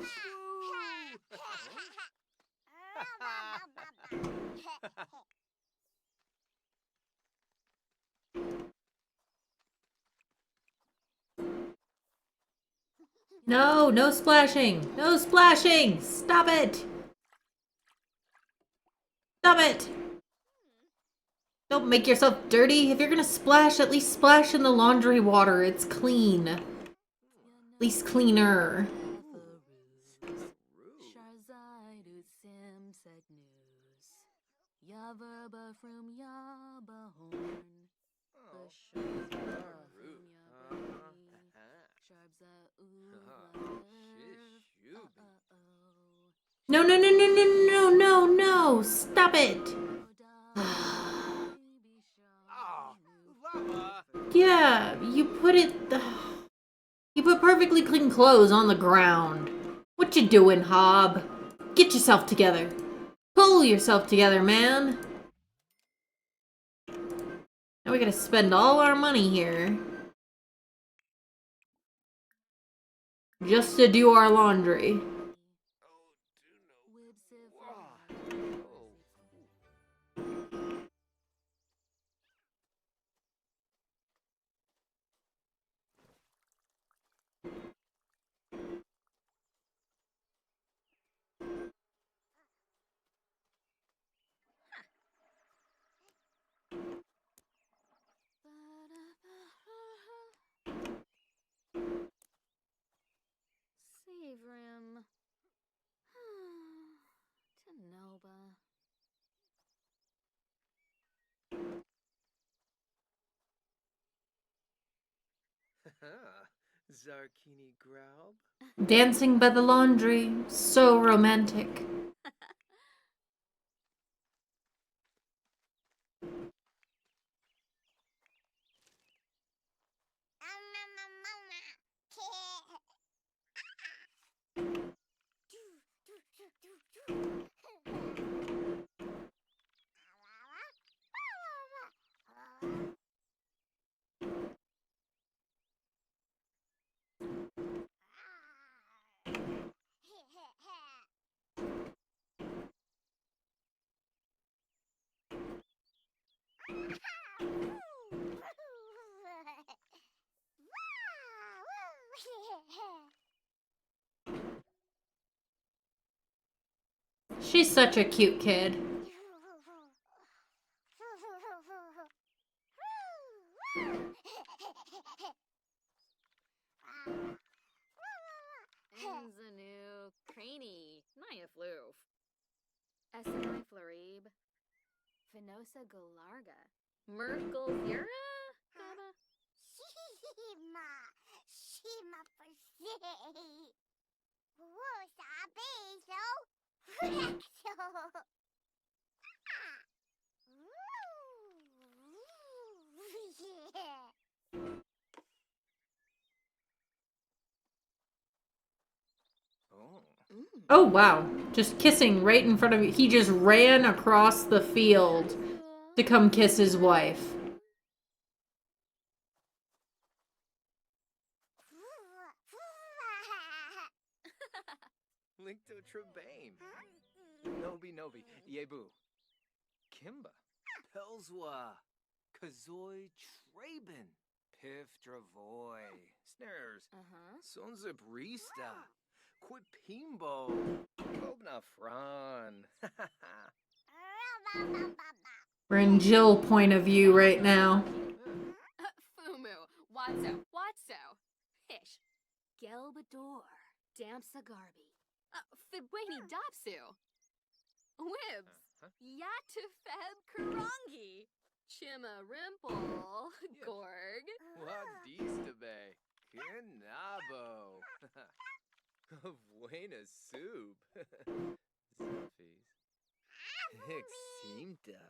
No, no splashing! No splashing! Stop it! Stop it! Don't make yourself dirty. If you're gonna splash, at least splash in the laundry water. It's clean. At least cleaner. Sharzaidu Simset News. Yaverba from Yabahorn. No, no, no, no, no, no, no, no! Stop it! Yeah, you put perfectly clean clothes on the ground. What you doing, Hob? Get yourself together. Pull yourself together, man. Now we gotta spend all our money here. Just to do our laundry. Savrim. Tanoba. Zarkini Graub. Dancing by the laundry. So romantic. She's such a cute kid. Enzanu, Craney, Naya Floof, Essenai Florib, Venosa Galarga, Merkel Yura, Gaba, Shima per se. Wosa beso. Rexo. Oh. Oh, wow. Just kissing right in front of you. He just ran across the field to come kiss his wife. Linkto Trebane. Nobi. Yebu. Kimba. Pelswa. Kazoy Traben. Piff Dravoy. Snares. Sonzip Rista. Quipimbo. Kobna Fran. We're in Jill point of view right now. Fumu, Watso, Hish, Gelbador, Damsa Garby, Fidwani Dopsu, Wibs, Yatufeb Karangi, Chima Rimple, Gorg, Wabdistabe. Kinabo. Buena soup. Zuffies. Eximta.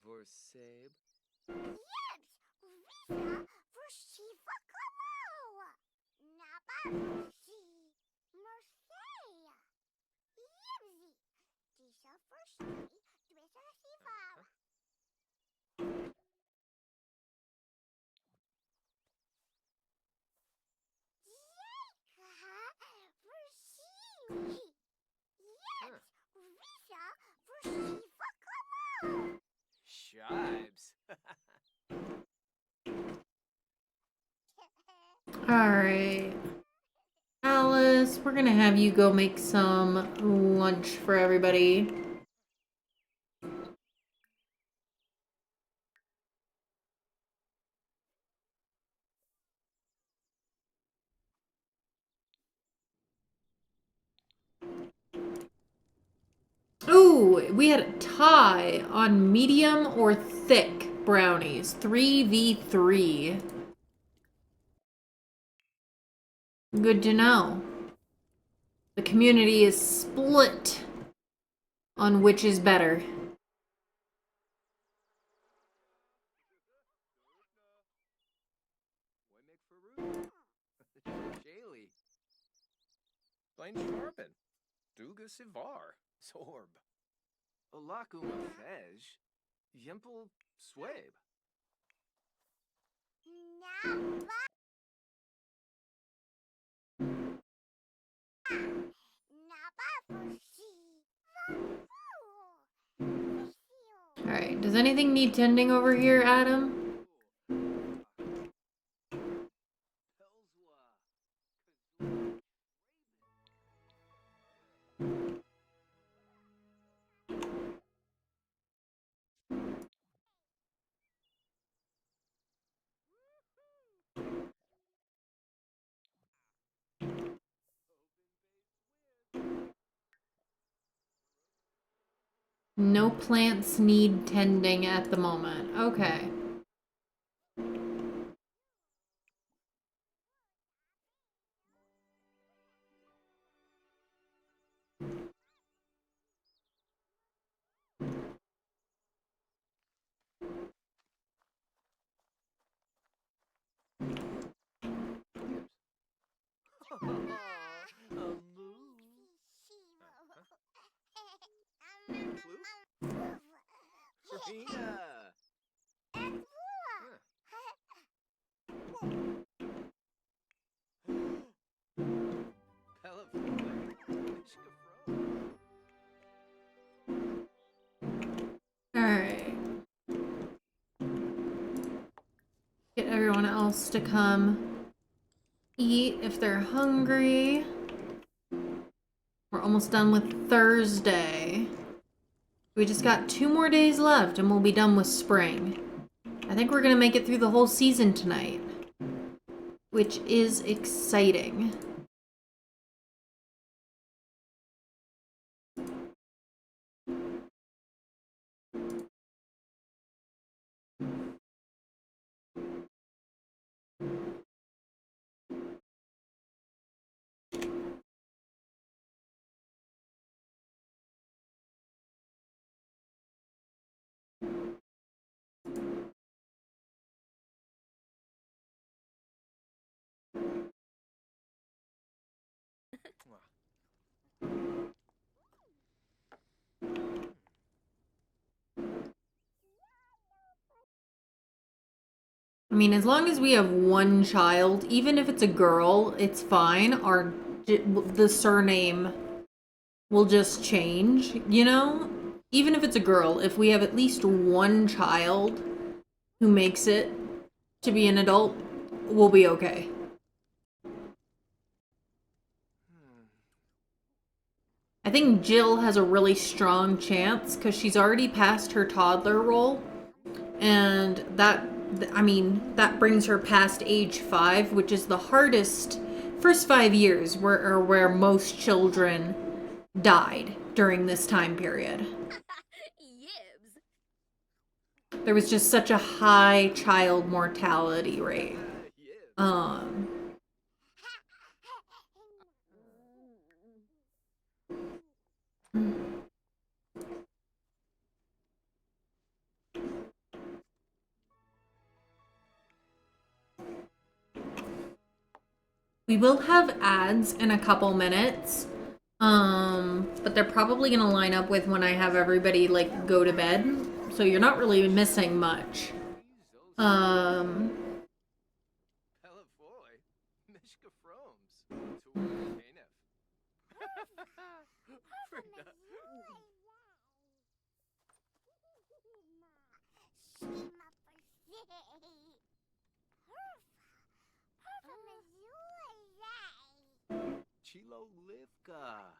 Vorseb. Yips, Risa, Vershiva Kamo. Naba Versi, Merceya. Yibsi, Disha Versi, Dwesa Siva. Versi. Yips, Risa, Vershiva Kamo. Shibes. Alright. Alice, we're gonna have you go make some lunch for everybody. Ooh, we had a tie on medium or thick brownies. 3v3. Good to know. The community is split on which is better. Shaylee. Blaine Sharpen. Duga Sivar. Sorb. Olakuma Fej. Yimple Swabe. Naba. Naba Versi. Alright, does anything need tending over here, Adam? No plants need tending at the moment. Okay. Alright. everyone else to come eat if they're hungry. We're almost done with Thursday. We just got 2 more days left and we'll be done with spring. I think we're gonna make it through the whole season tonight, which is exciting. I mean, as long as we have one child, even if it's a girl, it's fine. The surname will just change, you know? Even if it's a girl, if we have at least one child who makes it to be an adult, we'll be okay. I think Jill has a really strong chance because she's already passed her toddler role, and that brings her past age 5, which is the hardest first 5 years where most children died during this time period. Yibs. There was just such a high child mortality rate. We will have ads in a couple minutes. But they're probably gonna line up with when I have everybody like go to bed. So you're not really missing much. Pelafoy, Mishka Froms, Tuankanef. Chilo Livka,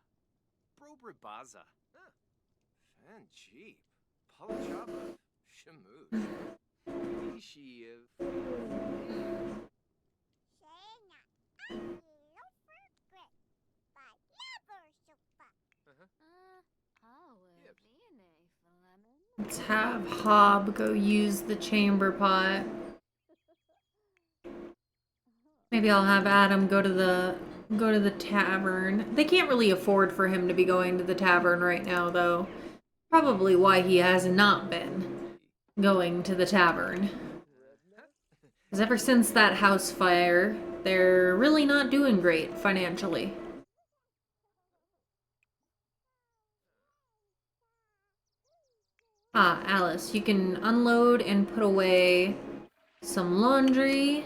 Brobribaza, Fan Jeep, Palachava, Shamush, Ishiev. Let's have Hob go use the chamber pot. Maybe I'll have Adam go to the tavern. They can't really afford for him to be going to the tavern right now, though. Probably why he has not been going to the tavern. Because ever since that house fire, they're really not doing great financially. Ah, Alice, you can unload and put away some laundry.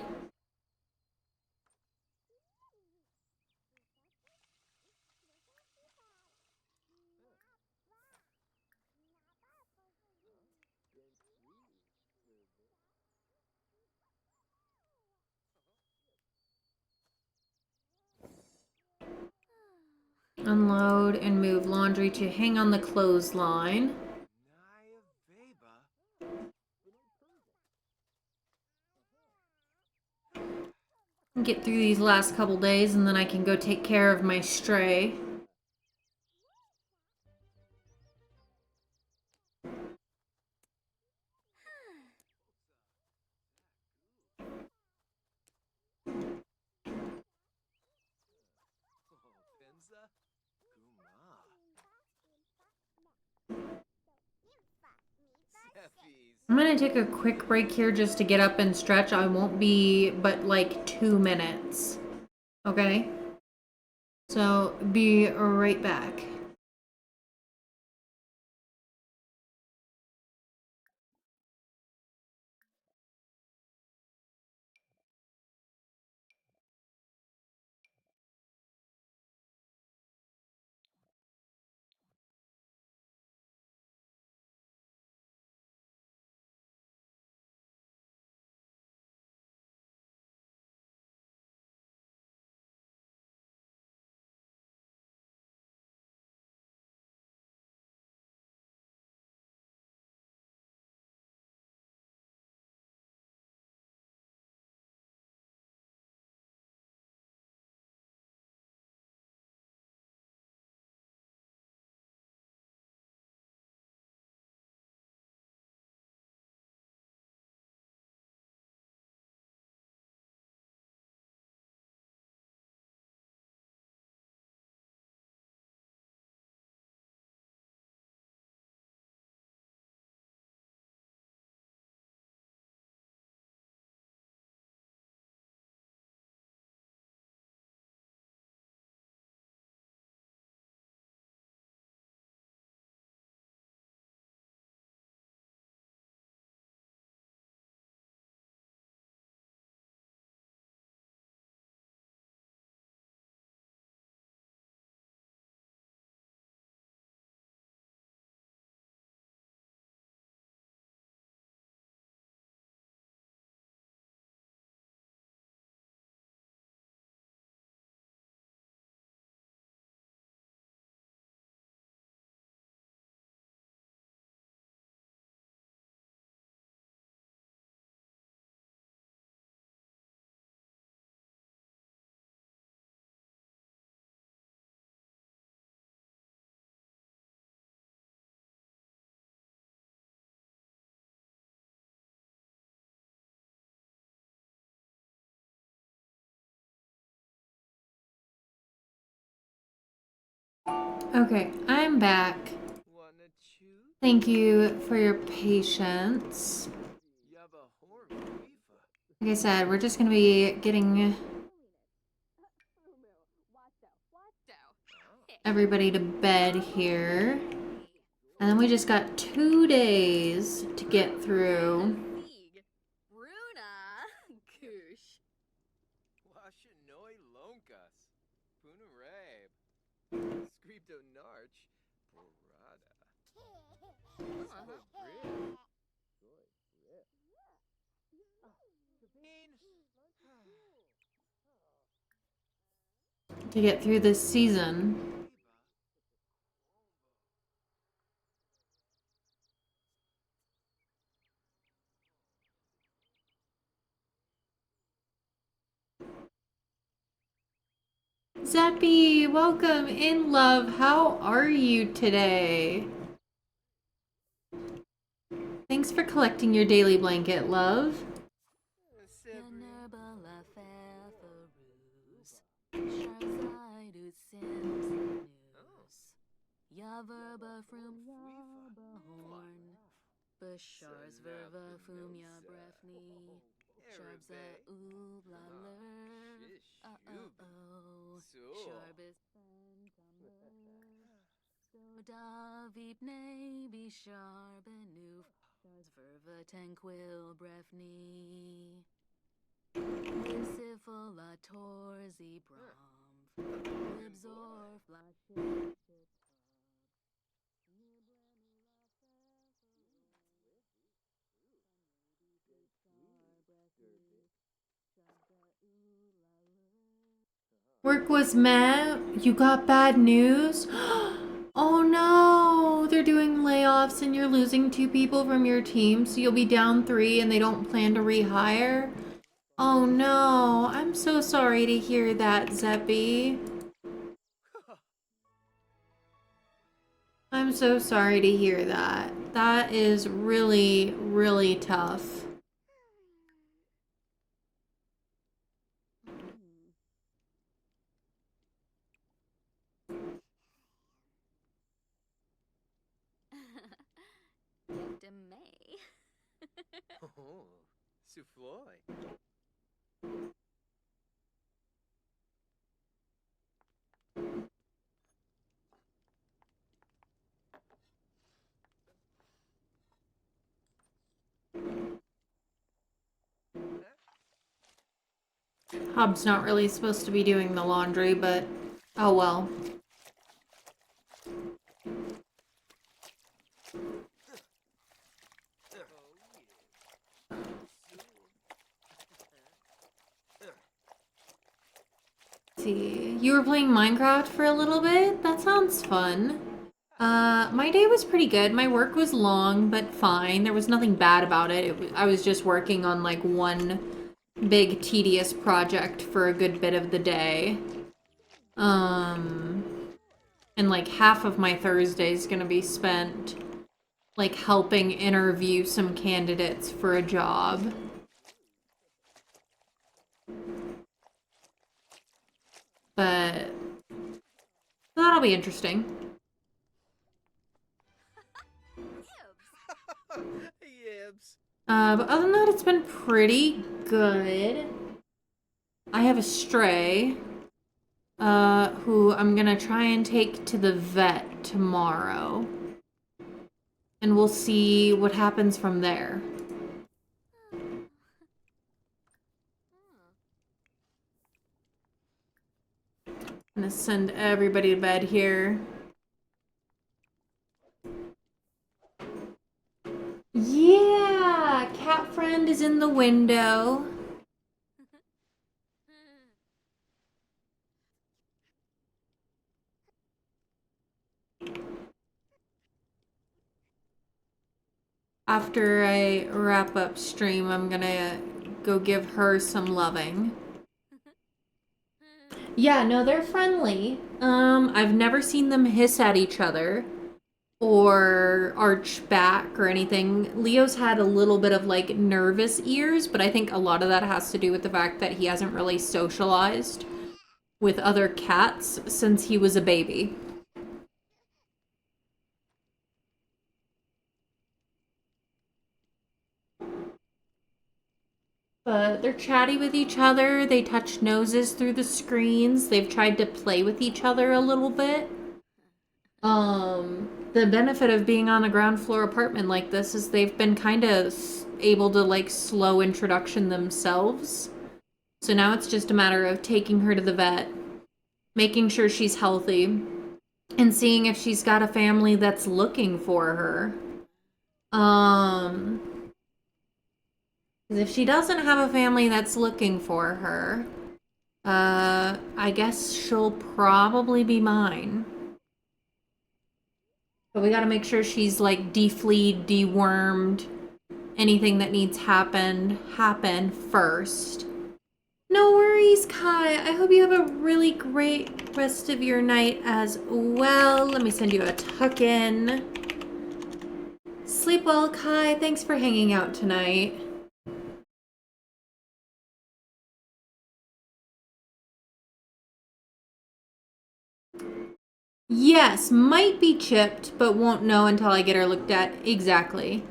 Unload and move laundry to hang on the clothesline. Get through these last couple days and then I can go take care of my stray. I'm gonna take a quick break here just to get up and stretch. I won't be but like 2 minutes. Okay? So be right back. Okay, I'm back. Wanna chew? Thank you for your patience. Yabba horn weefa. Like I said, we're just gonna be getting everybody to bed here. And then we just got 2 days to get through. Bruna. Goosh. Washanoi lonkas. Punarab. Scripto narch. Borada. To get through this season. Zeppy, welcome in, love. How are you today? Thanks for collecting your daily blanket, love. Yaverba from Horn. Bashars verva fum ya brefni. Sharbza ooblaler. Oh. Sharbis so David Nabi Sharbenuf. Shars verva tanquil brefni. Sifala torzi bram. Libzor flash. Work was met. You got bad news? Oh no! They're doing layoffs and you're losing 2 people from your team, so you'll be down 3 and they don't plan to rehire? Oh no! I'm so sorry to hear that, Zeppy. I'm so sorry to hear that. That is really, really tough. May. Oh, souffloy. Hub's not really supposed to be doing the laundry, but oh well. See, you were playing Minecraft for a little bit? That sounds fun. My day was pretty good. My work was long, but fine. There was nothing bad about it. I was just working on like one big tedious project for a good bit of the day. And like half of my Thursday is gonna be spent like helping interview some candidates for a job. But that'll be interesting. Yibs. But other than that, it's been pretty good. I have a stray, who I'm gonna try and take to the vet tomorrow. And we'll see what happens from there. I'm gonna send everybody to bed here. Yeah! Cat friend is in the window. After I wrap up stream, I'm gonna go give her some loving. Yeah, no, they're friendly. I've never seen them hiss at each other or arch back or anything. Leo's had a little bit of like nervous ears, but I think a lot of that has to do with the fact that he hasn't really socialized with other cats since he was a baby. But they're chatty with each other. They touch noses through the screens. They've tried to play with each other a little bit. The benefit of being on a ground floor apartment like this is they've been kind of able to like slow introduction themselves. So now it's just a matter of taking her to the vet, making sure she's healthy, and seeing if she's got a family that's looking for her. 'Cause if she doesn't have a family that's looking for her, I guess she'll probably be mine. But we gotta make sure she's like defleed, dewormed, anything that needs happen first. No worries, Kai. I hope you have a really great rest of your night as well. Let me send you a tuck in. Sleep well, Kai. Thanks for hanging out tonight. Yes, might be chipped, but won't know until I get her looked at. Exactly.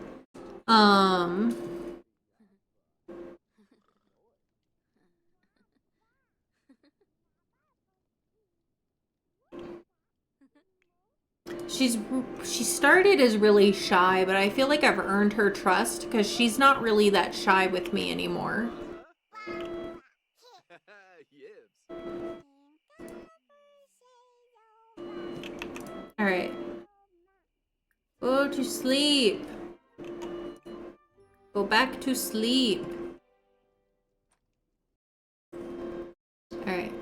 She started as really shy, but I feel like I've earned her trust because she's not really that shy with me anymore. Yibs. All right. Go to sleep. Go back to sleep. All right.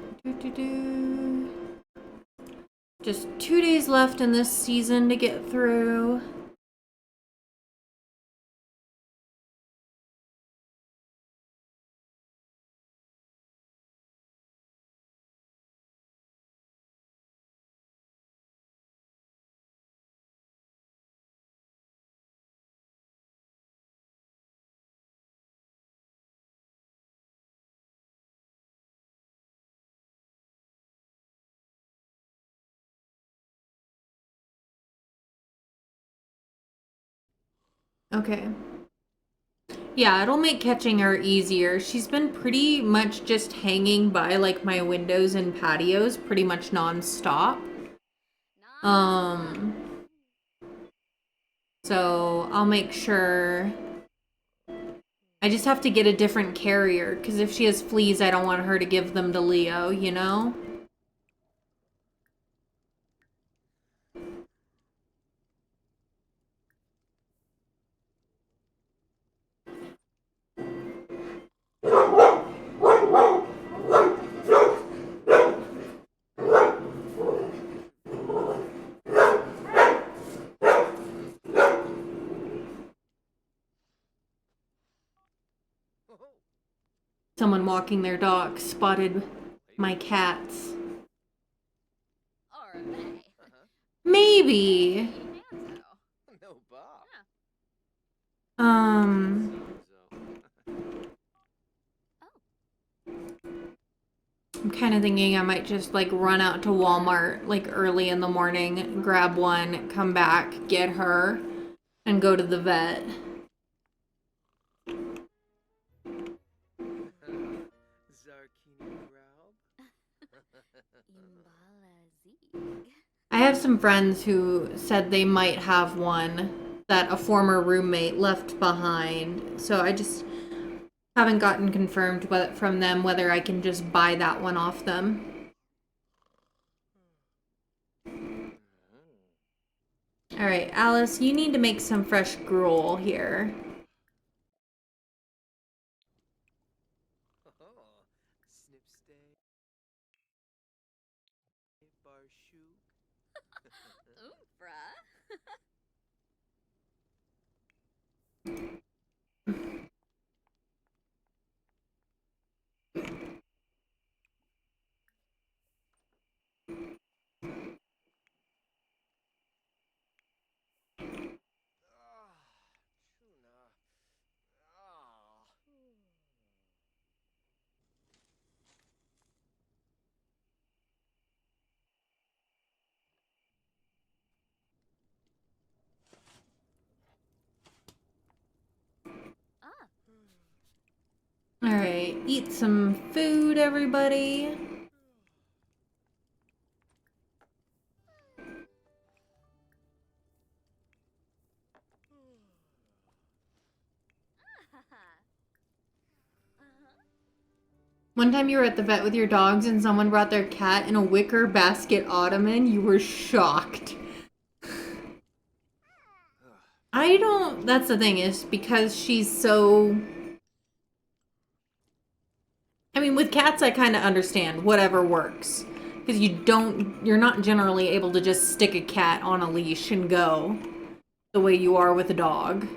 Just 2 days left in this season to get through. Okay. Yeah, it'll make catching her easier. She's been pretty much just hanging by like my windows and patios pretty much non-stop. So I'll make sure. I just have to get a different carrier because if she has fleas, I don't want her to give them to Leo, you know? Someone walking their dog spotted my cats. Or they. Maybe. No Bob. I'm kind of thinking I might just like run out to Walmart like early in the morning, grab one, come back, get her, and go to the vet. Zarkini Graub. I have some friends who said they might have one that a former roommate left behind. So I just haven't gotten confirmed from them whether I can just buy that one off them. All right, Alice, you need to make some fresh gruel here. Snipstay. Barshook. Oompra. eat some food, everybody. One time you were at the vet with your dogs and someone brought their cat in a wicker basket ottoman. You were shocked. I don't, that's the thing, is because she's so... I mean, with cats, I kind of understand whatever works. Because you're not generally able to just stick a cat on a leash and go the way you are with a dog.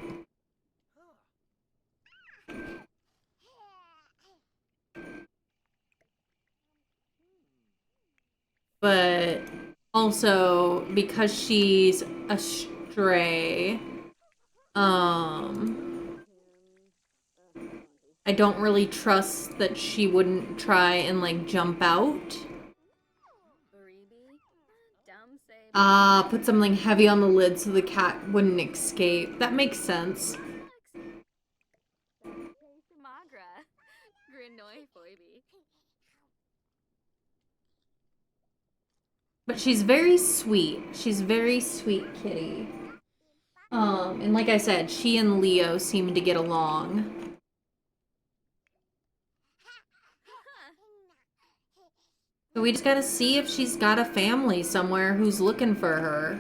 But also, because she's a stray, I don't really trust that she wouldn't try and, like, jump out. Put something heavy on the lid so the cat wouldn't escape. That makes sense. But she's very sweet. She's very sweet kitty. And like I said, she and Leo seem to get along. So we just gotta see if she's got a family somewhere who's looking for her.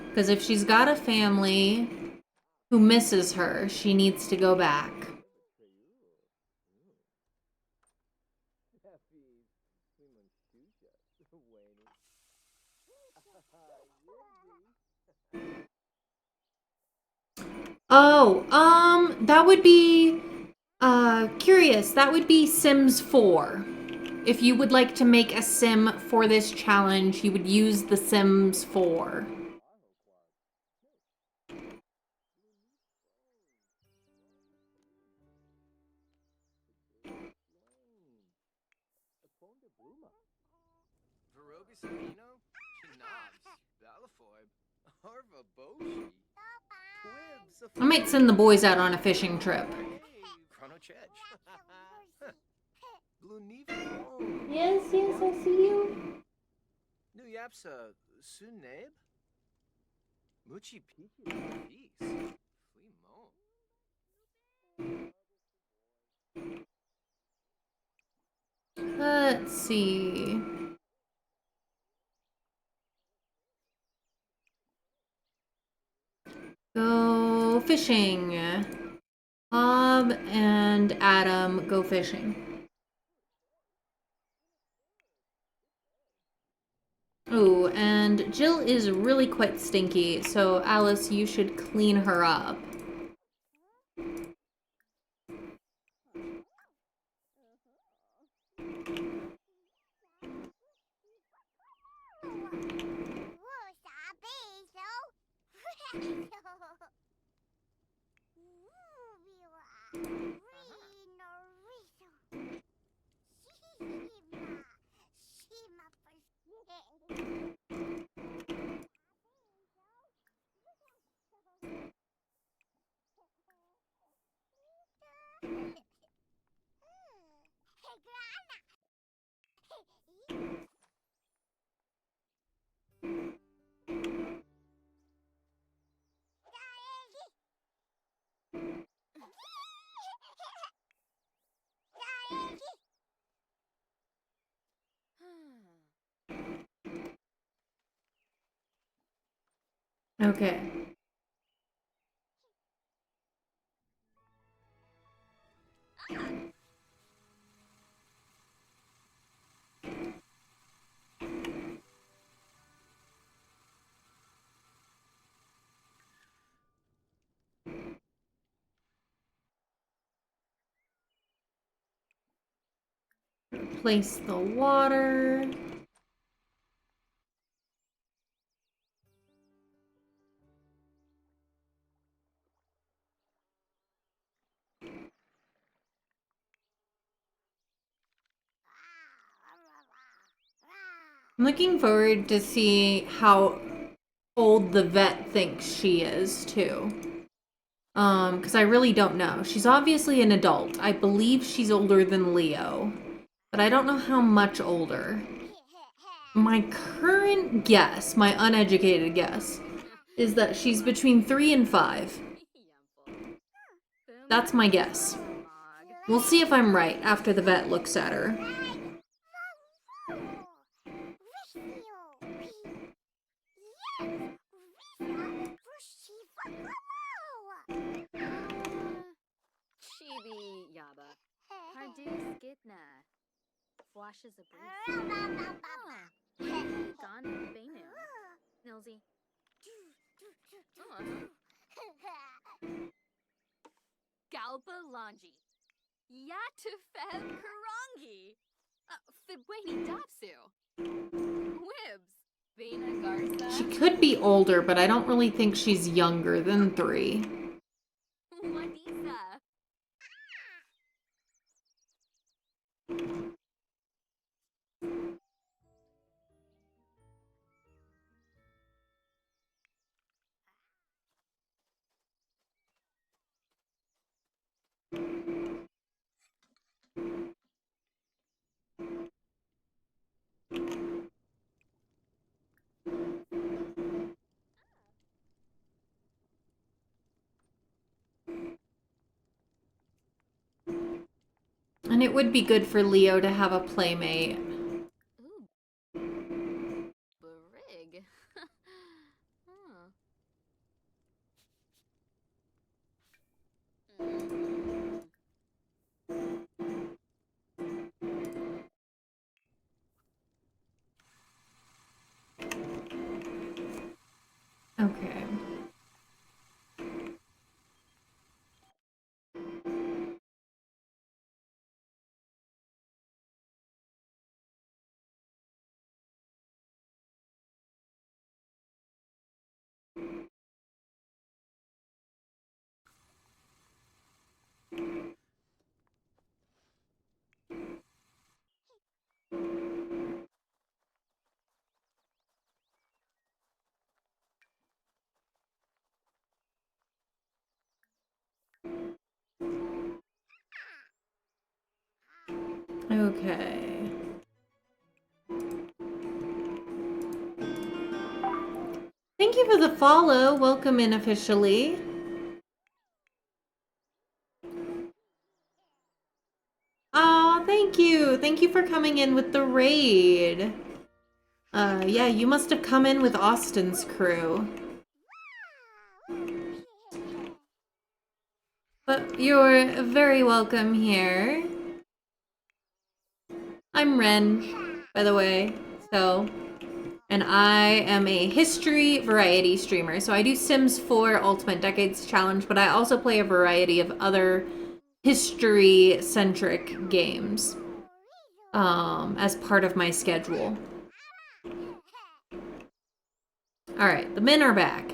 Because if she's got a family who misses her, she needs to go back. Oh, that would be, curious. That would be Sims 4. If you would like to make a sim for this challenge, you would use the Sims 4. I might send the boys out on a fishing trip. Yes, yes, I see you. Let's see. Go fishing. Bob and Adam go fishing. Ooh, and Jill is really quite stinky, so Alice, you should clean her up. Okay. Replace the water. I'm looking forward to see how old the vet thinks she is too. Because I really don't know. She's obviously an adult. I believe she's older than Leo, but I don't know how much older. My current guess, my uneducated guess, is that she's between 3 and 5. That's my guess. We'll see if I'm right after the vet looks at her. Chibi Yaba. Pardus Gitna. Flashes a brief. Gone Benu. Nilsy. Galba Lanji. Yatufeb Karangi. Fibweni Dapsu. Wibs. Bena Garza. She could be older, but I don't really think she's younger than 3. Wadisa. And it would be good for Leo to have a playmate. Ooh. Brig. Huh. Okay. Okay. Thank you for the follow. Welcome in officially. Aw, thank you. Thank you for coming in with the raid. Yeah, you must have come in with Austin's crew. But you're very welcome here. I'm Ren, by the way, and I am a history variety streamer. So I do Sims 4 Ultimate Decades Challenge, but I also play a variety of other history-centric games as part of my schedule. Alright, the men are back.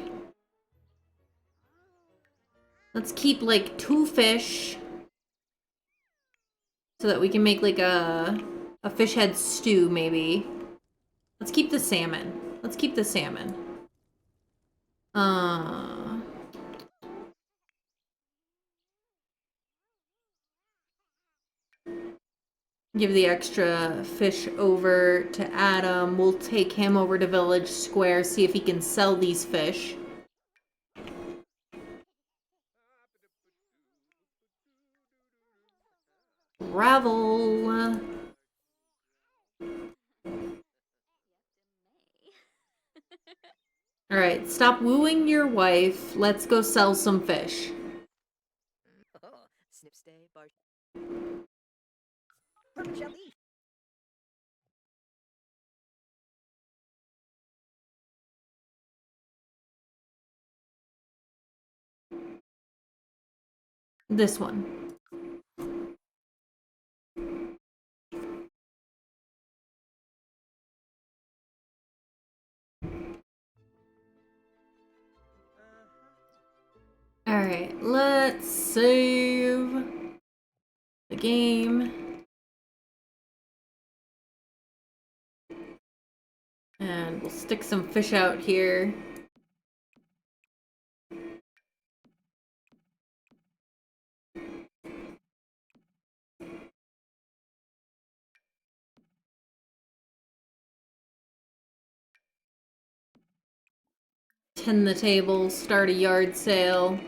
Let's keep like 2 fish so that we can make like a fish head stew, maybe. Let's keep the salmon. Let's keep the salmon. Give the extra fish over to Adam. We'll take him over to Village Square, see if he can sell these fish. Gravel. Alright, stop wooing your wife. Let's go sell some fish. Snipstay, bar. Vermicelli. This one. Alright, let's save the game. And we'll stick some fish out here. Tend the table, start a yard sale.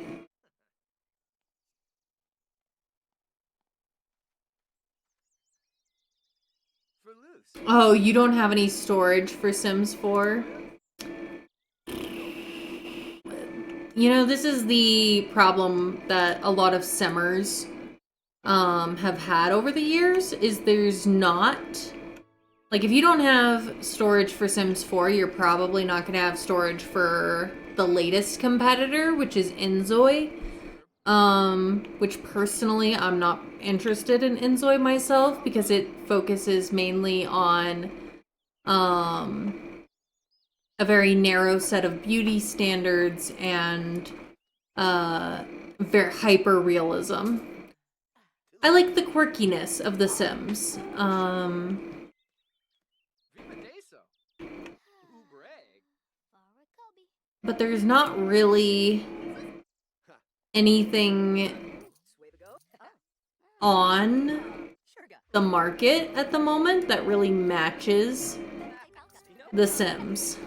For loose. Oh, you don't have any storage for Sims 4? You know, this is the problem that a lot of Simmers have had over the years, is there's not... Like, if you don't have storage for Sims 4, you're probably not going to have storage for the latest competitor, which is Inzoi. Which personally, I'm not interested in Inzoi myself, because it focuses mainly on, a very narrow set of beauty standards and, very hyper-realism. I like the quirkiness of The Sims. Viva Deso. Ooh, brag. But there's not really anything Sway to go. on Sure got. the market at the moment that really matches The Sims.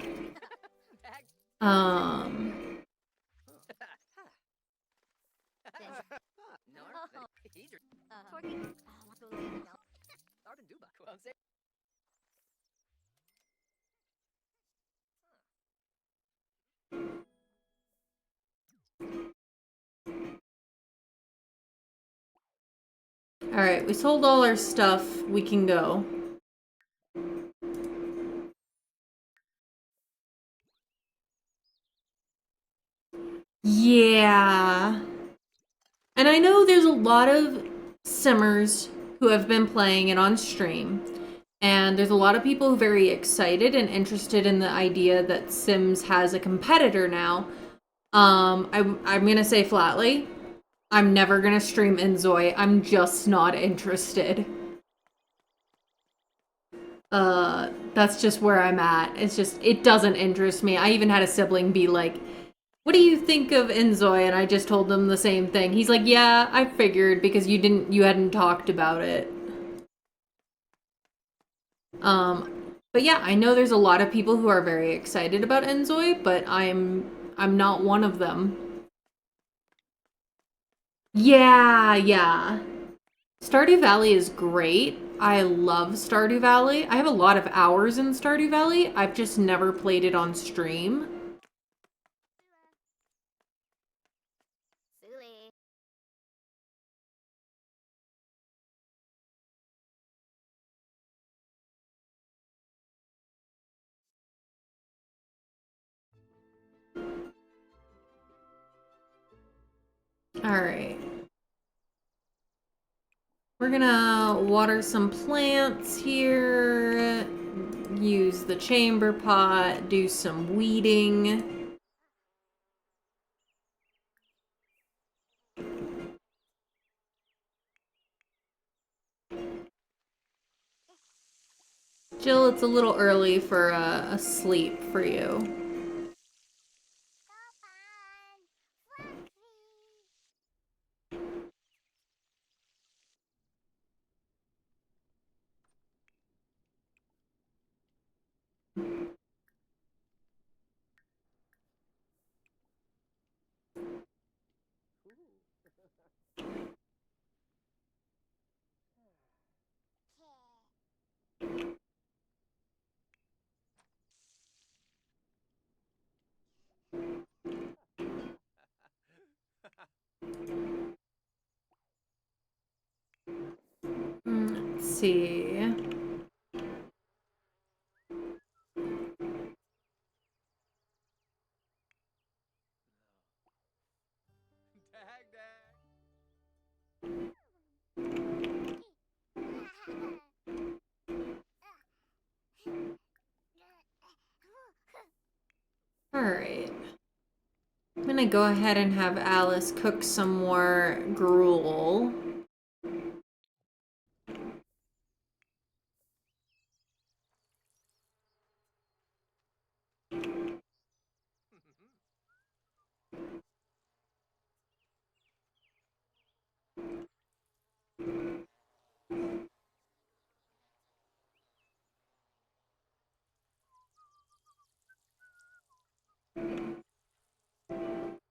Alright, we sold all our stuff. We can go. Yeah. And I know there's a lot of Simmers who have been playing it on stream. And there's a lot of people very excited and interested in the idea that Sims has a competitor now. I'm gonna say flatly, I'm never gonna stream Inzoi. I'm just not interested. That's just where I'm at. It's just, it doesn't interest me. I even had a sibling be like, what do you think of Inzoi? And I just told them the same thing. He's like, yeah, I figured because you hadn't talked about it. But yeah, I know there's a lot of people who are very excited about Inzoi, but I'm not one of them. Yeah. Stardew Valley is great. I love Stardew Valley. I have a lot of hours in Stardew Valley. I've just never played it on stream. Silly. Alright. We're gonna water some plants here, use the chamber pot, do some weeding. Jill, it's a little early for a sleep for you. Let's see. Dag, dag. Alright. I'm gonna go ahead and have Alice cook some more gruel.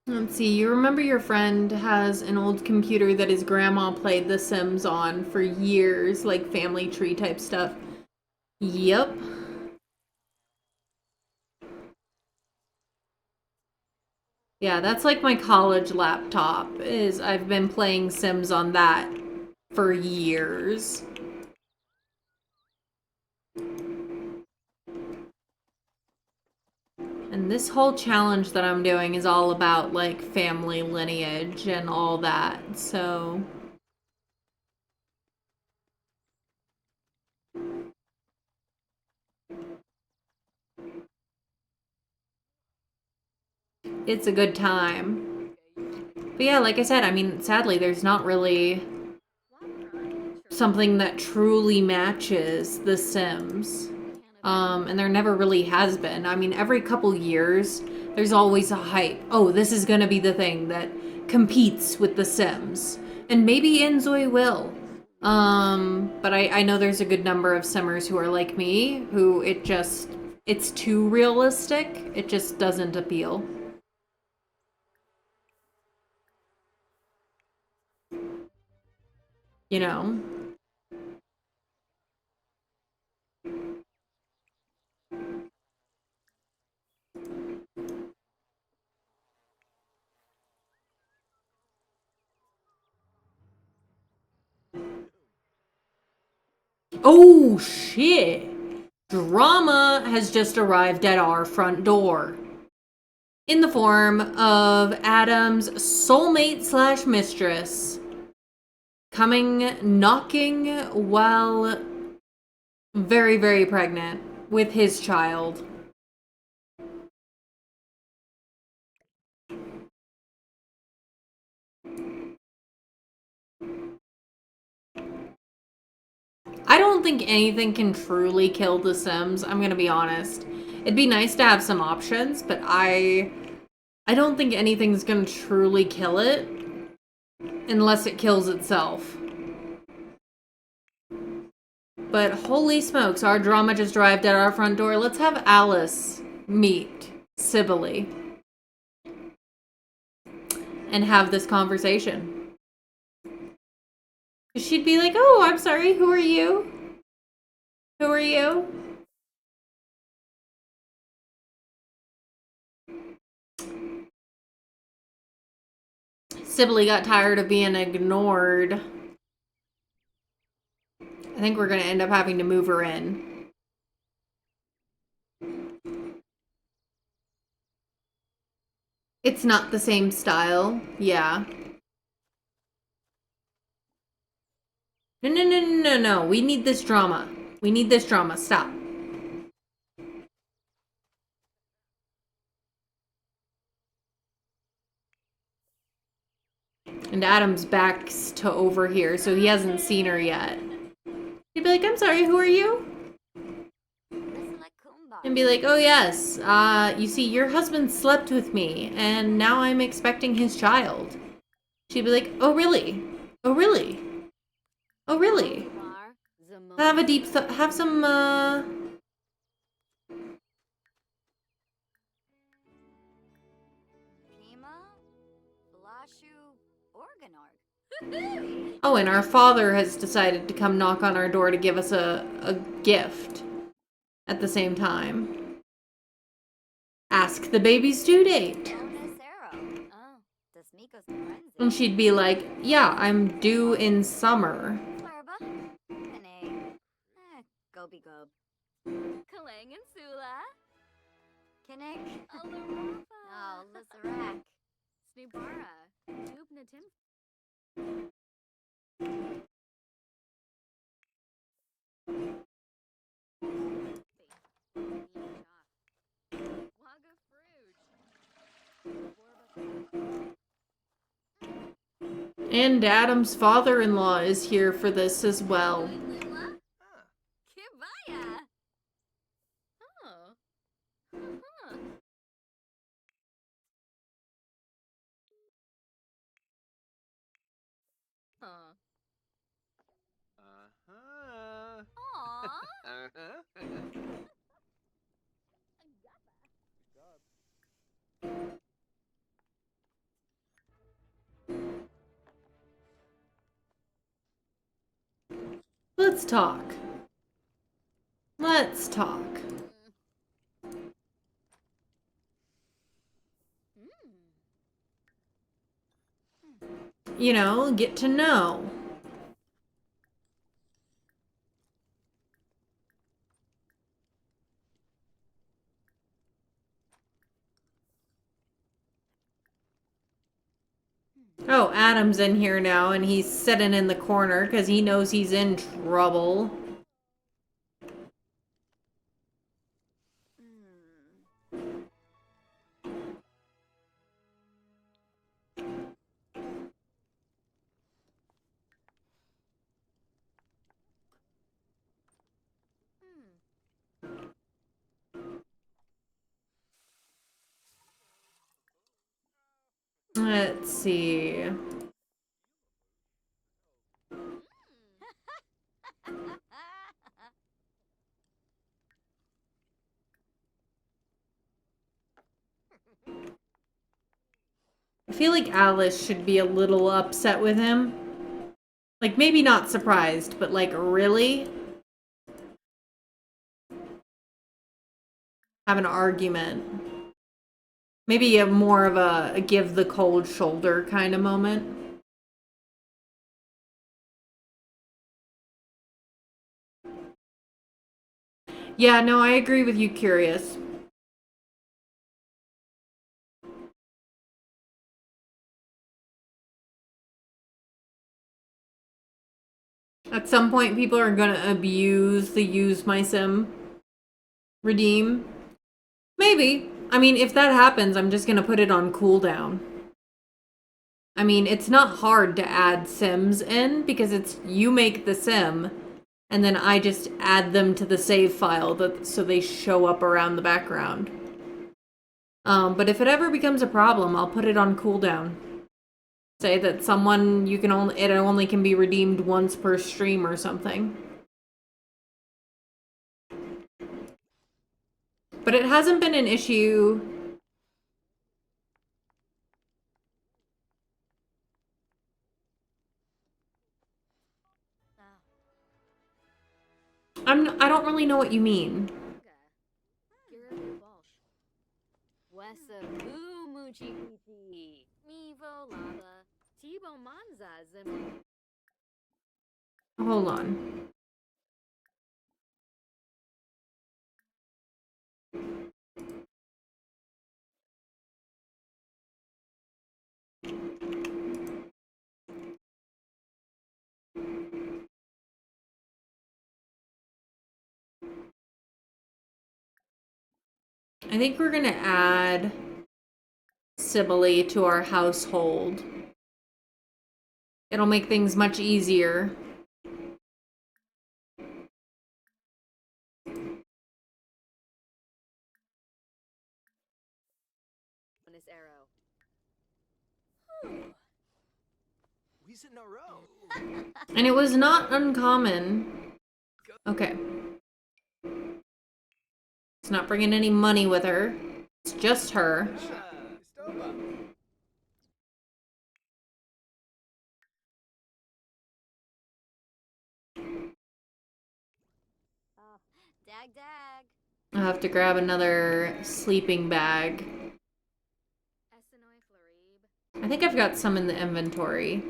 Let's see, you remember your friend has an old computer that his grandma played The Sims on for years, like family tree type stuff. Yep. Yeah, that's like my college laptop, is I've been playing Sims on that for years. And this whole challenge that I'm doing is all about like family lineage and all that, so... It's a good time. But yeah, like I said, I mean, sadly, there's not really something that truly matches The Sims. And there never really has been. I mean, every couple years, there's always a hype. Oh, this is gonna be the thing that competes with The Sims. And maybe Inzoi will. But I know there's a good number of Simmers who are like me, who it's too realistic. It just doesn't appeal. You know? Oh, shit! Drama has just arrived at our front door. In the form of Adam's soulmate slash mistress. Coming, knocking while very, very pregnant with his child. I don't think anything can truly kill The Sims, I'm gonna be honest. It'd be nice to have some options, but I don't think anything's gonna truly kill it unless it kills itself. But holy smokes, our drama just arrived at our front door. Let's have Alice meet Sibylle and have this conversation. She'd be like, oh, I'm sorry, who are you? Who are you? Sibylle got tired of being ignored. I think we're gonna end up having to move her in. It's not the same style, yeah. No. We need this drama. We need this drama. Stop. And Adam's back's to over here, so he hasn't seen her yet. He'd be like, I'm sorry, who are you? And be like, oh yes, you see, your husband slept with me, and now I'm expecting his child. She'd be like, oh really? Oh really? Oh really? Have a deep have some, Oh, and our father has decided to come knock on our door to give us a gift at the same time. Ask the baby's due date. And she'd be like, yeah, I'm due in summer. Kalang and Sula. Kinnick. Alarava. Oh, Lisarak. Snibara. Dubna Tim. Waga Fruge. And Adam's father-in-law is here for this as well. Kibaya. Oh. Huh. Huh. Uh-huh. Aw. Uh-huh. let's talk. Let's talk. You know, get to know. Oh, Adam's in here now, and he's sitting in the corner because he knows he's in trouble. Let's see. I feel like Alice should be a little upset with him. Like, maybe not surprised, but like, really? Have an argument. Maybe a more of a give the cold shoulder kind of moment. Yeah, no, I agree with you, Curious. At some point, people are gonna abuse the use my sim redeem. Maybe. I mean, if that happens, I'm just gonna put it on cooldown. I mean, it's not hard to add sims in because it's you make the sim and then I just add them to the save file so they show up around the background. But if it ever becomes a problem, I'll put it on cooldown. Say that someone it only can be redeemed once per stream or something. But it hasn't been an issue. I don't really know what you mean. Wesa boo moochie coochie. Mevo lava. Tibo manza zim. Hold on. I think we're gonna add Sibylle to our household. It'll make things much easier. Bonus arrow. We's in a row. And it was not uncommon. Okay. It's not bringing any money with her. It's just her. Dag dag. I'll have to grab another sleeping bag. Essenoi florib. I think I've got some in the inventory.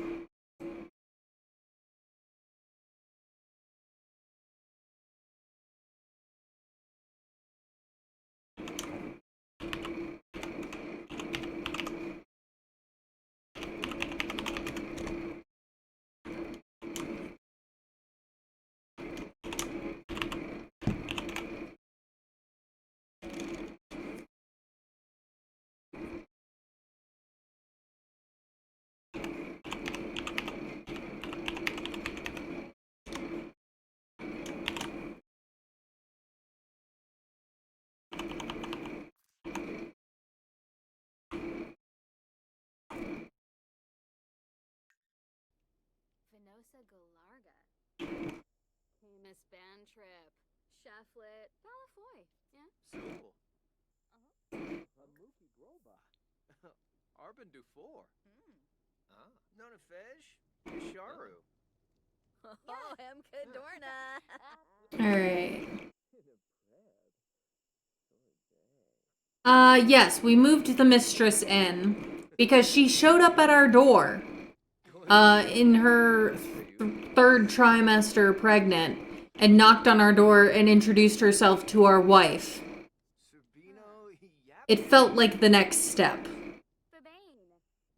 Venosa Galarga. Camus band trip. Shaflet. Balafoy. Yeah. Cool. Mookie Groba. Arbin Dufour. Ah. Nona Fej. Sharu. Oh, Kadorna. Alright. Yes, we moved the mistress in because she showed up at our door in her third trimester pregnant and knocked on our door and introduced herself to our wife. It felt like the next step.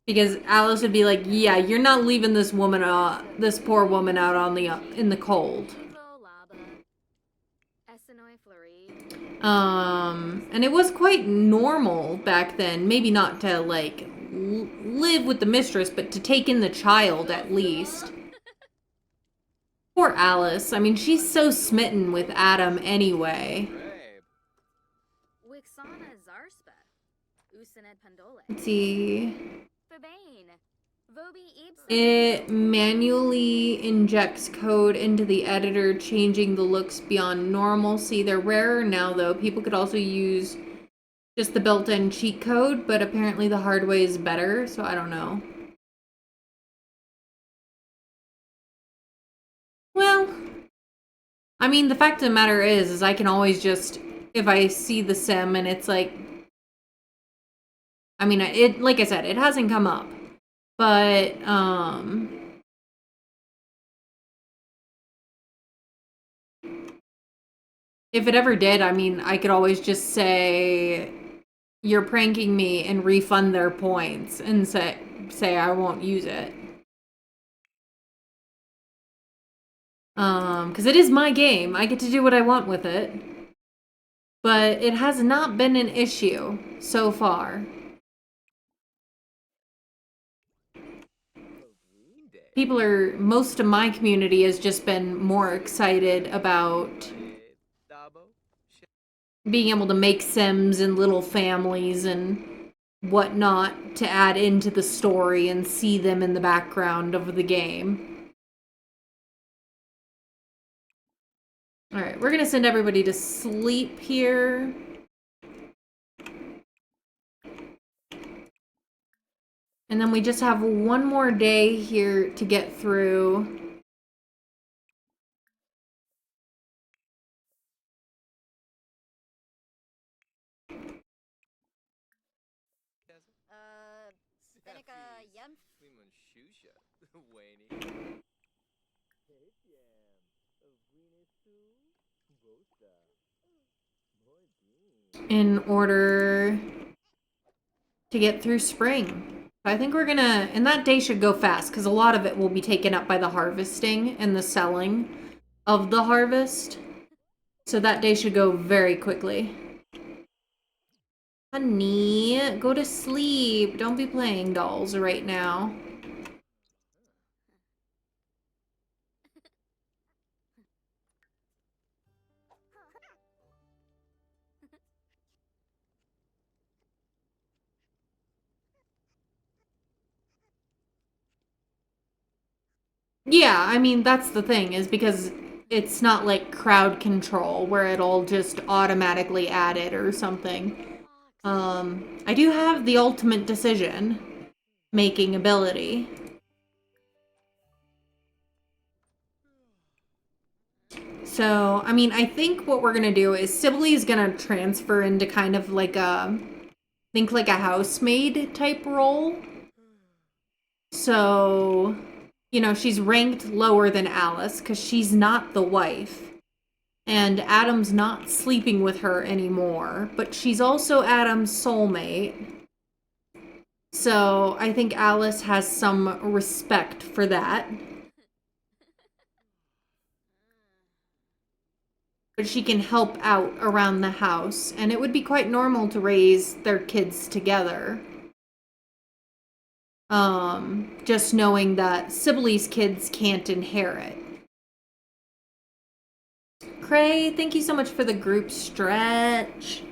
Because Alice would be like, yeah, you're not leaving this woman, this poor woman out on the, in the cold. And it was quite normal back then, maybe not to, like, live with the mistress, but to take in the child, at least. Poor Alice. I mean, she's so smitten with Adam anyway. Let's see. It manually injects code into the editor, changing the looks beyond normalcy. They're rarer now, though. People could also use just the built-in cheat code, but apparently the hard way is better, so I don't know. Well, I mean, the fact of the matter is I can always just, if I see the sim and it's like, I mean, it, like I said, it hasn't come up. But, if it ever did, I mean, I could always just say, you're pranking me and refund their points and say I won't use it. Because it is my game. I get to do what I want with it. But it has not been an issue so far. Most of my community has just been more excited about being able to make Sims and little families and whatnot to add into the story and see them in the background of the game. Alright, we're gonna send everybody to sleep here. And then we just have one more day here to get through. In order to get through spring. I think we're gonna, and that day should go fast because a lot of it will be taken up by the harvesting and the selling of the harvest. So that day should go very quickly. Honey, go to sleep. Don't be playing dolls right now. Yeah, I mean, that's the thing, is because it's not like crowd control where it'll just automatically add it or something. I do have the ultimate decision making ability. So, I mean, I think what we're gonna do is Sibylle is gonna transfer into kind of like a, think like a housemaid type role. So, you know, she's ranked lower than Alice because she's not the wife. And Adam's not sleeping with her anymore, but she's also Adam's soulmate. So I think Alice has some respect for that. But she can help out around the house, and it would be quite normal to raise their kids together. Just knowing that Sibylle's kids can't inherit. Cray, thank you so much for the group stretch.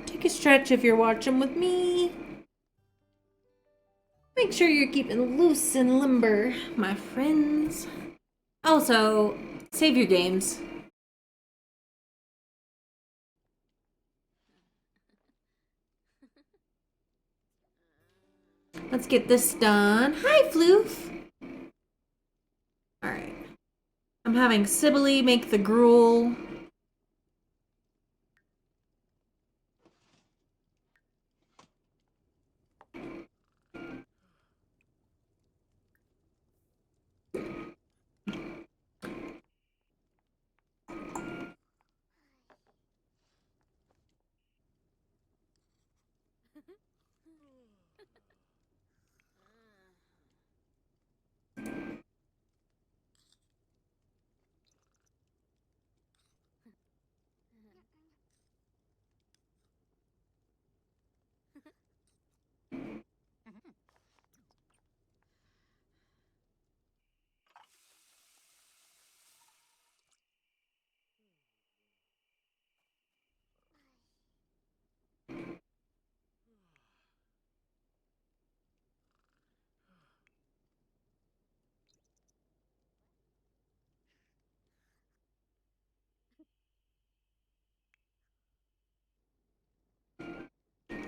Take a stretch if you're watching with me. Make sure you're keeping loose and limber, my friends. Also, save your games. Let's get this done. Hi, Floof. I'm having Sibylle make the gruel.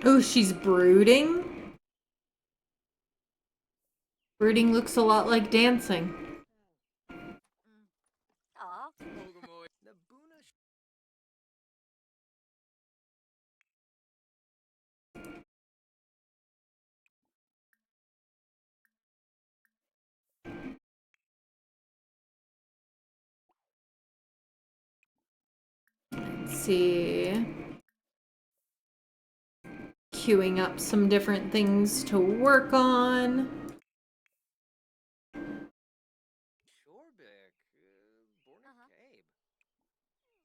Oh, she's brooding? Brooding looks a lot like dancing. Aw. Ogamoy. Nabuna. Let's see. Queuing up some different things to work on. Shorbek. Borna Cabe.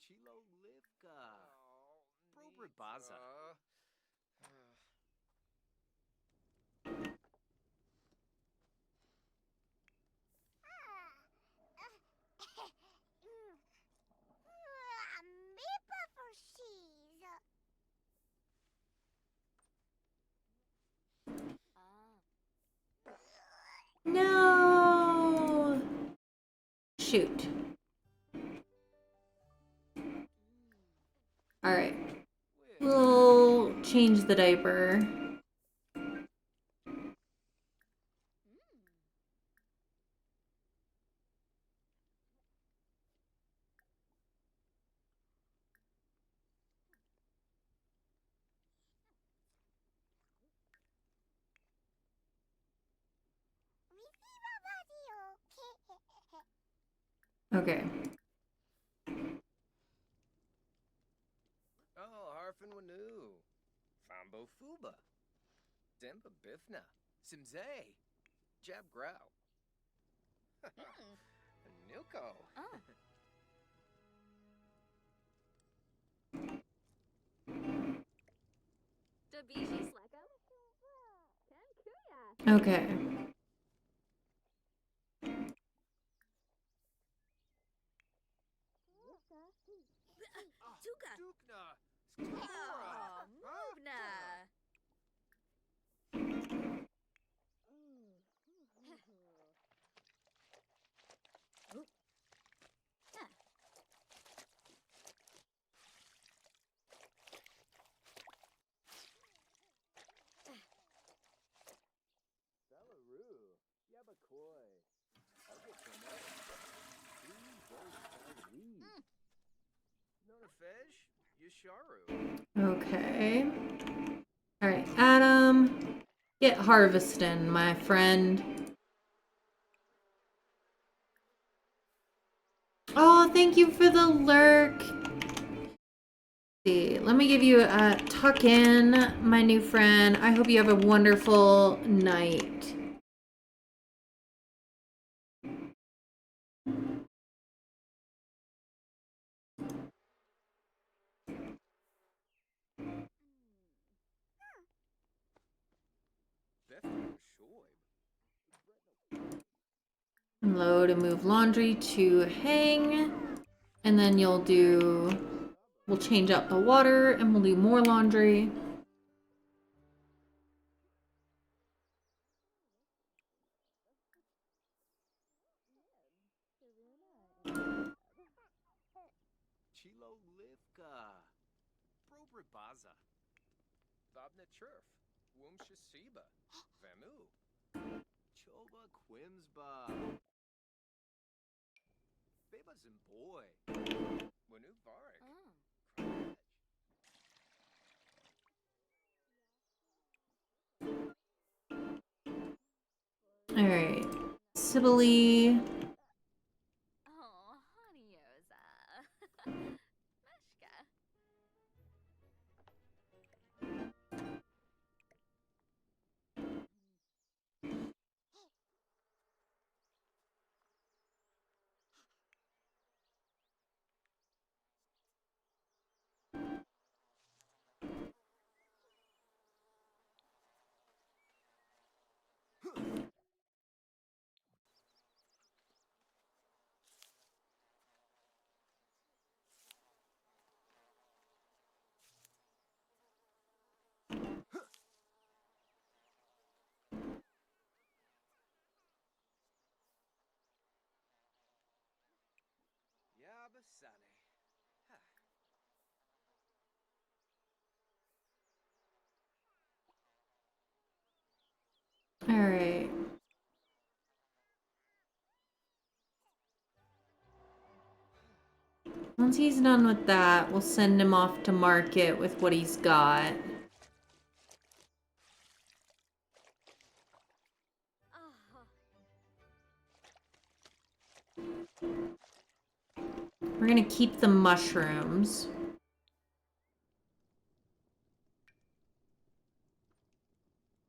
Chilo Livka. Probribaza. Meepa for cheese. No! Shoot. Alright. We'll change the diaper. Okay. Oh, Harfin Wanu. Fambo Fuba. Demba Bifna. Simze. Jab Grow. Nilko. Dabishi Sleko? Kenkuya. Okay. Tuka. Dukna. Oh, Movna. Salaroo. Yabakoi. Nonafesh. Yasharu. Okay. Alright, Adam. Get harvesting, my friend. Oh, thank you for the lurk. See, let me give you a tuck in, my new friend. I hope you have a wonderful night. Load and move laundry to hang. And then we'll change out the water and we'll do more laundry. Chilo Livka. Probribaza. Thobna Churf. Wumshasiba. Vamu. Choba Quimsba. Papa's and boy. Wanu Varek. Oh. Alright. Sibylle. Oh, honey Oza. Meshka. Yabasane. Huh. Alright. Once he's done with that, we'll send him off to market with what he's got. Oh. We're gonna keep the mushrooms.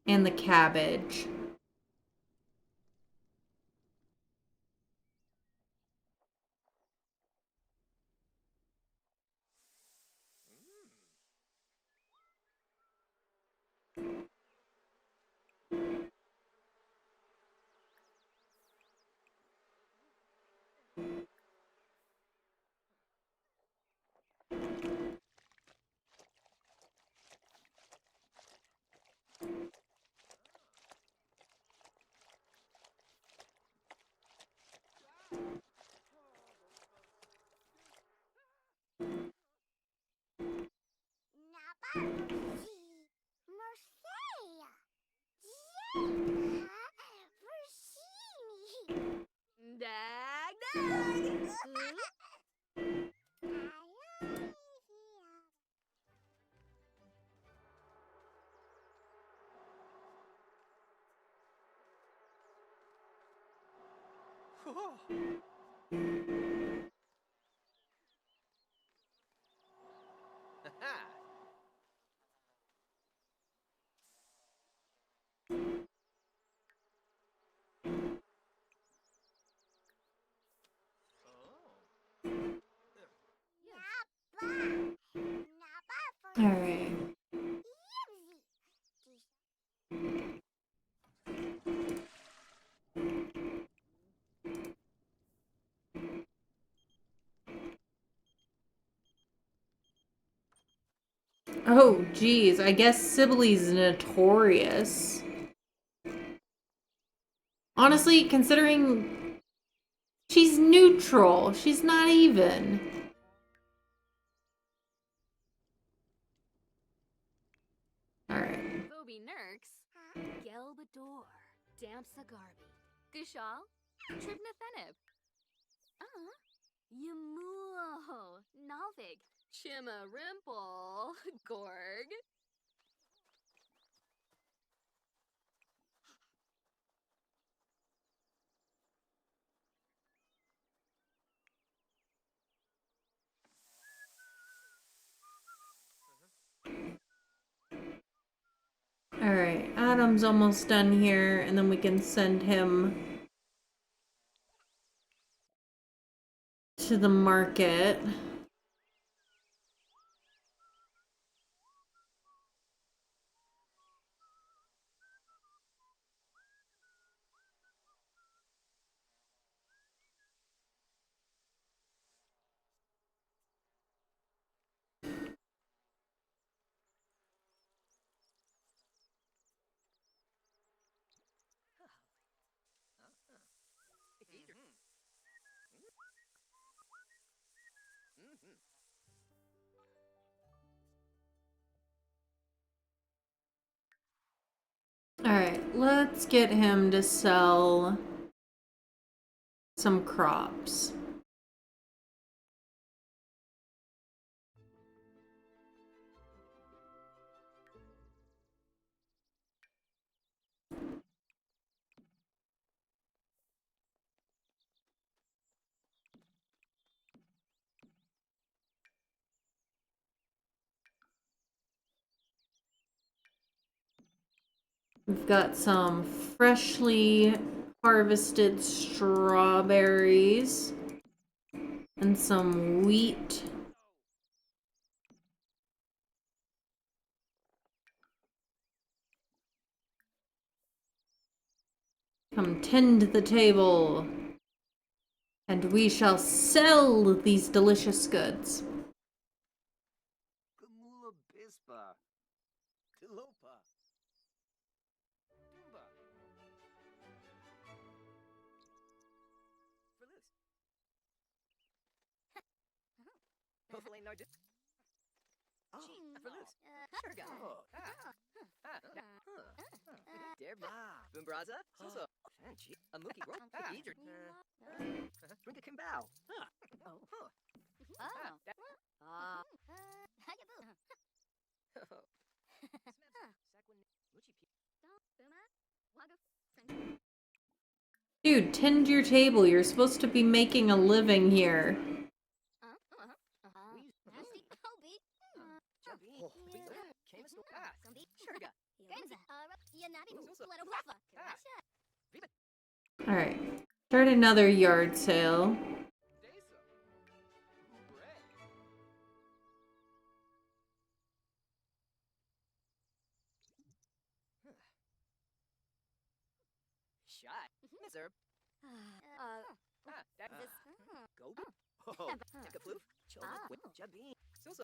And the cabbage. Dag, dag. Alright. Oh, geez. I guess Sibylle's notorious. Honestly, considering she's neutral, she's not even. Alright. Bobby Nurks. Gelbador. Dampsagarbi. Gushal. Tribnathenib. Yamuo. Nalvig. Chima Rimple. Gorg. Alright, Adam's almost done here, and then we can send him to the market. Alright, let's get him to sell some crops. We've got some freshly harvested strawberries and some wheat. Come tend the table, and we shall sell these delicious goods. Gamula Bispa. Tilopa. Tumba. For this. Hopefully no dis. Oh, for this. Sure go. There Bumbraza. So. Fancy. A mookie rope. Eager. Drink a kimbao. Oh. Dude, tend your table. You're supposed to be making a living here. Alright. Start another yard sale. Mister. Go. Oh, take a floof. Chola with Jabin. So.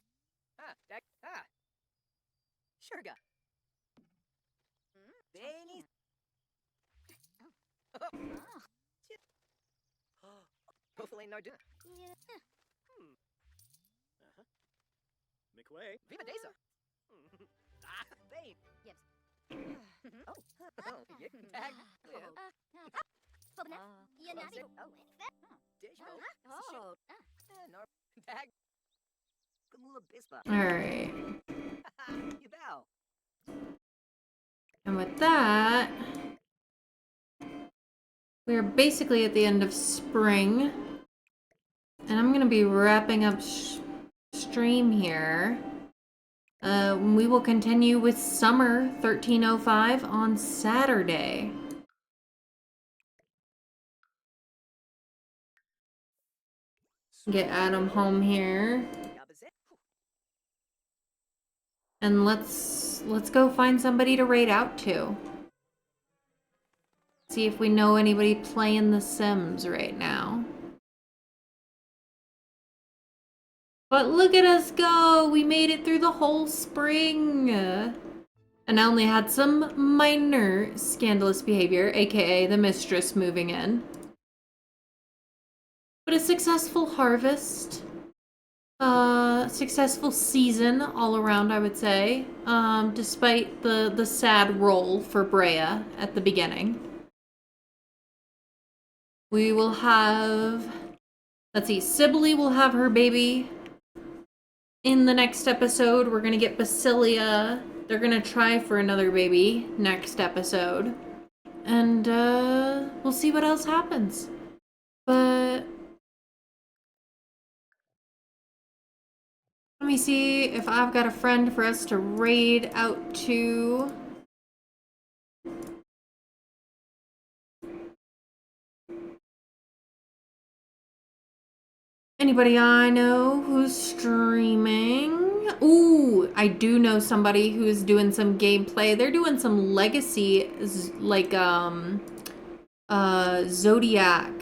Sherga. Benny. Hopefully no dinner. McWay. Viva Desa. Babe. Yes. Oh, you can tag. Tag. Gamula Bispa. Alright. You bow. And with that, we're basically at the end of spring. And I'm going to be wrapping up stream here. We will continue with summer 1305 on Saturday. Get Adam home here. And let's go find somebody to raid out to. See if we know anybody playing The Sims right now. But look at us go! We made it through the whole spring! And I only had some minor scandalous behavior, aka the mistress moving in. But a successful harvest. Successful season all around, I would say. Despite the sad roll for Brea at the beginning. We will have... Let's see, Sibylle will have her baby in the next episode. We're gonna get Basilia. They're gonna try for another baby next episode. And, we'll see what else happens. But... let me see if I've got a friend for us to raid out to. Anybody I know who's streaming? Ooh, I do know somebody who's doing some gameplay. They're doing some legacy, like, Zodiac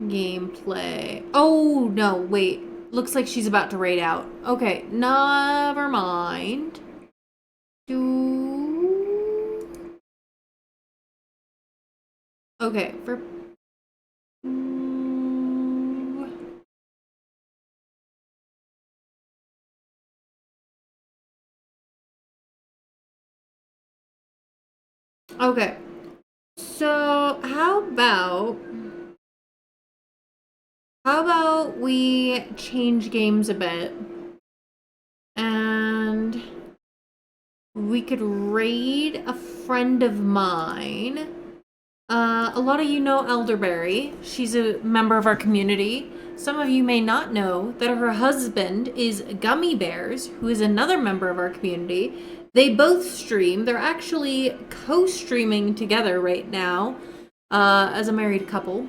gameplay. Oh, no, wait. Looks like she's about to raid out. Okay, never mind. Okay, for... Okay. So, how about we change games a bit and we could raid a friend of mine. A lot of you know Elderberry. She's a member of our community. Some of you may not know that her husband is Gummy Bears, who is another member of our community. They both stream. They're actually co-streaming together right now as a married couple.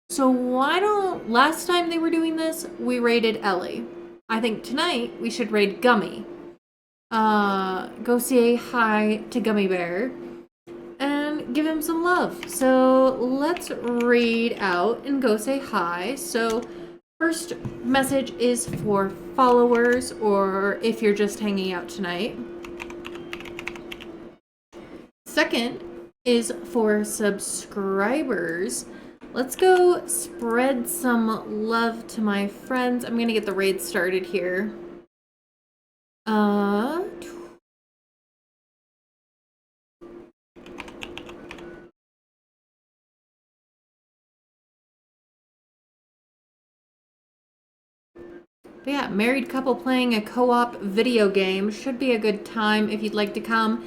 So why don't, last time they were doing this, we raided Ellie. I think tonight we should raid Gummy. Go say hi to Gummy Bear and give him some love. So let's raid out and go say hi. So first message is for followers, or if you're just hanging out tonight. Second is for subscribers. Let's go spread some love to my friends. I'm gonna get the raid started here. But yeah, married couple playing a co-op video game should be a good time if you'd like to come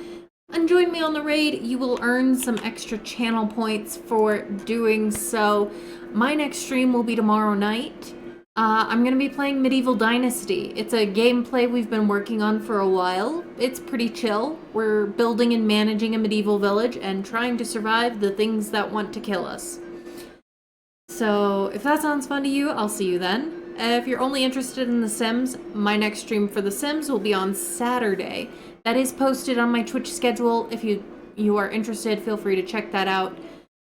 and join me on the raid. You will earn some extra channel points for doing so. My next stream will be tomorrow night. I'm going to be playing Medieval Dynasty. It's a gameplay we've been working on for a while. It's pretty chill. We're building and managing a medieval village and trying to survive the things that want to kill us. So if that sounds fun to you, I'll see you then. If you're only interested in The Sims, my next stream for The Sims will be on Saturday. That is posted on my Twitch schedule. If you are interested, feel free to check that out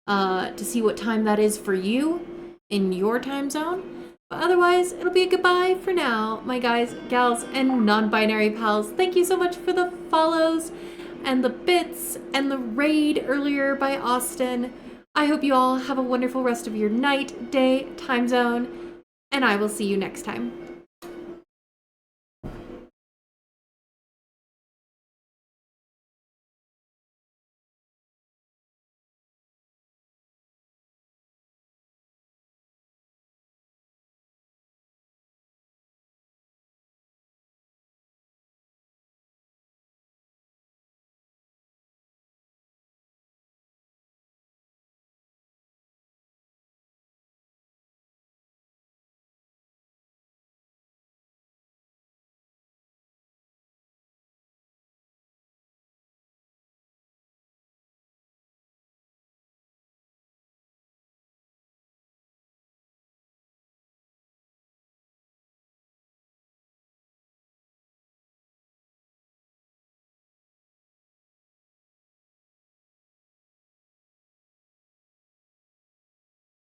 to see what time that is for you in your time zone. But otherwise, it'll be a goodbye for now, my guys, gals, and non-binary pals. Thank you so much for the follows and the bits and the raid earlier by Austin. I hope you all have a wonderful rest of your night, day, time zone, and I will see you next time.